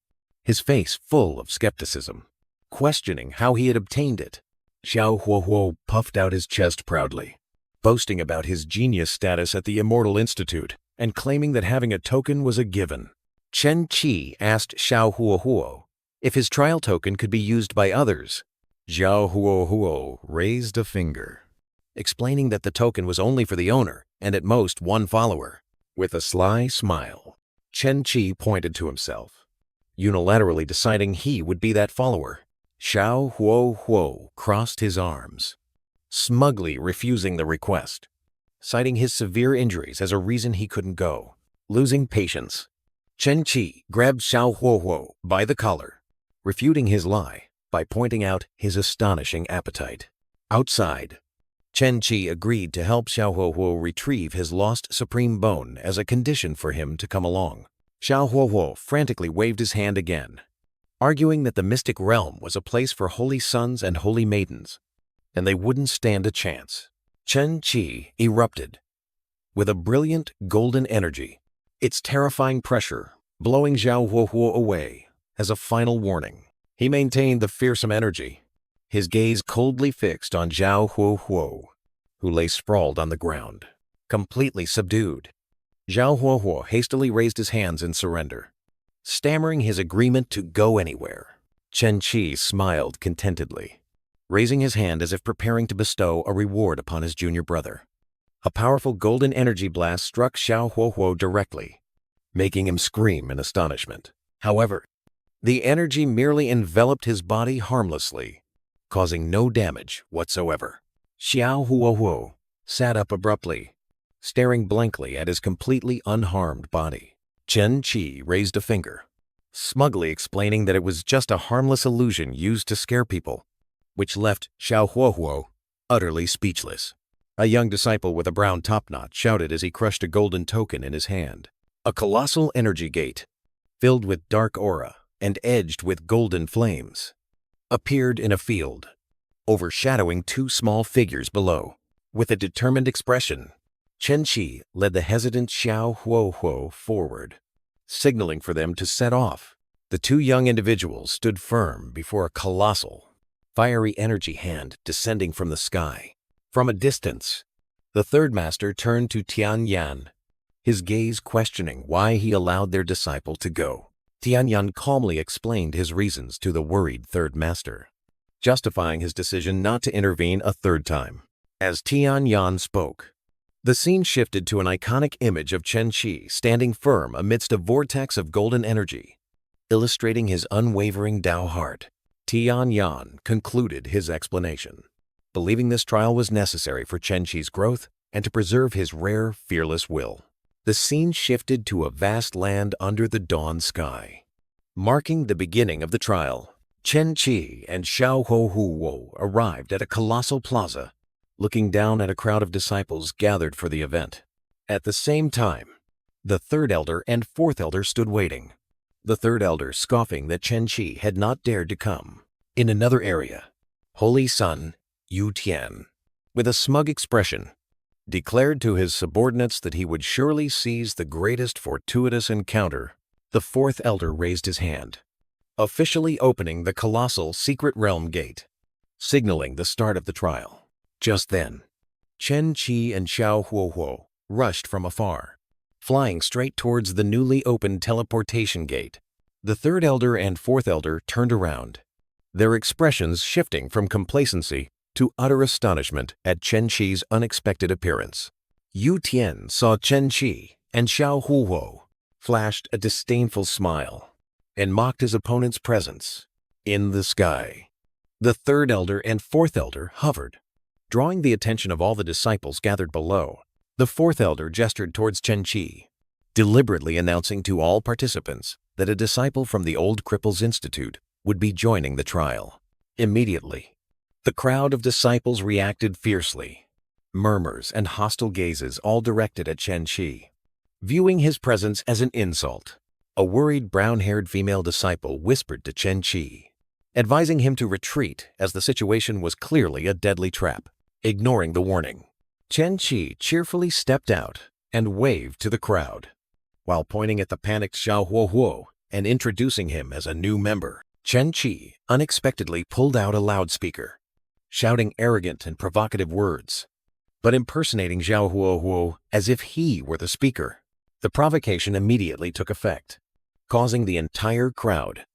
his face full of skepticism, questioning how he had obtained it. Xiao Huohuo puffed out his chest proudly, boasting about his genius status at the Immortal Institute and claiming that having a token was a given. Chen Qi asked Xiao Huohuo if his trial token could be used by others. Xiao Huohuo raised a finger, explaining that the token was only for the owner and at most one follower. With a sly smile, Chen Qi pointed to himself, unilaterally deciding he would be that follower. Xiao Huohuo crossed his arms, smugly refusing the request, citing his severe injuries as a reason he couldn't go. Losing patience, Chen Qi grabbed Xiao Huohuo by the collar, refuting his lie by pointing out his astonishing appetite. Outside, Chen Qi agreed to help Xiao Huohuo retrieve his lost supreme bone as a condition for him to come along. Xiao Huohuo frantically waved his hand again, arguing that the mystic realm was a place for holy sons and holy maidens, and they wouldn't stand a chance. Chen Qi erupted with a brilliant golden energy, its terrifying pressure blowing Xiao Huohuo away as a final warning. He maintained the fearsome energy, his gaze coldly fixed on Xiao Huohuo, who lay sprawled on the ground, completely subdued. Xiao Huohuo hastily raised his hands in surrender, stammering his agreement to go anywhere. Chen Qi smiled contentedly, raising his hand as if preparing to bestow a reward upon his junior brother. A powerful golden energy blast struck Xiao Huohuo directly, making him scream in astonishment. However, the energy merely enveloped his body harmlessly, causing no damage whatsoever. Xiao Huohuo sat up abruptly, staring blankly at his completely unharmed body. Chen Qi raised a finger, smugly explaining that it was just a harmless illusion used to scare people, which left Xiao Huohuo utterly speechless. A young disciple with a brown topknot shouted as he crushed a golden token in his hand. A colossal energy gate, filled with dark aura and edged with golden flames, appeared in a field, overshadowing two small figures below. With a determined expression, Chen Qi led the hesitant Xiao Huohuo forward, signaling for them to set off. The two young individuals stood firm before a colossal, fiery energy hand descending from the sky. From a distance, the third master turned to Tianyan, his gaze questioning why he allowed their disciple to go. Tianyan calmly explained his reasons to the worried third master, justifying his decision not to intervene a third time. As Tianyan spoke, the scene shifted to an iconic image of Chen Qi standing firm amidst a vortex of golden energy, illustrating his unwavering Tao heart. Tianyan concluded his explanation, believing this trial was necessary for Chen Qi's growth and to preserve his rare, fearless will. The scene shifted to a vast land under the dawn sky, marking the beginning of the trial. Chen Qi and Xiao Huohuo arrived at a colossal plaza, looking down at a crowd of disciples gathered for the event. At the same time, the third elder and fourth elder stood waiting, the third elder scoffing that Chen Qi had not dared to come. In another area, Holy Son Yu Tian, with a smug expression, declared to his subordinates that he would surely seize the greatest fortuitous encounter. The fourth elder raised his hand, officially opening the colossal secret realm gate, signaling the start of the trial. Just then, Chen Qi and Xiao Huohuo rushed from afar, flying straight towards the newly opened teleportation gate. The third elder and fourth elder turned around, their expressions shifting from complacency to utter astonishment at Chen Qi's unexpected appearance. Yu Tian saw Chen Qi and Xiao Huohuo, flashed a disdainful smile, and mocked his opponent's presence. In the sky, the third elder and fourth elder hovered, drawing the attention of all the disciples gathered below. The fourth elder gestured towards Chen Qi, deliberately announcing to all participants that a disciple from the Old Cripples Institute would be joining the trial. Immediately, the crowd of disciples reacted fiercely, murmurs and hostile gazes all directed at Chen Qi. Viewing his presence as an insult, a worried brown-haired female disciple whispered to Chen Qi, advising him to retreat as the situation was clearly a deadly trap. Ignoring the warning, Chen Qi cheerfully stepped out and waved to the crowd, while pointing at the panicked Xiao Huohuo and introducing him as a new member. Chen Qi unexpectedly pulled out a loudspeaker, shouting arrogant and provocative words, but impersonating Xiao Huohuo as if he were the speaker. The provocation immediately took effect, causing the entire crowd,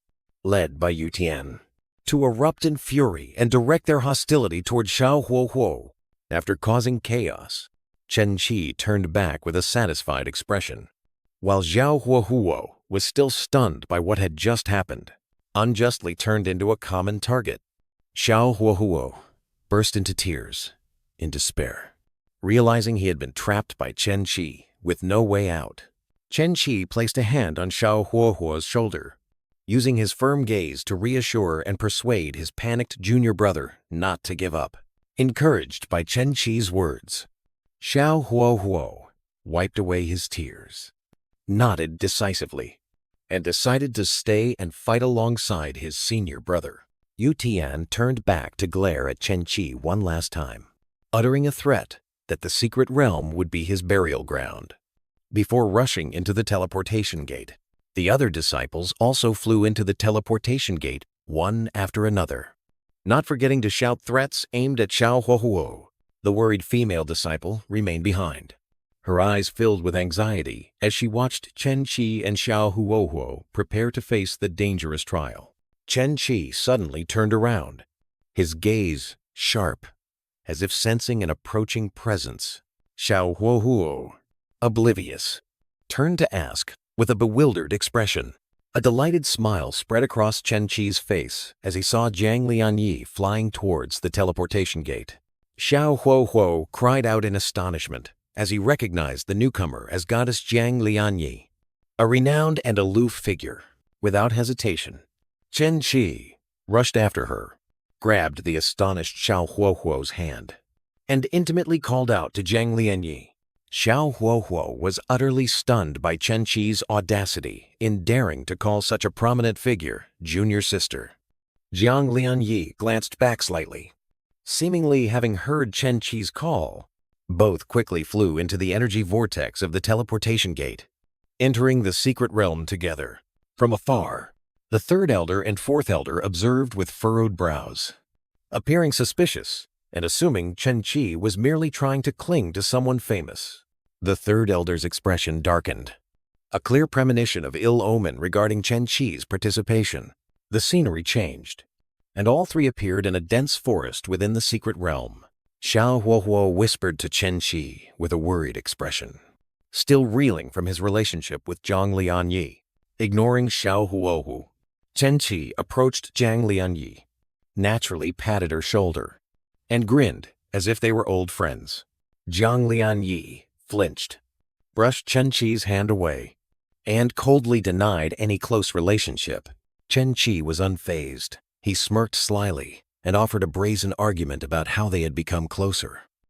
led by Yu Tian, to erupt in fury and direct their hostility toward Xiao Huohuo. After causing chaos, Chen Qi turned back with a satisfied expression, while Xiao Huohuo was still stunned by what had just happened, unjustly turned into a common target. Xiao Huohuo burst into tears, in despair, realizing he had been trapped by Chen Qi with no way out. Chen Qi placed a hand on Xiao Huohuo's shoulder, using his firm gaze to reassure and persuade his panicked junior brother not to give up. Encouraged by Chen Qi's words, Xiao Huohuo wiped away his tears, nodded decisively, and decided to stay and fight alongside his senior brother. Yu Tian turned back to glare at Chen Qi one last time, uttering a threat that the secret realm would be his burial ground. Before rushing into the teleportation gate, the other disciples also flew into the teleportation gate one after another, not forgetting to shout threats aimed at Xiao Huohuo. The worried female disciple remained behind, her eyes filled with anxiety as she watched Chen Qi and Xiao Huohuo prepare to face the dangerous trial. Chen Qi suddenly turned around, his gaze sharp, as if sensing an approaching presence. Xiao Huohuo, oblivious, turned to ask with a bewildered expression. A delighted smile spread across Chen Qi's face as he saw Jiang Lianyi flying towards the teleportation gate. Xiao Huohuo cried out in astonishment as he recognized the newcomer as goddess Jiang Lianyi, a renowned and aloof figure. Without hesitation, Chen Qi rushed after her, grabbed the astonished Xiao Huohuo's hand, and intimately called out to Jiang Lianyi. Xiao Huohuo was utterly stunned by Chen Qi's audacity in daring to call such a prominent figure junior sister. Jiang Lianyi glanced back slightly, seemingly having heard Chen Qi's call. Both quickly flew into the energy vortex of the teleportation gate, entering the secret realm together. From afar, the third elder and fourth elder observed with furrowed brows, appearing suspicious and assuming Chen Qi was merely trying to cling to someone famous. The third elder's expression darkened, a clear premonition of ill omen regarding Chen Qi's participation. The scenery changed, and all three appeared in a dense forest within the secret realm. Xiao Huohuo whispered to Chen Qi with a worried expression, still reeling from his relationship with Jiang Lianyi. Ignoring Xiao Huohu, Chen Qi approached Jiang Lianyi, naturally patted her shoulder, and grinned as if they were old friends. Jiang Lianyi flinched, brushed Chen Qi's hand away, and coldly denied any close relationship. Chen Qi was unfazed. He smirked slyly and offered a brazen argument about how they had become closer.